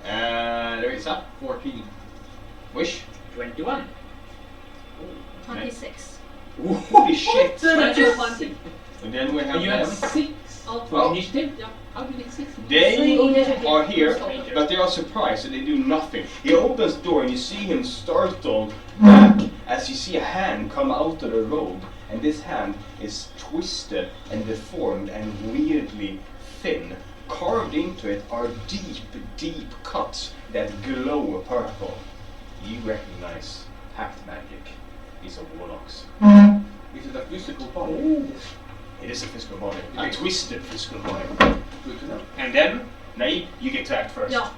There is up. 14. Wish. 21. 26. Holy shit. 20. And then we have You have them. 6 Oh. for initiative? Yeah. How did you get 6? They are here, Stop. but they are surprised and they do nothing. He opens the door and you see him startled back as you see a hand come out of the robe, and this hand is twisted and deformed and weirdly thin. Carved into it are deep, deep cuts that glow purple. You recognize pact magic. These are warlocks. Is it a physical body? It is a physical body. A twisted physical body. Good to know. And then, Naib, you get to act first. Yeah,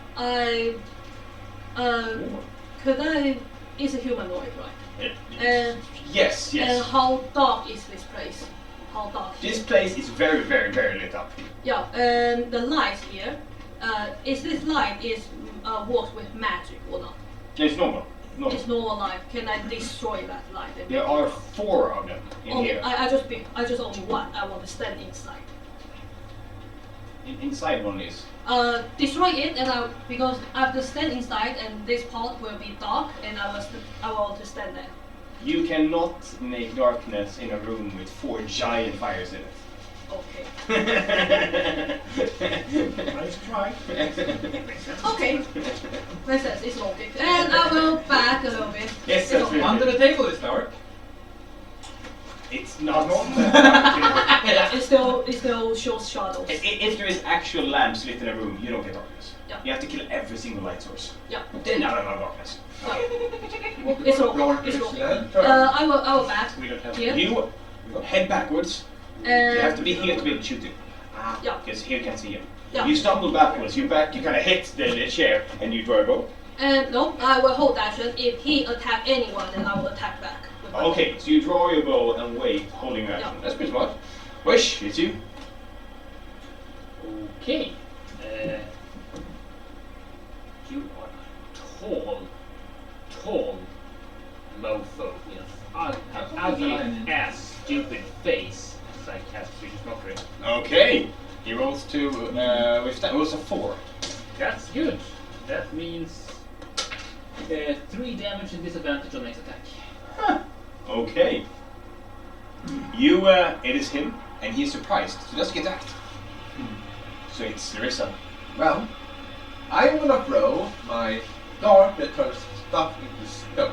could I, it's a humanoid, right? Yes, And yes. how dark is this place? How dark? This place is very, very, very lit up. Yeah, and the light here, is this light works with magic or not? It's normal. It's normal light. Can I destroy that light? And There are 4 of them in here. I just only one. I want to stand inside. Inside one is. Destroy it, and because I have to stand inside, and this part will be dark, and I want to stand there. You cannot make darkness in a room with 4 giant fires in it. Okay. Nice try. Okay. Makes sense. It's logic. And I will back a little bit. Yes, It's that's okay. really- Under the table is dark. It's not. It still shows shadows. If there is actual lamps lit in a room, you don't get darkness. Yeah. You have to kill every single light source. Yeah. Then now I have darkness. It's okay. Lord It's is okay. dead. I will back We don't have here. You head backwards. You have to be And here to be able to shoot him. yeah. Because here can't see him. Yeah. You stumble backwards, you kind of hit the chair, and you draw a bow. And no, I will hold action. If he attack anyone, then I will attack back. with my Okay, so you draw your bow and wait, holding your action. Yeah. That's pretty smart. Wish, it's you. Okay. You are a tall mofo with ugly ass stupid face. As I cast Swedish mockery. Okay. He rolls to, withstand. It was a 4. That's good. That means 3 damage and disadvantage on next attack. Okay. You, it is him, and he's surprised. So let's get act. So it's Larissa. Well, I wanna throw my dart that turns stuff into stone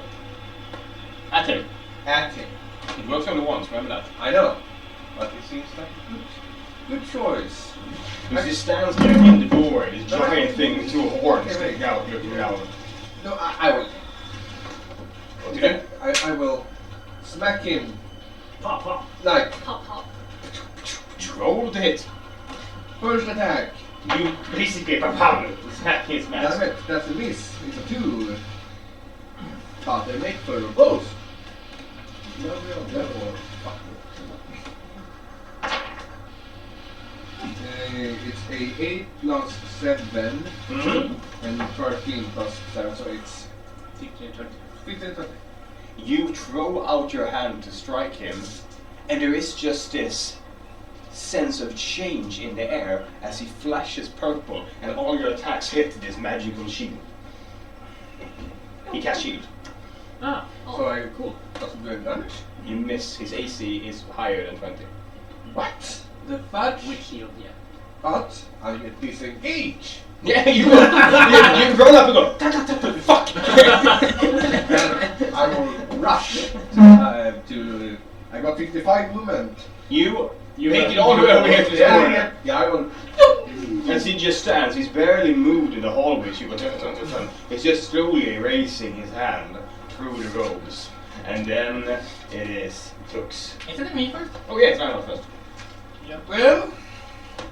At him. at him. It works only once, remember that. I know, but it seems like a good choice. Because he stands there in the doorway, this giant thing with 2 horns sticking out, looking around. No, I will. What do you do? I will smack him Pop, pop. like Pop, pop. Roll to hit. first attack. You basically propel smack his Damn mask. it, that's a miss. It's a 2. But they make for both. It's a 8 plus 7 and 13 plus 7, so it's 15, 20. 15, 20. You throw out your hand to strike him, and there is just this sense of change in the air as he flashes purple, and all your attacks hit this magical shield. He casts shield. Ah, So I cool. doesn't do any damage. You miss. His AC is higher than 20. What? The fudge. Which shield, yeah. But I get disengage. Yeah, you will. You run up and go, "Ta, ta, ta, ta, fuck!" And I will rush to. I got 55 movement. You make it all the way over here to the corner. Yeah, I will. As he just stands, he's barely moved in the hallway. So you go, "Tun, tun, tun, tun." He's just slowly raising his hand through the robes. And then it is Tux. Isn't it me first? Oh yeah, it's Reinhold first. Yeah. Well,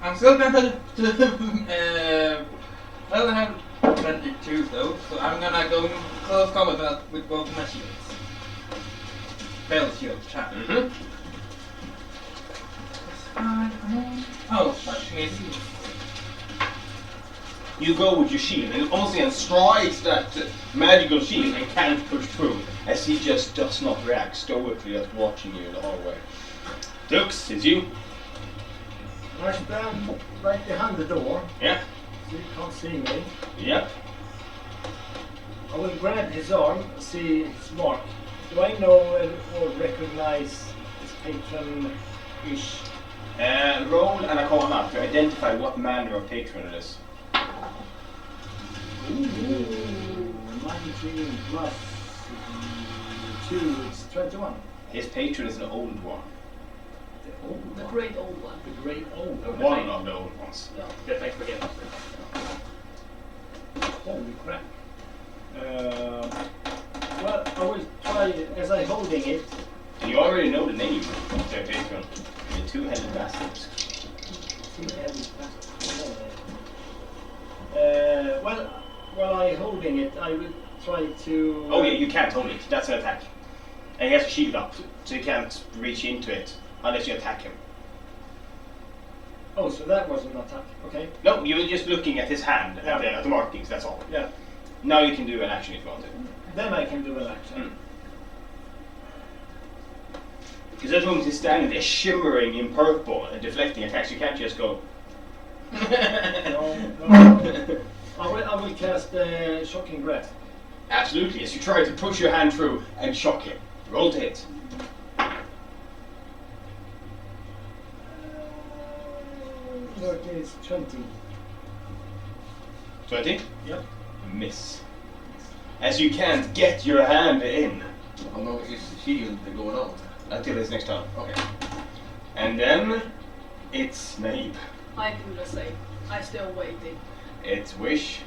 I'm still tempted to. Well, I have 22 though, so I'm gonna go in close combat with both my shields. Spell shield, chat. Mm-hmm. Oh, miss. You go with your shield, and Ocean strikes that magical shield and can't push through, as he just does not react, stoically just watching you the whole way. Dux, it's you. I stand right behind the door, Yeah. so you can't see me. Yep. I will grab his arm, see his mark. Do I know or recognize his patron-ish? Roll an Arcana to identify what manner of patron it is. Ooh, 19 plus 2, it's 21. His patron is an old one. The old The one. great old one. The great old one. One of the old ones. That I forget. Holy crap. Well, I will try, as I'm holding it. You already know the name of their patron. The two-headed bastards. While I'm holding it, I will try to... Oh yeah, you can't hold it. That's an attack. And he has a shield up, so you can't reach into it unless you attack him. Oh, so that was an attack, okay. No, you were just looking at his hand, at the markings, that's all. Yeah. Now you can do an action if you want to. Then I can do an action. Because at the moment he's standing there shimmering in purple and deflecting attacks, you can't just go... No. I will cast Shocking Grasp. Absolutely, yes, you try to push your hand through and shock him. Roll to hit. It's 20. 20? Yep. Miss. As you can't get your hand in. How long is the shield going on? Until his next turn. Okay. And then it's Naib. I do the same. I still waiting. It's Wish.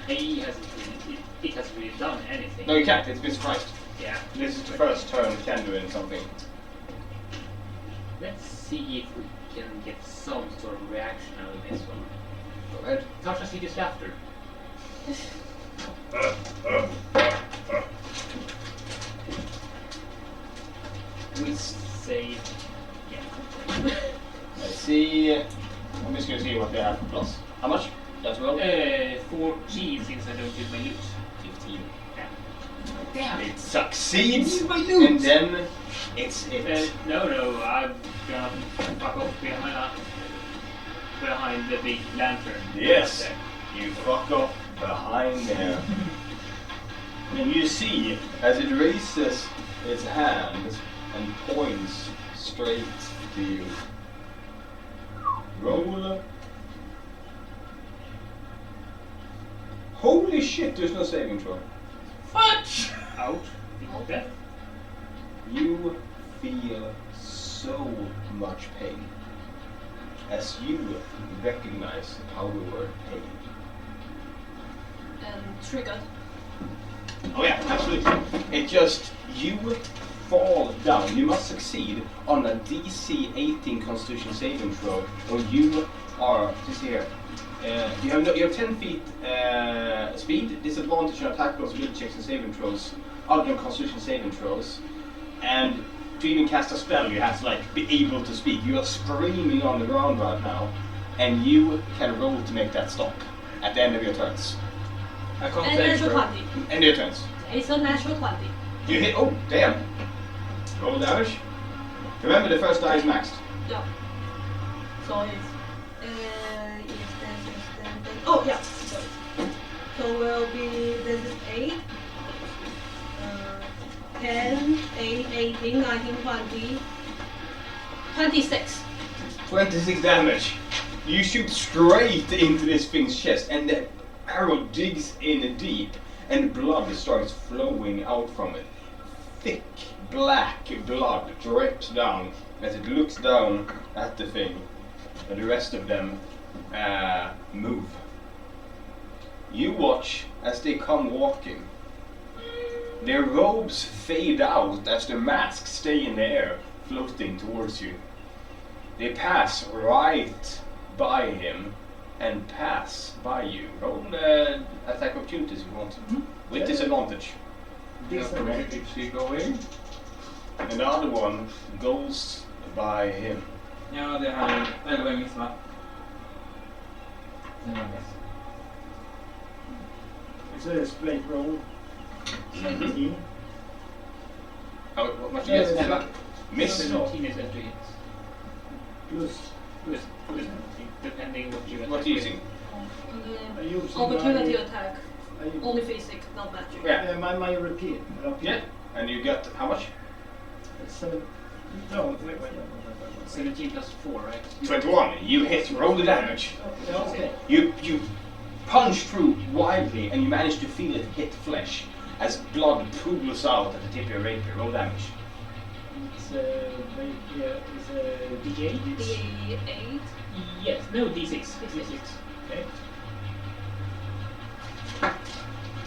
He hasn't really, it hasn't really done anything. No, you can't. It's been surprised. Yeah. This is the first turn it can do something. Let's see if we can get some sort of reaction out of this one. Go ahead. Tasha City's laughter. We say, yeah. Let's see. I'm just going to see what they have for plus. How much? That's well. 14 since I don't use my loot. 15. Yeah. Damn It succeeds. my loot! And then it's it. No, I'm gonna fuck off behind the big lantern. Yes. There. You fuck off behind there. And you see, as it raises its hand and points straight to you. Roll. Holy shit, there's no saving throw. What? Out. Death. You feel so much pain as you recognize how we were pain. And triggered. Oh yeah, absolutely. It just, you fall down. You must succeed on a DC 18 Constitution saving throw, or you are, just here. You have 10 feet speed, disadvantage on attack rolls, ability checks and saving throws, other than Constitution saving throws, and to even cast a spell you have to like be able to speak. You are screaming on the ground right now, and you can roll to make that stop at the end of your turns. I can't And say natural sure. 20. End of your turns. It's a natural 20. You hit, oh damn. Roll damage. Remember the first die is maxed. Yeah. So it's oh yeah, sorry. So will be this is 8, 10, 8, 18, 19, 20, 26. 26 damage. You shoot straight into this thing's chest, and the arrow digs in deep, and blood starts flowing out from it. Thick, black blood drips down as it looks down at the thing, and the rest of them move. You watch as they come walking. Their robes fade out as their masks stay in the air, floating towards you. They pass right by him and pass by you. Roll attack opportunities if you want. With disadvantage. Where is he going? And the other one goes by him. Ja, det här är 11 i mitt va? It's a straight roll. 17. What much do you get? Yeah, Miss? 17 is entry hits. Plus, Plus, depending what you What do you think? I use Opportunity my, attack. I, Only physic, not magic. Yeah. my repeat. Yeah. And you get how much? 7. No, wait. 17 plus 4, right? 21. You hit. Roll the damage. Okay. You punch through wildly and you manage to feel it hit flesh as blood pools out at the tip of your rapier. Roll damage. It's a D8? D8. Yes. No, D6. D6. Okay.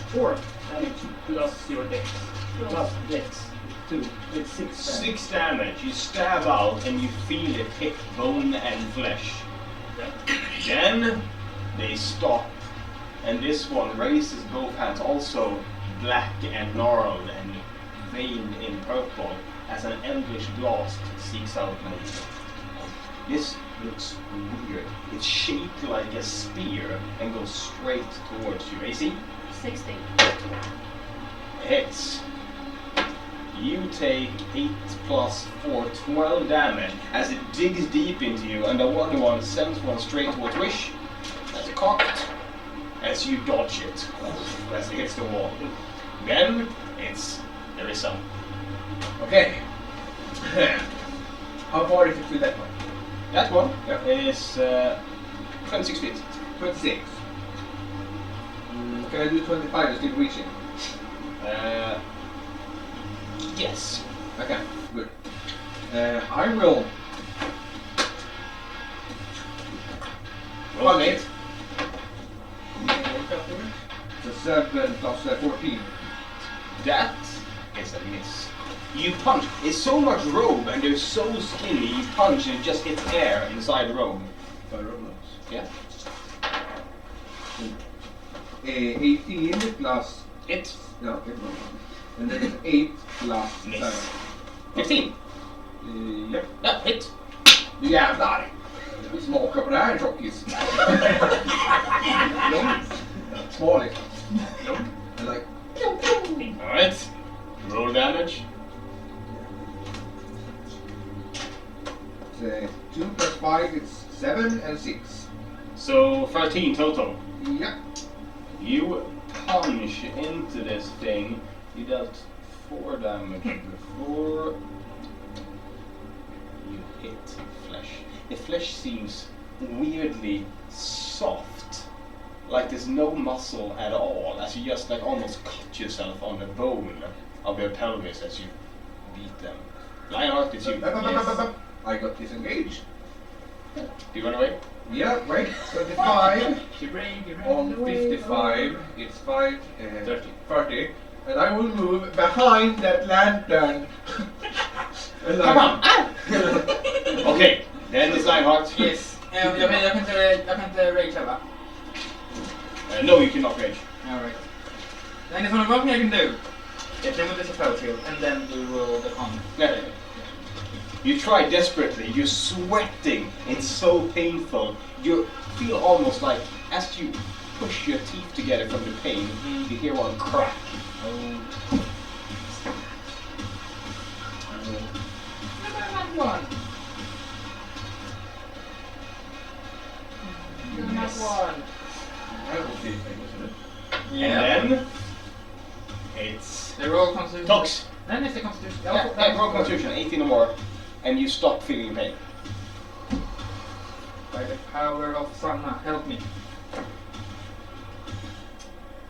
4 damage Plus your dex. plus dex. 2. It's 6 damage. 6 damage. You stab out and you feel it hit bone and flesh. Then they stop, and this one raises both hands, also black and gnarled and veined in purple, as an elvish blast seeks out movement. This looks weird. It's shaped like a spear and goes straight towards you. AC? 16. Hits. You take 8 plus 4, 12 damage as it digs deep into you, and the one sends one straight towards Wish. That's cocked as you dodge it as it hits the wall. Then it's Nerissa. Okay. How far is it to that one? That one is 26 feet. 26. Can I do 25 and still reaching? Yes. Okay, good. I will. Roll it. So 7 plus 14. That is a miss. You punch. It's so much robe and they're so skinny. You punch and it just hits air inside the robe. Yeah. 18 plus. Hit. No, okay. And then it's 8 plus Miss. 7. 15. Yep. Ja, hit. Du jävlar! Smaka på det här tjockis. Små liksom. And like, Alright. Roll damage. say 2 plus 5 is 7 and 6. So 13 total. Yeah. You punch into this thing. You dealt 4 damage before you hit flesh. The flesh seems weirdly soft, like there's no muscle at all, as you just like almost cut yourself on the bone of your pelvis as you beat them. Lionheart, it's you. Yes. I got disengaged. Do you run away? Yeah, right. 25 You're brave, on 55. It's 5, 30. 30. And I will move behind that lantern. And Come on! Ah! Okay, then it's Lionheart. Yes. Jag kan inte rage va? No, you cannot rage. Alright. Then there's only one thing I can do. If they move this spell shield, and then we roll the con. Yeah. You try desperately, you're sweating, it's so painful. You feel almost like, as you push your teeth together from the pain, you hear one crack. One. Yes. One. That will be famous, isn't it? And then, it's They roll constitution. Tox. Then it's the constitution. Yeah, roll Constitution, 18 or more, and you stop feeling pain. By the power of Sanna, help me.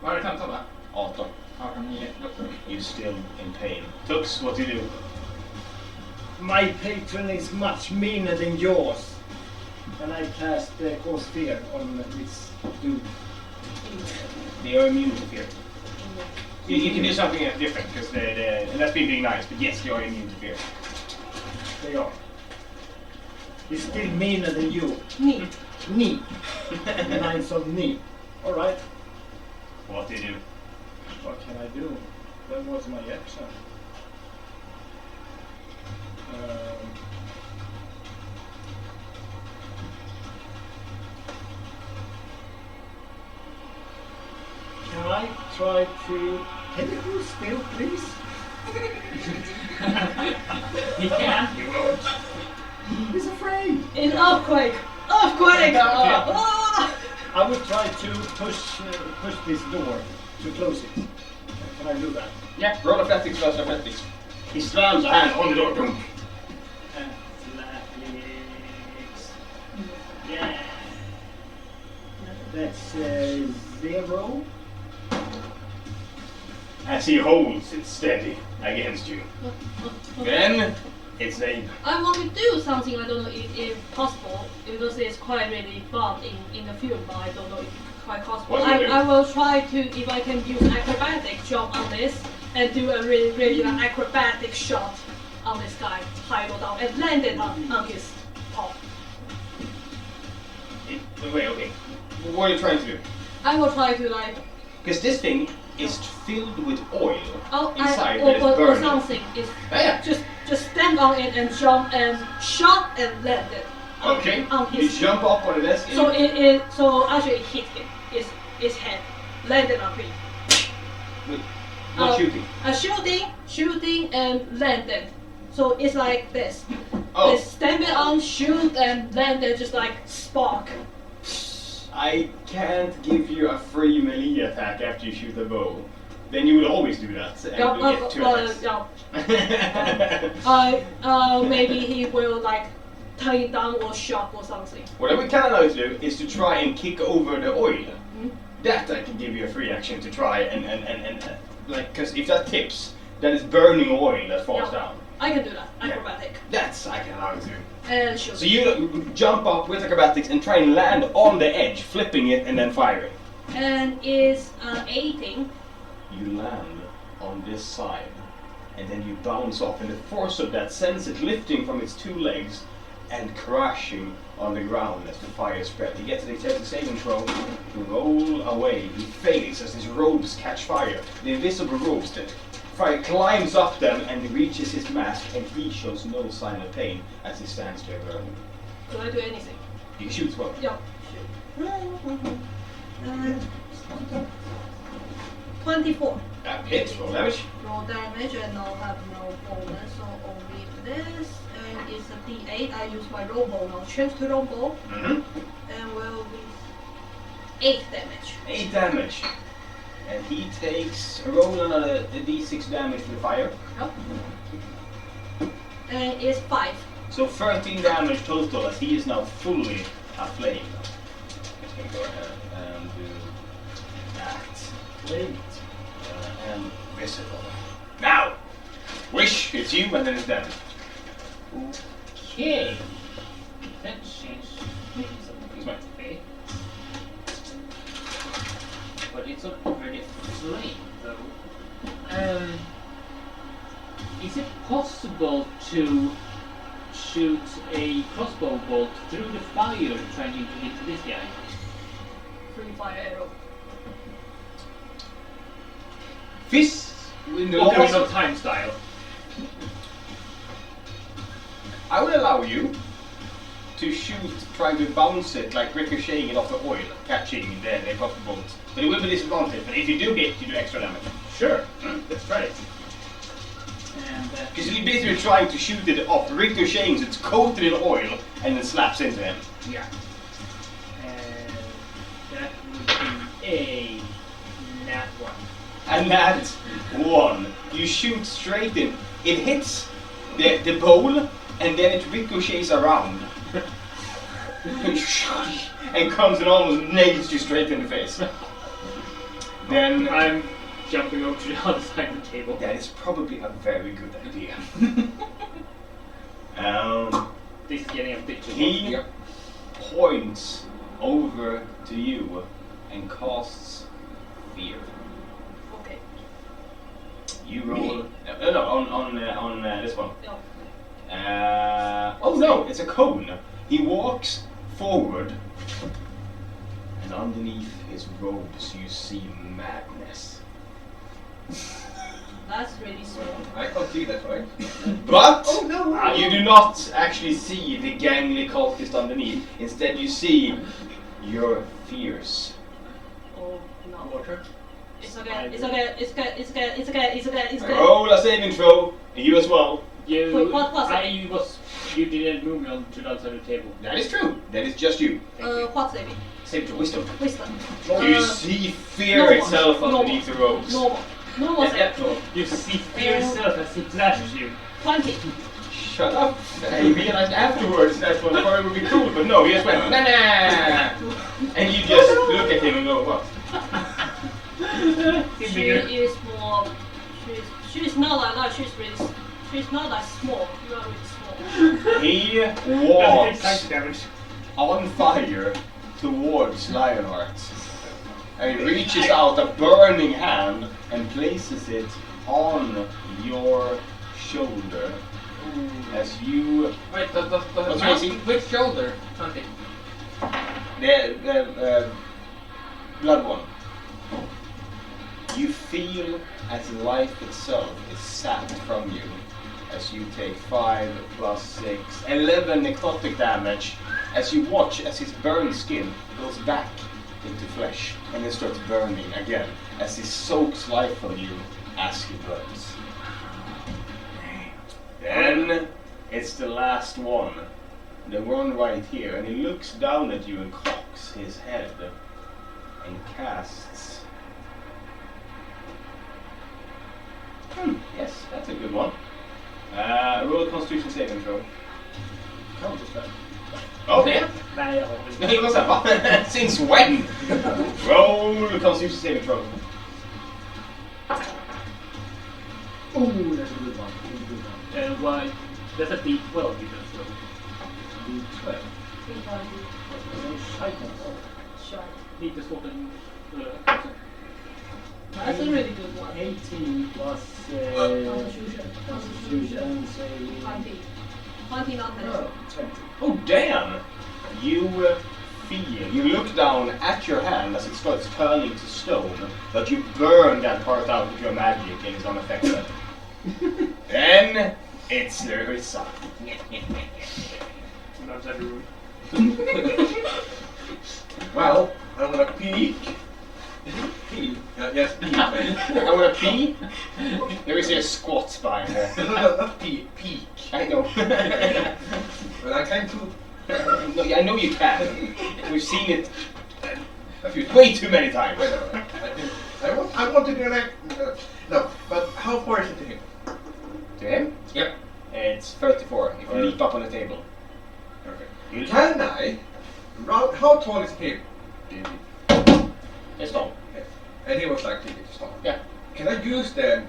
Vad är det 15 va? 18. 18, 9. You're still in pain. Tux, what do you do? My patron is much meaner than yours. And I cast Cause Fear on this dude. They are immune to fear. You can do something different, because and that's being nice, but yes, they are immune to fear. They are. He's still meaner than you. Knee. Knee. 9 of knee. Alright. What do you do? What can I do? That was my action. I try to... Can you hold still, please? He can, he won't. He's afraid. It's earthquake! Earthquake! I will try to push this door to close it. Can I do that? Yeah, roll athletics versus athletics. He slams a hand on the door. Boom. Athletics. Yeah. That's 0. As he holds it steady against you. Then it's a... I want to do something, I don't know if possible, because it's quite really fun in the film, but I don't know if it's quite possible. What do you do? I will try to, if I can use acrobatic jump on this, and do a really acrobatic shot on this guy, high or down, and land it on his top. Wait, okay. What are you trying to do? I will try to like, Because this thing is filled with oil oh, inside or, that is or burning. something. It's Yeah. just stand on it and jump and shot and land it. Okay. On You his jump up on the desk. so actually it hit him. His head landed on me. Not shooting. Shooting and landed. So it's like this. Oh. It's stand it on, shoot and landed just like spark. I can't give you a free melee attack after you shoot the bow. Then you would always do that, and Yeah, you get 2 attacks. Maybe he will like turn it down or shot or something. What I would kind of like to do is to try and kick over the oil. That I can give you a free action to try and like, because if that tips, that is burning oil that falls Yeah. down. I can do that. Yeah. Acrobatic. That's I can allow you to. And shoot. So you jump up with acrobatics and try and land on the edge, flipping it and then firing. And is 18. You land on this side, and then you bounce off, and the force of that sends it lifting from its 2 legs and crashing on the ground as the fire spread. He gets a dexterity saving throw to roll away. He fails as his robes catch fire. The invisible robes that fire climbs up them and reaches his mask, and he shows no sign of pain as he stands there burning. Could I do anything? You can shoot as well. Yeah. Shoot. 24. That hits, roll damage. Roll damage and I'll have no bonus, so only this. And it's a D8. I use my robo now. Change to robo. Mm-hmm. And will be 8 damage. 8 damage. And he takes a roll another D6 damage for the fire. Yep. And it's 5. So 13 damage total as he is now fully aflame. Just gonna go ahead and do that. Wait. And visible. Now! Wish, it's you and then it's them. Okay. That changed things a bit. Okay. But it's already flame though. Is it possible to shoot a crossbow bolt through the fire trying to hit this guy? Free fire arrow. Fist in the Ocarina last- of Time style. I would allow you to shoot, trying to bounce it, like ricocheting it off the oil, catching the crossbow bolt. But it will be disadvantage, but if you do hit, you do extra damage. Sure. Let's try it. And Because you're basically trying to shoot it off, ricocheting, so it's coated in oil, and then slaps into him. yeah. And that would be a nat 1. And that one, you shoot straight in. It hits the bowl, and then it ricochets around. And comes and almost nails you straight in the face. Then I'm jumping over to the other side of the table. that is probably a very good idea. This is getting a bit too He points over to you and casts fear. Okay. You roll. No, on this one. No. Oh no, it's a cone. He walks forward, and underneath his robes you see madness. That's really small. I can't see that, right? But Oh, no. you do not actually see the gangly cultist underneath. Instead, you see your fears. Oh no. Water. It's okay. It's okay. It's okay. It's okay. It's okay. It's okay. It's okay. Roll a saving throw. And you as well. You, Wait, what was it? you didn't move me on to the other side of the table. That is true. That is just you. What's saving? Save throw. Wisdom. Wisdom. You see fear normal. itself Normal. underneath the ropes. Normal. Normal saving. You see fear itself as it flashes you. 20. Shut up. I realized afterwards that one part would be cool, but no, he just went, nah, nah. And you just look at him and go, what? She is more. She's not like that. She's not that small. You are really small. He That's walks damage. on fire towards Lionheart. And he reaches out a burning hand and places it on your shoulder. As you... Wait, What's facing? which shoulder? 20. The blood one. You feel as life itself is sapped from you. As you take 5 plus 6, 11 necrotic damage. As you watch as his burned skin goes back into flesh and then starts burning again. As he soaks life from you as he burns. Then it's the last one. The one right here. And he looks down at you and cocks his head. And casts... yes, that's a good one. Roll a Constitution saving throw. Counter spell. Okay. Nej, jag har inte. He was a since when? Roll a Constitution saving throw. Oh, that's a good one. That's a good one. Why? That's a D12 you can throw. D12. Shite on Shy. Lite svårt än... That's a really good one. 18 plus Constitution. Constitution, say... 20. 20 not No, 20. Oh damn! You feel, you look down at your hand as it starts turning to stone, but you burn that part out with your magic and it's unaffected. Then it's Larissa. Outside the room. Well, I'm gonna peek. Peek? Yes, peek. I wanna pee. There is a squat spine there. Not peek, peek. I know. But I can too. No, I know you can. We've seen it A few times. way too many times. Wait, I want to do an no, but how far is it to him? To him? Yep. It's 34 if you leap up on the table. Perfect. You Can I round? How tall is him? It's long. Okay. And he was like 3 meters tall. Yeah, Can I use the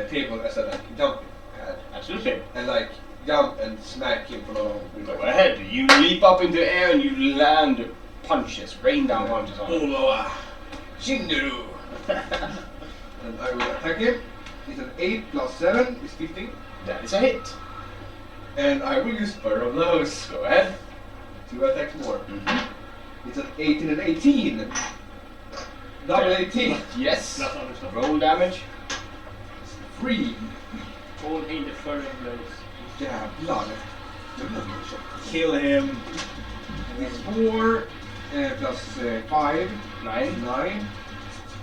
table as a like jumping pad absolutely. and like jump and smack him from along? Go ahead. You leap up into the air and you land punches, rain down punches on him. Oloa, Shinderu. And I will attack him. It's an 8 plus 7 is 15. That is a hit. And I will use Spur of Blows. Go ahead. 2 attacks more. Mm-hmm. It's an 18 and 18. Double 18. Yes. That's other stuff. Roll damage. 3. All in the furring blows. Jävlar. Kill him. And it's 4 plus 5. 9. 9.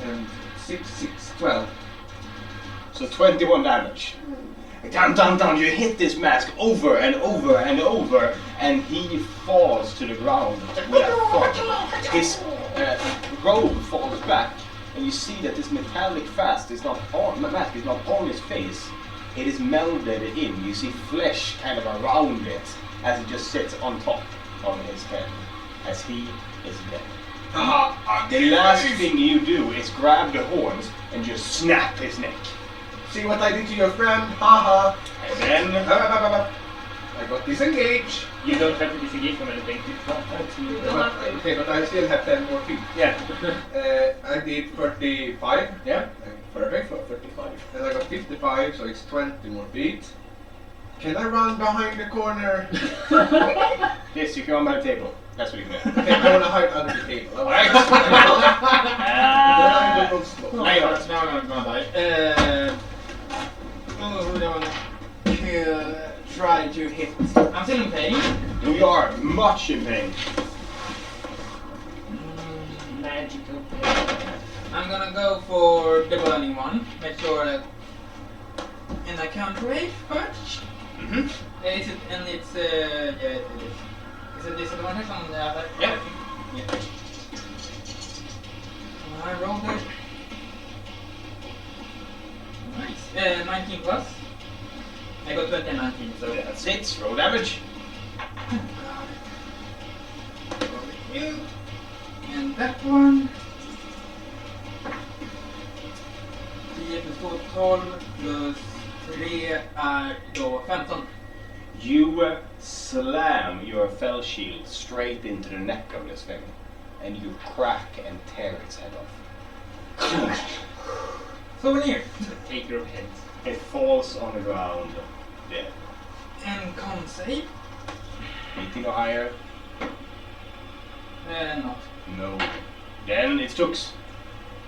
And 6, 12. So 21 damage. Down, down, down. You hit this mask over and over and over, and he falls to the ground with a thud. His robe falls back, and you see that this metallic mask is not on his face. It is melded in. You see flesh kind of around it as it just sits on top of his head, as he is dead. The last thing you do is grab the horns and just snap his neck. See what I did to your friend? Haha. And then I got disengaged. You don't have to disengage from anything. You don't have to. Okay, but I still have 10 more feet. yeah, I did 35. yeah. Perfect for 35. And I got 55, so it's 20 more feet. Can I run behind the corner? Yes, you can run by the table. That's what you can do. Okay, I want to hide under the table. Then I will go slow. Nej, nu har jag gonna die. Try to hit. I'm still in pain. You are much in pain. Magical pain. I'm gonna go for the burning one. Make sure that. And I count rage first. Mm-hmm. Is it? And it's yeah, it is. Is it disadvantage on the other? Yeah. Yeah. I rolled it. Nice. 19 plus. I got 20 and 19, so That's it. Roll damage. you. And that one. 10 plus 2, 12 plus 3 är då 15. You slam your fell shield straight into the neck of this thing, and you crack and tear its head off. Souvenir. Take your head. It falls on the ground dead. And con save. 18 or higher? Not. No. Then it's Tux.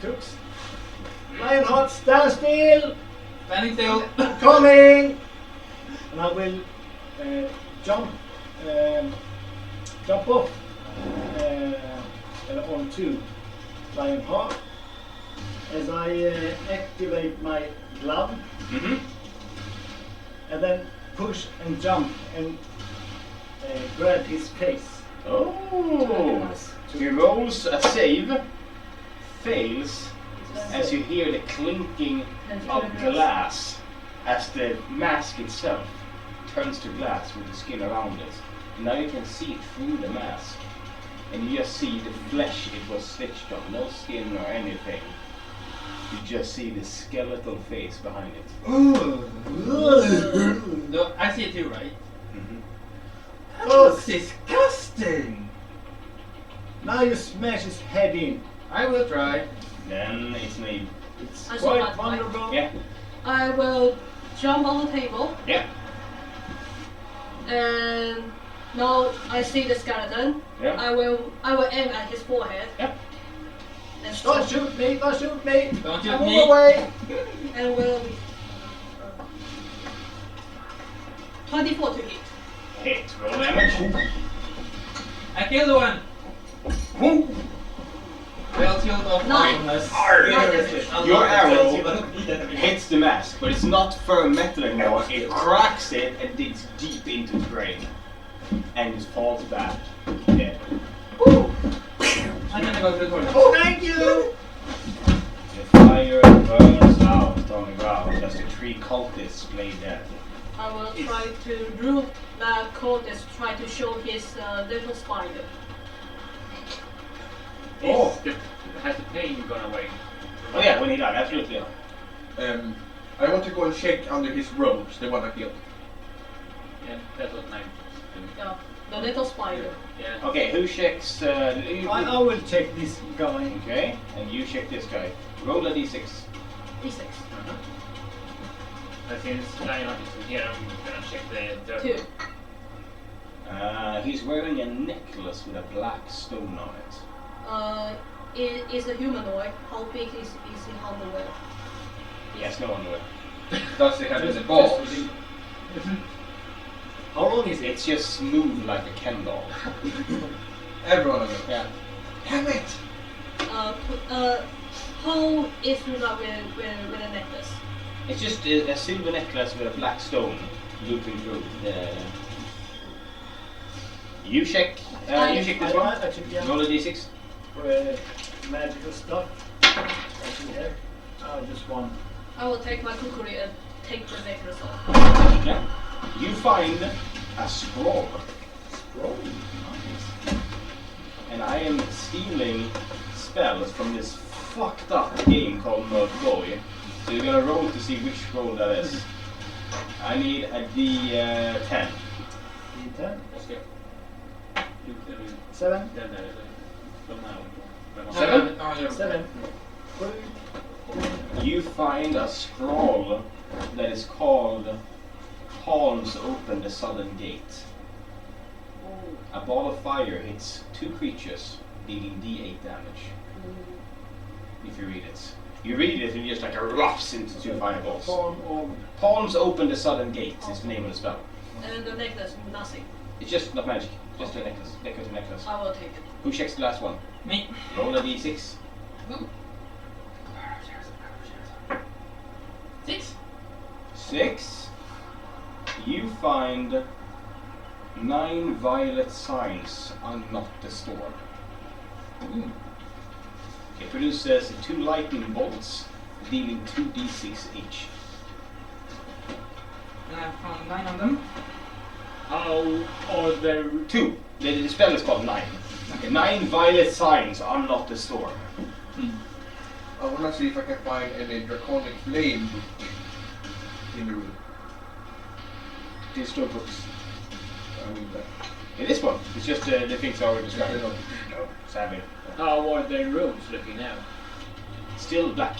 Tux. Lionheart, stand still! Standing still. Coming! And I will jump off onto Lionheart as I activate my glove Mm-hmm. and then push and jump and grab his face. Oh! He rolls a save, fails, as you hear the clinking of glass as the mask itself turns to glass with the skin around it. Now you can see through the mask, and you just see the flesh it was stitched on, no skin or anything. You just see the skeletal face behind it. No, I see it too, right? Mm-hmm. That's disgusting! Now you smash his head in. I will try. Then it's me. It's I saw quite that, right? vulnerable. Yeah. I will jump on the table, Yeah. and now I see the skeleton. Yeah. I will aim at his forehead. Yeah. And Don't shoot me! Don't shoot me! Don't shoot I me. move away! And will 24 to hit. Hit. Roll damage. I killed one! Well, shield of Nine. awesomeness. Your arrow hits the mask, but it's not firm metal anymore. It cracks it and digs deep into its brain. And it falls back dead. I'm gonna go to the toilet. Oh, thank you! The fire burns out on the ground as the three cultists lay dead. I will try to root the cultist, try to show his little spider. Has the pain gone away? Oh yeah, when he died, absolutely. I want to go and check under his robes, the one I killed. Yeah, that's what I'm Yeah, the little spider. Yeah. Okay, who checks? I will check this guy. Okay, and you check this guy. Roll a d6. D6. But since Lionheart is in here, I'm gonna check the third 2. one. He's wearing a necklace with a black stone on it. It is a humanoid. How big is he underwear? He has no underwear. Does he have any balls? How long is it? It's just smooth like a Ken doll. Every one of them. Yeah. Damn it! How is Runa with a necklace? It's just a silver necklace with a black stone looping through. You check. You check this one. I check, yeah. Roll a d6. For magical stuff. What we have. Just one. I will take my kukuri and take the necklace off. Yeah. You find a scroll. Scroll. Nice. And I am stealing spells from this fucked up game called Murk Boy. So you're gonna roll to see which scroll that is. I need a d10. D10. Let's go. 7. Den där, de här. 7? Oh, yeah. 7. You find a scroll that is called Palms Open the Southern Gate. A ball of fire hits 2 creatures, dealing d8 damage. If you read it. You read it and it just like erupts into 2 fireballs. Form of Palms Open the Southern Gate is the name of the spell. And the necklace, nothing. It's just not magic, just a necklace. Necklace. I will take it. Who checks the last one? Me. Roll a d6. 6. You find 9 violet signs on Not the Storm. It produces 2 lightning bolts, dealing 2d6 each. And I found 9 of them. How are there 2. The spell is called 9. Okay. 9 violet signs on Not the Storm. I wanna see if I can find any draconic flame in the room. These store books. I mean that. In this one, it's just the things I already described. No. Sadly. how are their rooms looking now? Still black.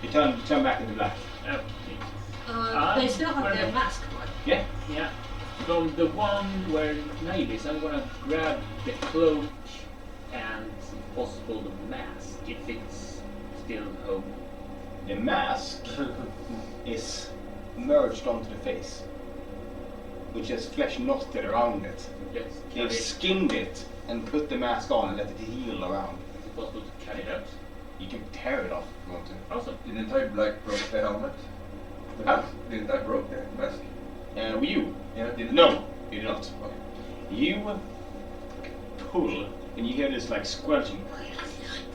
You turn back into black. Oh, They still have their mask, right? Yeah. yeah. From the one where Nave is, I'm gonna grab the cloak and if possible the mask if it's still home. The mask is merged onto the face, which has flesh knotted around it. Let's cut They've it. skinned it and put the mask on and let it heal around. Is it possible to cut it out? You can tear it off if you want to. Awesome. Didn't I broke the helmet? The Huh? mask? Didn't I broke the mask? You? Yeah, didn't No, you did not. Okay. You pull, and you hear this like squelching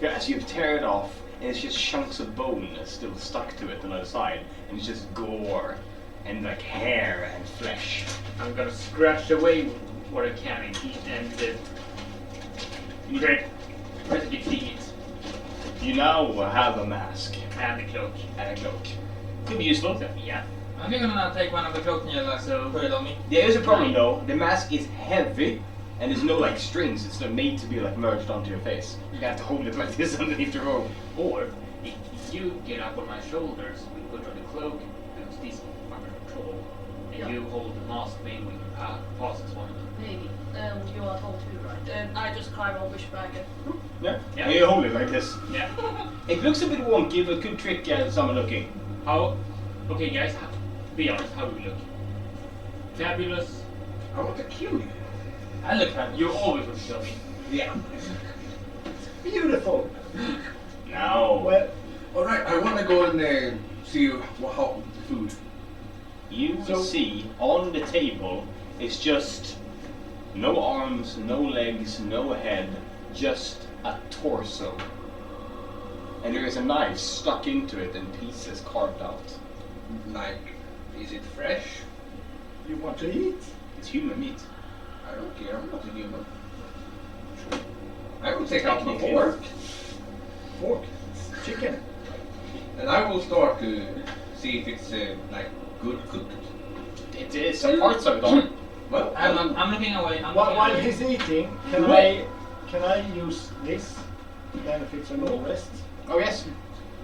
as you tear it off, and it's just chunks of bone still stuck to it on the other side, and it's just gore and like hair and flesh. I'm gonna scratch away what I can and great. Try to defeat it. You now have a mask And the cloak. and a cloak. Could be useful. So, yeah. I think I'm gonna take one of the cloaks and just put it on me. There is a problem though. The mask is heavy, and there's no like strings. It's not made to be like merged onto your face. You have to hold it like this underneath the robe. Or if you get up on my shoulders, we put on the cloak because this under control, and Yeah. you hold the mask, maybe we can pass as one. Maybe. You are told to, right? And I just climb on Wishbag and Yeah. Yeah. And you hold it like this. Yeah. It looks a bit wonky, but could trick someone looking. How? Okay, guys. Be honest. How do we look? Fabulous. I want to kill you. I look fine. You always want to kill me. Yeah. Beautiful. Now Well, Alright, I wanna go and see how food. you So- see on the table is just no arms, no legs, no head, just a torso. And there is a knife stuck into it and pieces carved out. Like, is it fresh? you want to eat? It's human meat. I don't care, I'm not a human. I will take out my Technically. fork Pork. Chicken. and I will start to see if it's like good cooked. It is some parts of it are. Well, I'm looking away. I'm While, looking while away. he's eating, can I use this? Then if it's a long rest. Oh yes.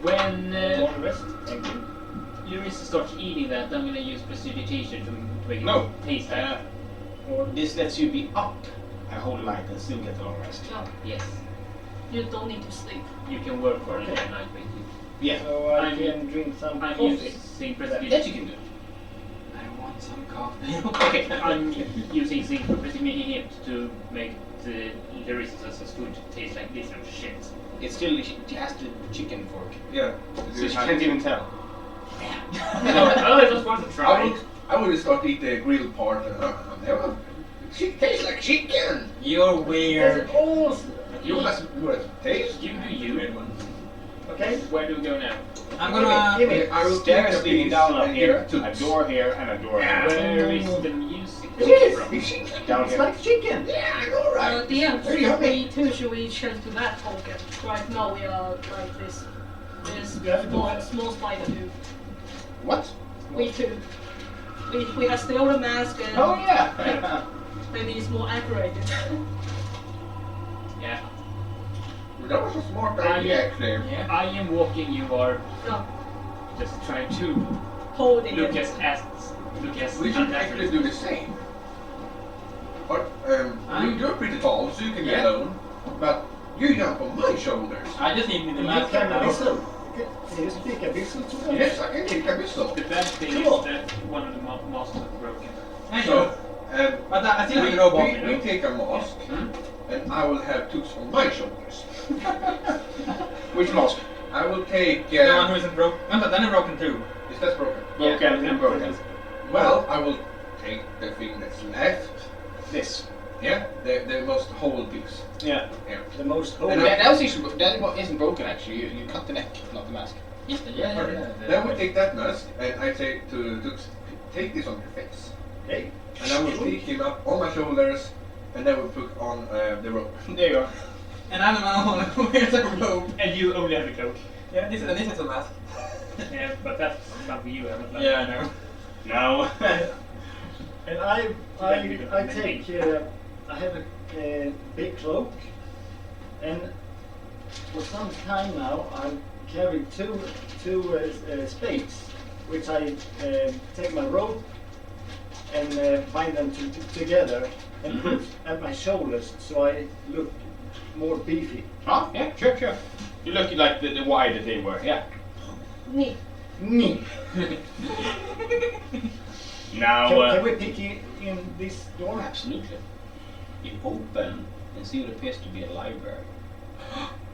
When Long rest. Thank you. Eureka starts eating that, I'm gonna use precipitation to make it No. taste like. Or This lets you be up a whole night and still get a long rest. yeah, Yes. you don't need to sleep. You can work for Okay. a night basically. Yeah. so I I'm- can drink some I'm coffee. using precipitation. That you can do. I want some coffee. Okay. I'm using zinc precipitation to make the resistance as food taste like this and shit. It's still she has the chicken fork, yeah. so she can't even tell. Oh, I just want to try. I will start to eat the grilled part and never. It tastes like chicken. You're Yes, weird. it all. You must taste. You do you. Weird one. Okay. Where do we go now? I'm gonna. Give me. I will Stairs take a leading piece down up and here, give it a to- door here, and a door here. Where is the music? It is. from? It's chicken. Down It's here. like chicken. Yeah, I know, right? DM, Very yummy. should we change to that token? Right now we are like this. This Yeah, we do small, that. small spider dude. What? We too. We have still the mask and Oh yeah. maybe it's more accurate. Yeah. That was a smart Ah, idea, yeah. actually. Yeah. I am walking. You are No, just trying to holding look it. as We should actually do the same. But you're pretty tall, so you can get Yeah. alone. But you jump on my shoulders. I just need the You mask can now. whistle. Can you speak a whistle to them? Yes, I can kick a whistle. The bad thing Cool. is that one of the masks is broken. I So, know. But I still have the robot. you we know. take a mask, and I will have toots on my shoulders. Which mask? I will take. The one who isn't broken. No, but then it's broken too. Is That's broken. Broken and broken. Well, I will take the thing that's left. This. Yeah, the most whole piece. Yeah. Yeah. The most And holy. That isn't broken actually. You cut the neck, not the mask. Okay. Then we take that mask, and I say to Dux, take this on your face. Okay. And I will pick him up on my shoulders, and then we'll put on the rope. There you are. And I'm the man who wears a robe. And you only have the cloak. Yeah, this is a mask. Yeah, but that's something you haven't done. Yeah, I know. No. And I take I have a big cloak, and for some time now I'm carrying two spades, which I take my rope and bind them together and put at my shoulders, so I look more beefy. Oh, yeah, sure. You look like the wide that they were, yeah. Me. Me. Now, Can we pick in this door? absolutely. You open and see what appears to be a library.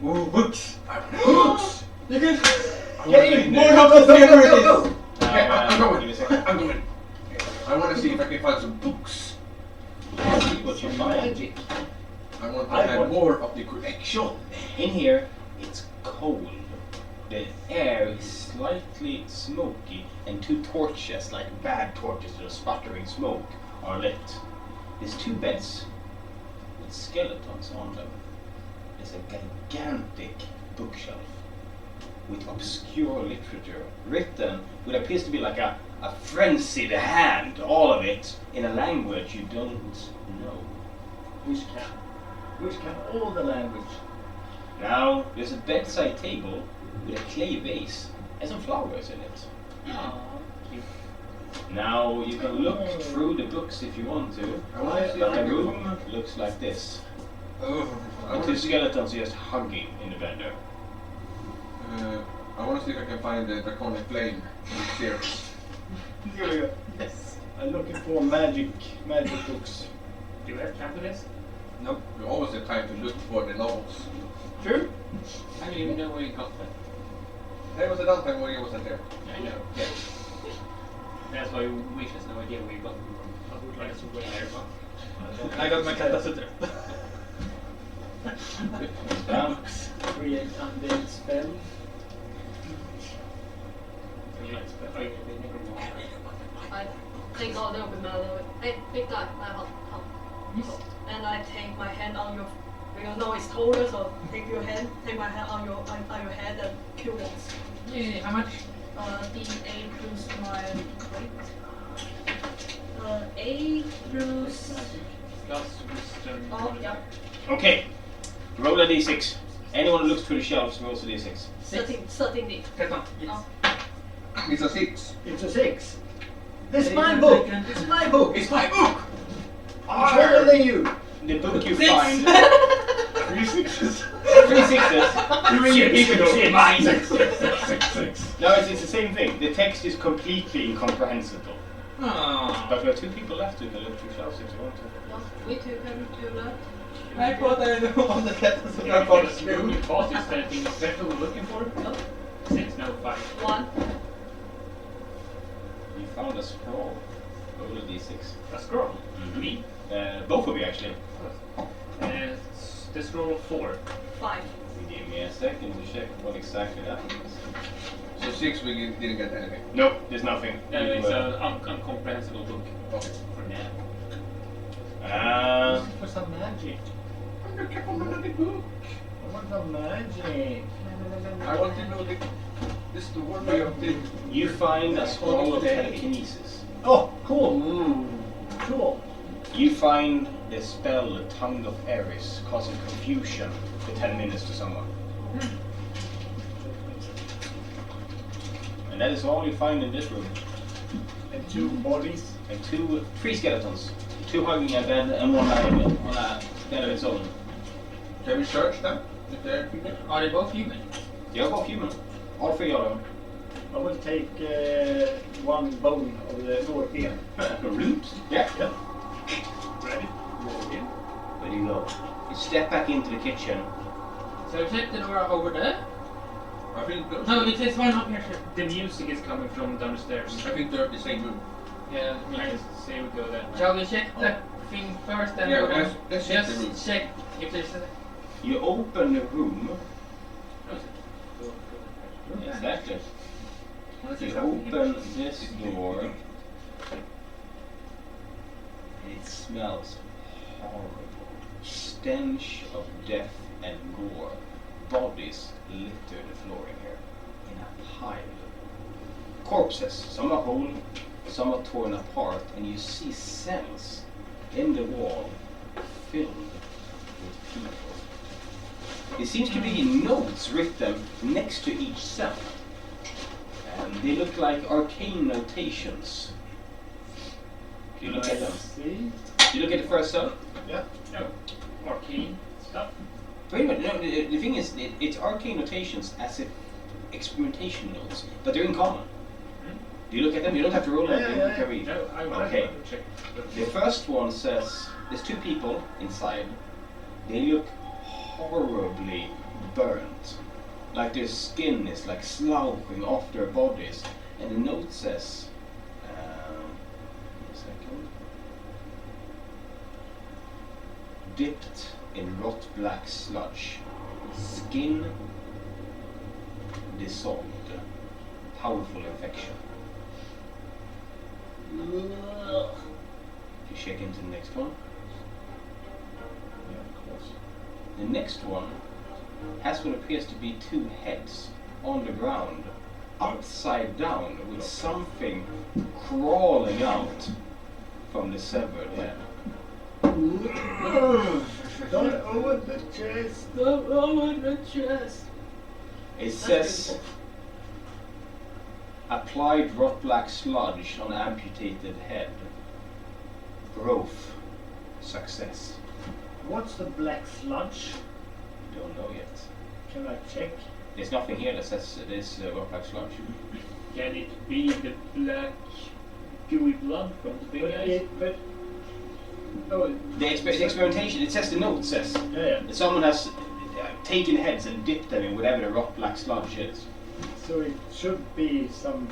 Ooh, books. Books. You can. Get in. More help us here it is. Okay, I'm going. Give me a second. I'm going. I want to see if I can find some books. See what you find. Magic. I want to I have want- more of the collection. In here, it's cold. The air is slightly smoky, and two torches, like bad torches that are sputtering smoke, are lit. There's two beds with skeletons on them. There's a gigantic bookshelf with obscure literature written what appears to be like a frenzied hand, all of it in a language you don't know. Which can all the language. Now, there's a bedside table with a clay vase and some flowers in it. Now, you can look through the books if you want to, I want to see if but I the can room looks like this. Oh, I The want two to see. skeletons just hugging in the bed there. I want to see if I can find the draconic flame series. Yes. I'm looking for magic books. Do you have time for this? Nope. You always have time to look for the novels. True. I don't even know where you got that. There was a downtime where you wasn't there. I know. Yeah. That's why Wish has no idea where you got them from. I would like to wait there. I got my cat sitter. Down. Create undead spell. I take a little bit more. Hey, big guy, my help. And I take my hand on your, because now it's colder, so take my hand on your head and kill them. Yeah, how much? D8 plus my weight. 8 plus. Plus wisdom. Oh, yeah. Okay, roll a d6. Anyone who looks through the shelves rolls a d6. 13 D. 13. Yes. Oh. It's a 6. It's a 6. This is Take my a book. second. It's my book. It's my book! I'm taller than you. The book you Six. find. 3 sixes. 3 sixes. Shit. Mine. 6. No, it's the same thing. The text is completely incomprehensible. Oh. But we have 2 people left who can look through shelves if you want to. Yeah, we two can do that. I thought I knew all the letters in my father's room. Your boss is there anything special we're looking for? No. 6, no, 5. 1. You found a scroll. Roll a d6. A scroll. Mhm. Me. Both of you actually. The scroll 4. 5. Give me a second to check what exactly that means. So 6 we didn't get anything. Nope, there's nothing. It's an incomprehensible book Okay. for now. For some magic. I'm looking for another book. I want some magic. I want to know the story of the... You find a scroll of telekinesis. Oh, cool. Cool. You find the spell Tongue of Eris, causing confusion for 10 minutes to someone. And that is all you find in this room. And 2 bodies. And 3 skeletons. 2 hugging a bed and 1 lying on a bed of its own. Can we search them? If they're people? Are they both human? They are both human. All 3 of them. I will take 1 bone of the lower ear. Roots? Yeah. Ready? Roll in. There you go. You step back into the kitchen. So check the door over there. I think those. No, it is one up here. The music is coming from downstairs. I think they're the same room. Yeah, I say we go that way. Shall we check the thing first and Yeah, then let's check the room. just check if there's a... You open the room. Yeah. Exactly. Let's You see something here. open this door. It smells horrible. Stench of death and gore. Bodies litter the floor in here. In a pile. Corpses. Some are whole, some are torn apart, and you see cells in the wall filled with people. There seems to be notes written next to each cell. And they look like arcane notations. Do you look at them? See? Do you look at the first cell? Yeah. No. Arcane stuff. Wait a minute, no, the thing is, it's arcane notations as if experimentation notes, but they're in common. Do you look at them? You don't have to roll anything, you can read. No, I want Okay. to check. The first one says, there's two people inside. They look horribly burnt. Like their skin is like sloughing off their bodies. And the note says, a second. Dipped in rot black sludge. Skin dissolved. Powerful infection. You check into the next one. Yeah, of course. The next one has what appears to be two heads on the ground, upside down, with something crawling out from the severed head. Don't open the chest. Don't open the chest. It says, applied rot black sludge on amputated head. Growth. Success. What's the black sludge? Don't know yet. Can I check? There's nothing here that says it is rot black sludge. Can it be the black gooey blood from the big guys? Oh, The experimentation, it says the note says yeah. that someone has taken heads and dipped them in whatever the rot black sludge is. So it should be some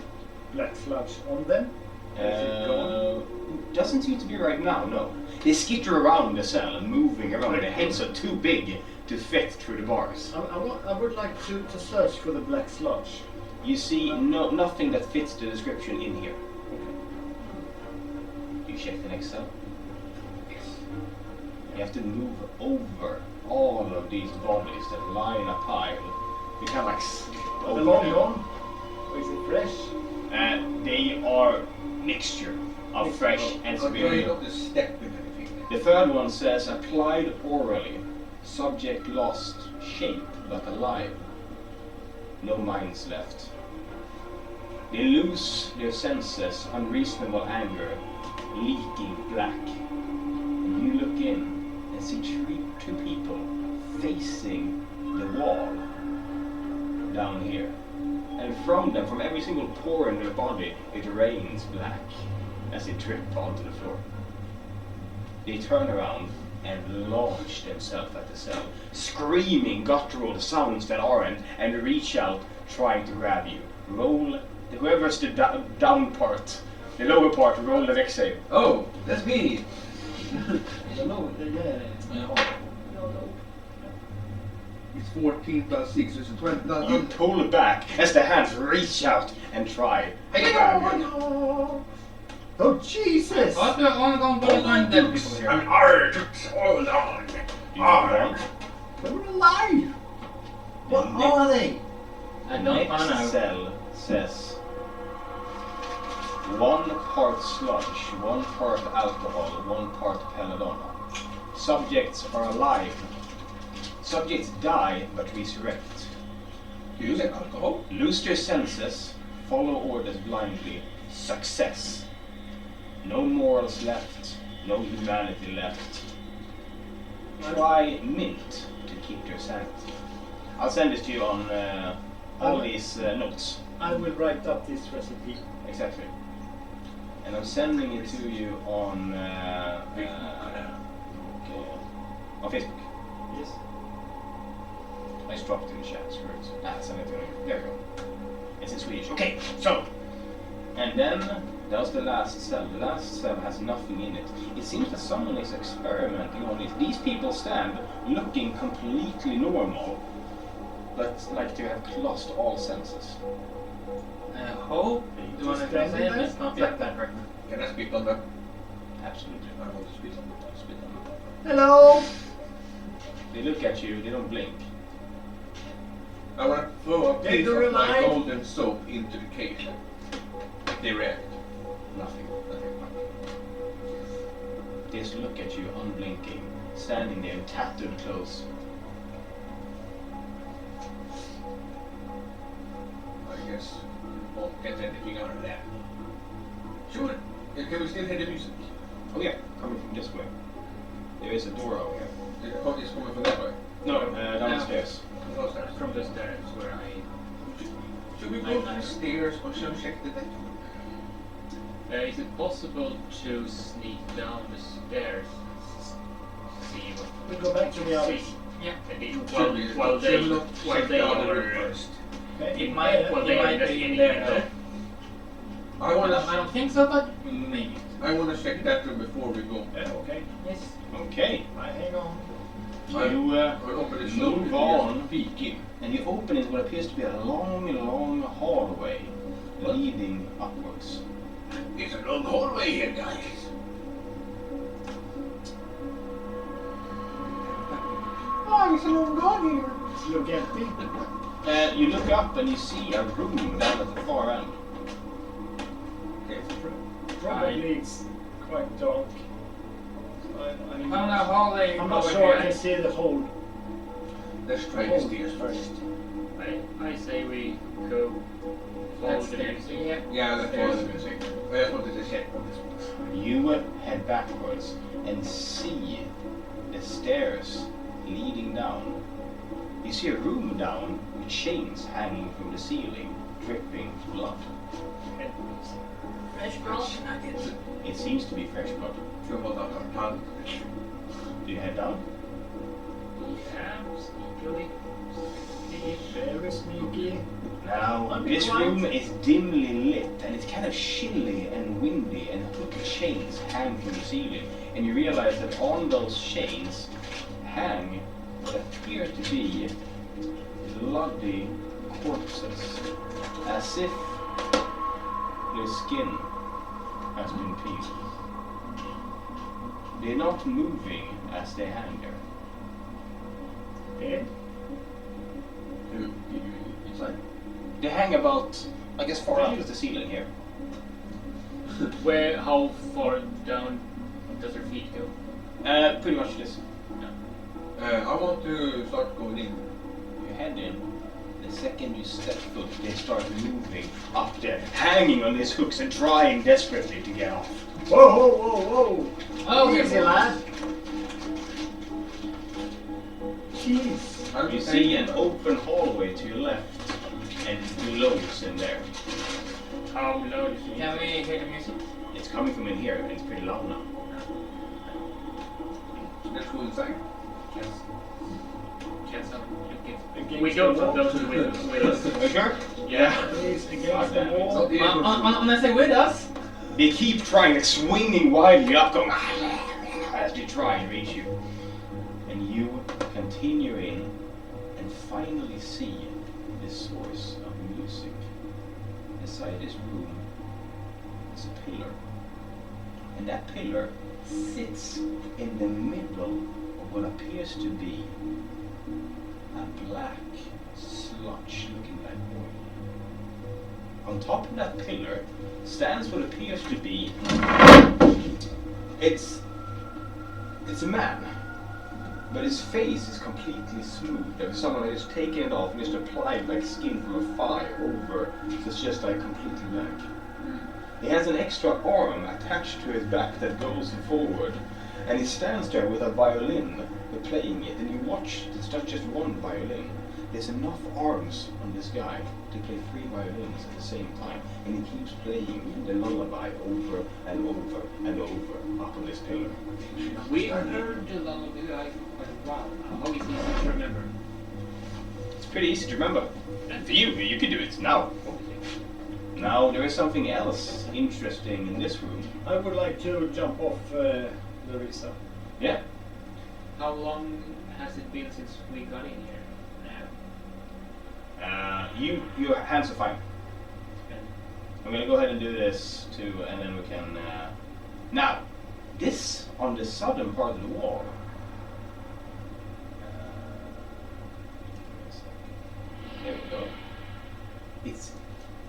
black sludge on them? Is it gone? Doesn't seem to be right now, no. They skitter around the cell and moving around. Their heads are too big to fit through the bars. I would like to search for the black sludge. You see nothing that fits the description in here. You check the next cell. You have to move over all of these bodies that lie in a pile. You kind of like Are they long gone? Or is it fresh? they are mixture of fresh and But you severe. don't have to step with anything. The third one says applied orally. Subject lost shape but alive. No minds left. They lose their senses, unreasonable anger, leaking black. And you look in and see two people facing the wall down here. And from them, from every single pore in their body, it rains black as they trip onto the floor. They turn around and launch themselves at the cell, screaming guttural sounds that aren't, and reach out, trying to grab you. Roll, whoever's the down part, the lower part, roll the next save. Oh, that's me! No, yeah. No. It's 14 plus 6, so it's 20. You pull back as the hands reach out and try to grab you. Oh, Jesus! What? We're only going to find dead people here. I'm hard to hold on. Do you want? They were alive! What The are they? The don't next wanna know. cell says 1 part sludge, 1 part alcohol, 1 part belladonna. Subjects are alive. Subjects die but resurrect. Use alcohol? Lose their senses, follow orders blindly. Success. No morals left, no humanity left. Try mint to keep your sanity. I'll send this to you on all these notes. I will write up this recipe. Exactly. And I'm sending it to you on Facebook. Yes. I just dropped it in the chat for it. Send it to me. There we go. It's in Swedish. Okay, so. And then, that was the last cell. The last cell has nothing in it. It seems that someone is experimenting on it. These people stand looking completely normal, but like they have lost all senses. I hope the one that can say it's not like that right now. Can I speak on that? Absolutely. I want to speak on that. Spit on it. Hello! They look at you, they don't blink. I want to throw a piece to of my remind- golden soap into the cage. They react. Nothing. They just look at you, unblinking, standing there in tattered clothes. I guess we won't get anything out of that. Sure. Can we still hear the music? Oh yeah, coming from this way. There is a door over here. It's coming from that way. No, downstairs. Downstairs. From the stairs where I... Should we go to the stairs or shall we check the deck? Is it possible to sneak down the stairs? See what... We go back to the others. Yeah. And they, Should we while they not check are... the other room first? Okay. It might be in there though. I I want don't think so, but maybe. to check that room before we go. Yeah, okay. Yes. Okay. I hang on. You I'll open the door move on, peek in, and you open it what appears to be a long hallway leading upwards. It's a long hallway here, guys. Oh, it's a long gone here. Look empty. You look up and you see a room down at the far end. Okay, Probably it's quite dark. We found a hallway I'm not over sure I here. can see the whole. let's try the stairs first. I say we go follow That's the there. music. Yeah. Yeah, let's follow the music. I just wanted to check on this one. You head backwards and see the stairs leading down. You see a room down with chains hanging from the ceiling, dripping blood. Fresh blood. It seems to be fresh blood. Feel about our tongue. Do you head down? Yeah, sneakily. Very sneaky. Now, this room is dimly lit and it's kind of chilly and windy, and hook chains hang from the ceiling. And you realize that on those chains hang what appear to be bloody corpses, as if their skin has been peeled. They're not moving as they hang there. Dead. Inside. They hang about, I guess, far up as the ceiling here. How far down does her feet go? Pretty much this. I want to start going in. You head in. The second you step foot, they start moving up there, hanging on these hooks and trying desperately to get off. Whoa, whoa, whoa, whoa! Oh, Easy, lad. Jeez. You see an open hallway to your left, and glows in there. How loud is it? Can we hear the music? It's coming from in here, and it's pretty loud now. Let's go inside. Can't sound like it. Against We don't the want wall. those with us. Sure? Yeah. He's against the Goddamn it. wall. When I say with us, They keep trying, like, swinging wildly up, going as they try and reach you. And you continue in and finally see the source of music. Inside this room is a pillar. And that pillar sits in the middle of what appears to be a black sludge looking like oil. On top of that pillar stands what appears to be it's a man, but his face is completely smooth. Like someone has taken it off and just applied like skin from a fire over, so it's just like completely black. He has an extra arm attached to his back that goes forward, and he stands there with a violin playing it, and you watch, it's not just one violin. There's enough arms on this guy to play 3 violins at the same time, and he keeps playing the lullaby over and over and over up on this pillar. We heard the lullaby for quite a while. How is it to remember? pretty easy to remember. And for you can do it now. Now there is something else interesting in this room. I would like to jump off Larissa. Yeah. How long has it been since we got in here? Now. Your hands are fine. Okay. I'm gonna go ahead and do this too, and then we can. Now, this on the southern part of the wall. There we go. It's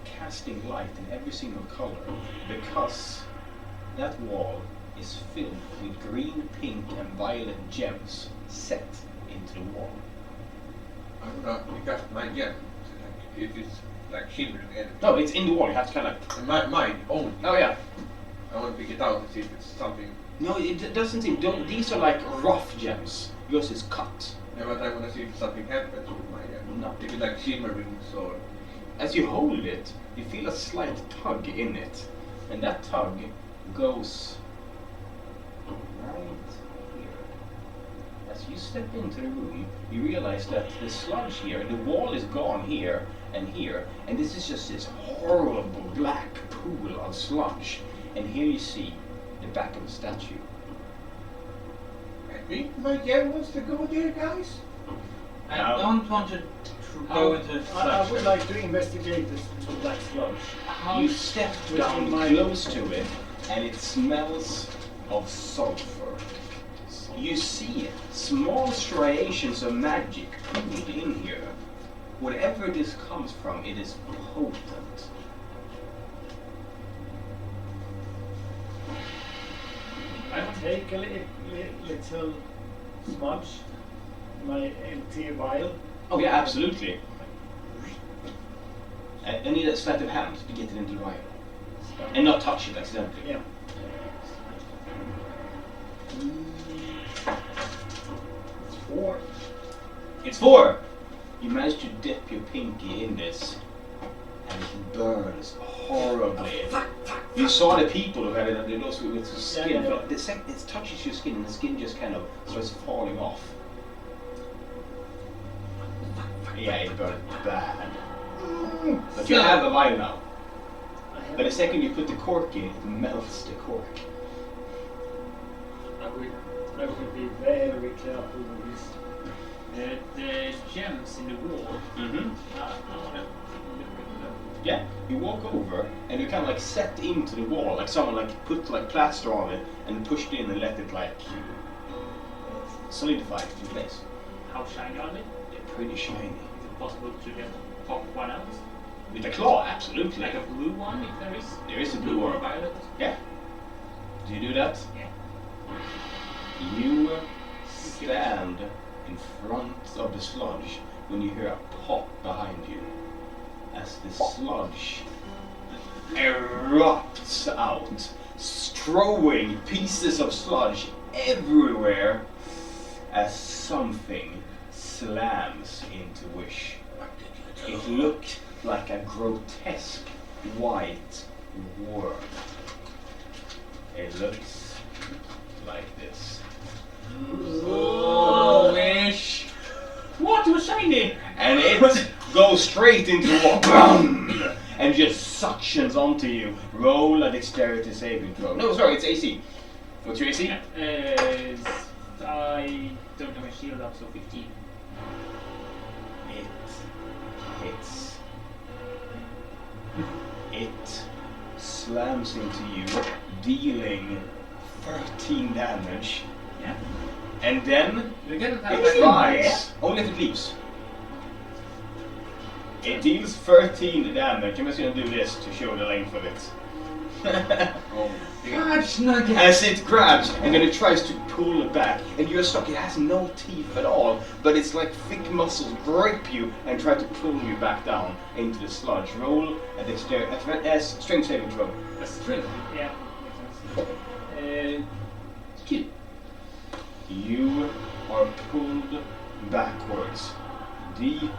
casting light in every single color because that wall is filled with green, pink, and violet gems set into the wall. I'm gonna pick up my gem. If it's like shimmering energy. No, it's in the wall. You have to kind of like. Mine only. Oh yeah. I want to pick it out and see if it's something. No, it doesn't seem. These are like rough gems. Yours is cut. Yeah, but I want to see if something happens with my gem. No. If it's like shimmering or. As you hold it, you feel a slight tug in it, and that tug goes right here. As you step into the room, you realize that the sludge here, the wall is gone here, and this is just this horrible black pool of sludge. And here you see the back of the statue. I think my gem wants to go there, guys. I Now- don't want to go into the I would like to investigate this black sludge. You step down close to it, and it smells of sulfur. You see small striations of magic pooled in here. Whatever this comes from, it is potent. I take a little smudge, my empty vial. Oh yeah, absolutely. I need a sleight of hand to get it into the vial. And not touch it accidentally. Yeah. Four. It's 4! You manage to dip your pinky in this, and it burns horribly. You saw the people who had it, those with skin, Yeah. but the second it touches your skin, and the skin just kind of starts falling off. Yeah, it burned bad. But you have a vial now. But the second you put the cork in, it melts the cork. I will be very careful with this. The gems in the wall. Mm-hmm. I want to look at them. Yeah, you walk over and you kind of like set into the wall, like someone like put like plaster on it and pushed in and let it like solidify in place. How shiny are they? They're pretty shiny. Is it possible to just pop one out? With a claw, absolutely. Like a blue one, if there is? There is a blue or one. a violet? Yeah. Do you do that? Yeah. You stand in front of the sludge when you hear a pop behind you as the sludge erupts out, strewing pieces of sludge everywhere as something slams into Wish. It looked like a grotesque white worm. It looks like this. Oh, Wish! What? It was shiny! And it goes straight into the wall, BAM! And just suctions onto you. Roll a dexterity saving throw. No, sorry, it's AC. What's your AC? I don't have a shield up, so 15. It hits. It slams into you, dealing 13 damage. Yeah. And then You get that it tries. Only if it leaves. It deals 13 damage. I'm just gonna do this to show the length of it. Gosh, nugget! As it grabs and then it tries to pull it back, and you're stuck. It has no teeth at all, but it's like thick muscles grip you and try to pull you back down into the sludge. Roll a strength saving throw. A strength? Yeah. Makes sense. Skill. You are pulled backwards, deep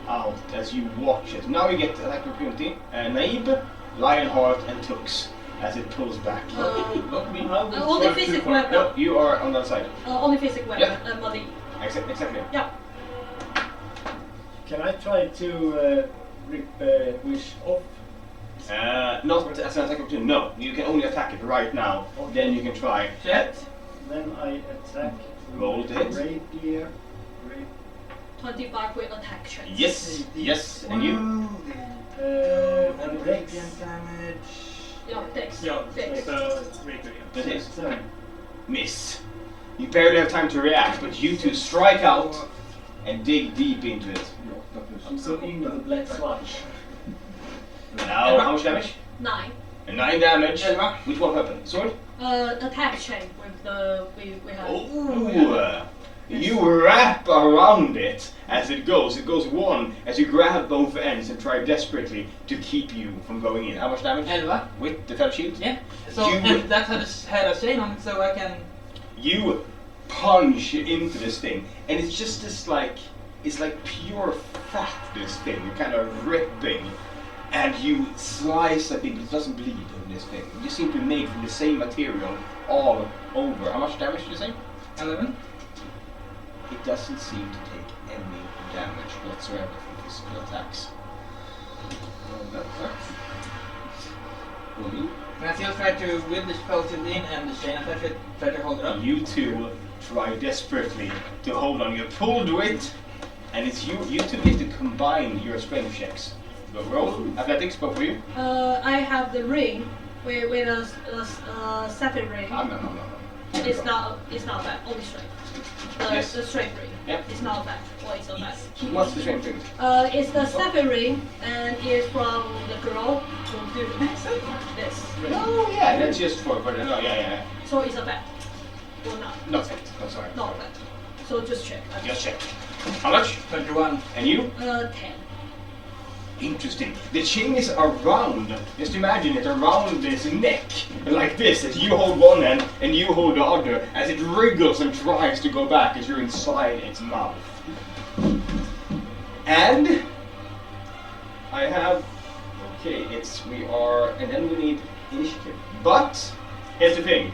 out as you watch it. Now you get attack opportunity. Naib, Lionheart, and Tux as it pulls back. Not me. Only physical weapon. No, you are on that side. Only physical weapon. Yeah. Body. Exactly. Yeah. Can I try to rip Wish off? Not as an attack opportunity. No, you can only attack it right now. Okay. Then you can try. Shit. Then I attack. Roll to hit. Rapier. 25 with attack check. Yes, yes, and you? And Dex. damage. Yeah, Dex. Ja, Dex. så ryker vi. Precis. 7. Miss. You barely have time to react, but you two strike out and dig deep into it. I'm so into the black sludge. Now, how much damage? 9. And 9 damage. Elva. With what weapon? Sword? Attack check with the we have. Oh, you wrap around it as it goes. It goes one as you grab both ends and try desperately to keep you from going in. How much damage? 11. With the fell shield? Yeah. So You- and that had a chain on it, so I can. You punch into this thing, and it's just this it's like pure fat. This thing, you're kind of ripping, and you slice a bit, but it doesn't bleed on this thing. You seem to be made from the same material all over. How much damage did you say? 11. It doesn't seem to take any damage whatsoever from physical attacks. That sucks. Roll me. Can I still try to, with the spell sealed in and the chain attached, try to hold it up? You two try desperately to hold on. You're pulled with, and it's you two need to combine your strength checks. Go roll. Athletics, both for you. I have the ring with a sapphire ring. No. It's not bad. Only strength. Yes. The strength ring. Yep. It's not bad. Or it's not bad. What's the strength thing? It's the sapphire ring and it's from the girl who do this. Oh yeah, that's just for the no, yeah. So it's a bad. Or not. Not it. No, sorry. Not bad. So just check. Just check. How much? 21. And you? 10. Interesting. The chain is around. Just imagine it around this neck, like this, as you hold one end and you hold the other, as it wriggles and tries to go back as you're inside its mouth. And I have, okay, and then we need initiative. But here's the thing.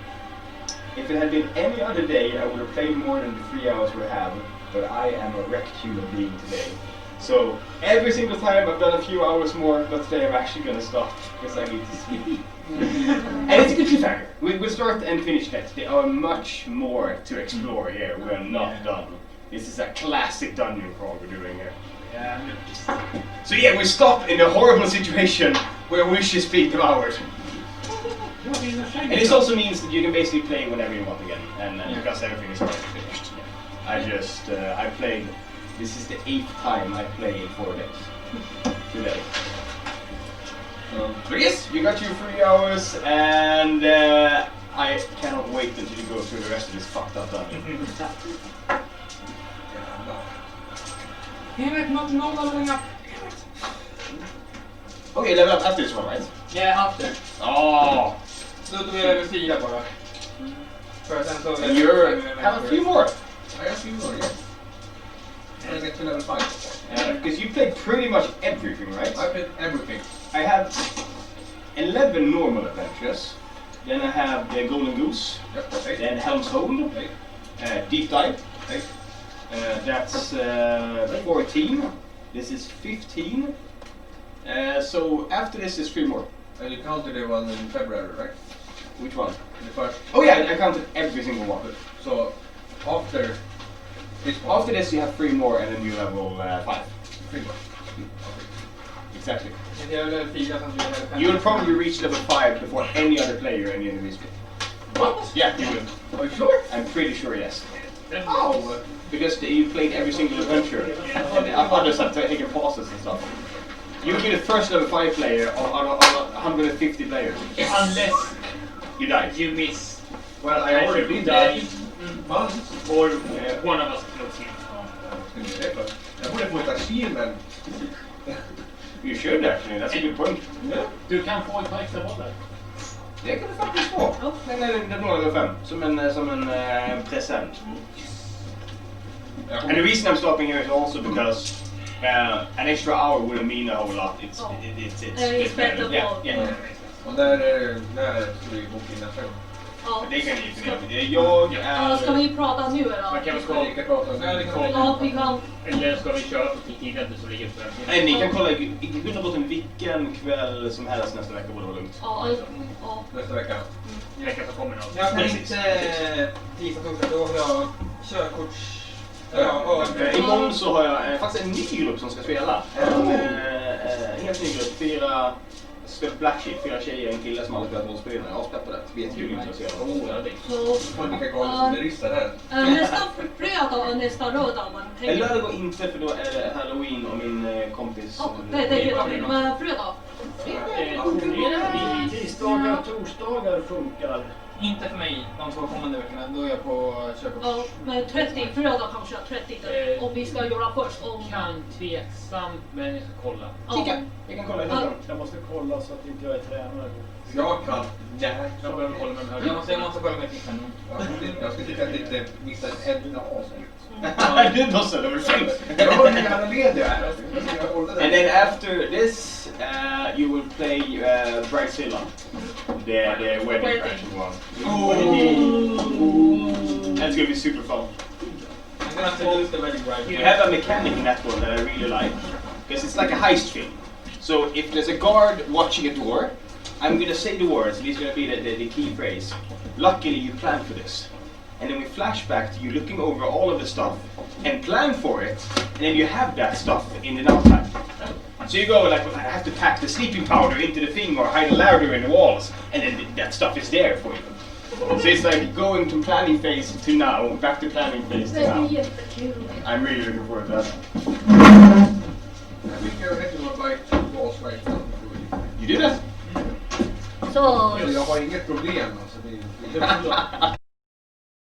If it had been any other day, I would have played more than the 3 hours we have. But I am a wrecked human being today. So every single time I've done a few hours more, but today I'm actually going to stop because I need to sleep. And it's a good cliffhanger. We'll start and finish that. There are much more to explore here. We are not done. This is a classic dungeon crawl we're doing here. So yeah, we stop in a horrible situation where Wish is being devoured. And this also means that you can basically play whenever you want again, and because everything is already finished. I played. This is the 8th time I play in 4 days. Today. So yes, you got your 3 hours, and I cannot wait until you go through the rest of this fucked up dungeon. Damn it, not leveling up. Okay, level up after this one, right? Yeah, after. Oh, Då tog jag över 4 bara. För sen så... and you have a few more. I have a few more, yeah. And I get to level 5. Because you played pretty much everything, right? I played everything. I have 11 normal adventures. Then I have the Golden Goose. Yep, okay. Then Helm's Hold. Okay. Deep Dive. Okay. That's 14. This is 15. So after this is 3 more. And you counted the one in February, right? Which one? The first. Oh yeah, I counted every single one. So after this one. After this you have 3 more and then you level 5. 3 more. Exactly. Jag är level 4 sen så jag är level 5. You will probably reach level 5 before any other player in the enemy's pit. What? Yeah, you will. Are you sure? I'm pretty sure, yes. Oh! Because you played every single adventure, and the others have taken pauses and stuff. You will be the first level 5 player on 150 players. Unless You die. you miss. Well, I already did that once. Or one of us close in. Jag borde få ett achievement. You should actually, that's a good point. Yeah. Du kan få ett par extra bollar. Det kan du faktiskt få. Men det är nog level 5, som en present. And the reason I'm stopping here is also because an extra hour wouldn't mean a whole lot. It's It's better Yeah, for- yeah. Och när ska vi boka in nästa gång? Ja. Det kan ni fundera på. Jag Ska vi prata nu eller? Man kan väl Vi kan prata om det. Ja, vi kan. eller ska vi köra på tiden så ligger det Nej, ni kan kolla i grund och botten vilken kväll som helst nästa vecka borde vara lugnt. Ja, ja. Nästa vecka. i veckan som kommer något. Jag kan inte tisdag, torsdag, då har jag körkorts... Imorgon så har jag faktiskt en ny grupp som ska spela. En helt ny grupp. 4 Black Sheep, 4 tjejer, en kille som aldrig spelat rollspel. Jag har spelat på det. Vet hur intresserad. Fan, vilka galna som där. Nästa fredag och nästa lördag man En lördag går inte för då är det Halloween och min kompis. Det är helt okej. Men fredag? Tisdagar och torsdagar funkar. Inte för mig de 2 kommande veckorna, då är jag på körkort. Ja, men 30, fredag kanske 30 om vi ska göra först. Kan tveksamt, men jag ska kolla. Kika, jag kan kolla i handen. Jag måste kolla så att inte jag är tränare. Jag kan. Jag behöver kolla med de här. Jag måste kolla med tippen. Jag ska tycka att inte missa ett enda avsnitt. Du måste, det var fint. Jag har en jävla ledig här. And then after this, you will play Bridezilla, the wedding fashion one. That's gonna be super fun. I'm gonna have to lose the wedding bride. You have a mechanic in that one that I really like, because it's like a heist film. So if there's a guard watching a door, I'm gonna say the words, and it's gonna be the key phrase. Luckily you planned for this. And then we flash back to you looking over all of the stuff and plan for it, and then you have that stuff in the downtime. So you go like, well, I have to pack the sleeping powder into the thing or hide a ladder in the walls, and then that stuff is there for you. So it's like going from planning phase to now, back to planning phase to now. I'm really looking forward to that. I think you're hitting my bike to balls right now. You did it? Så... Jag har inget problem alltså. Det är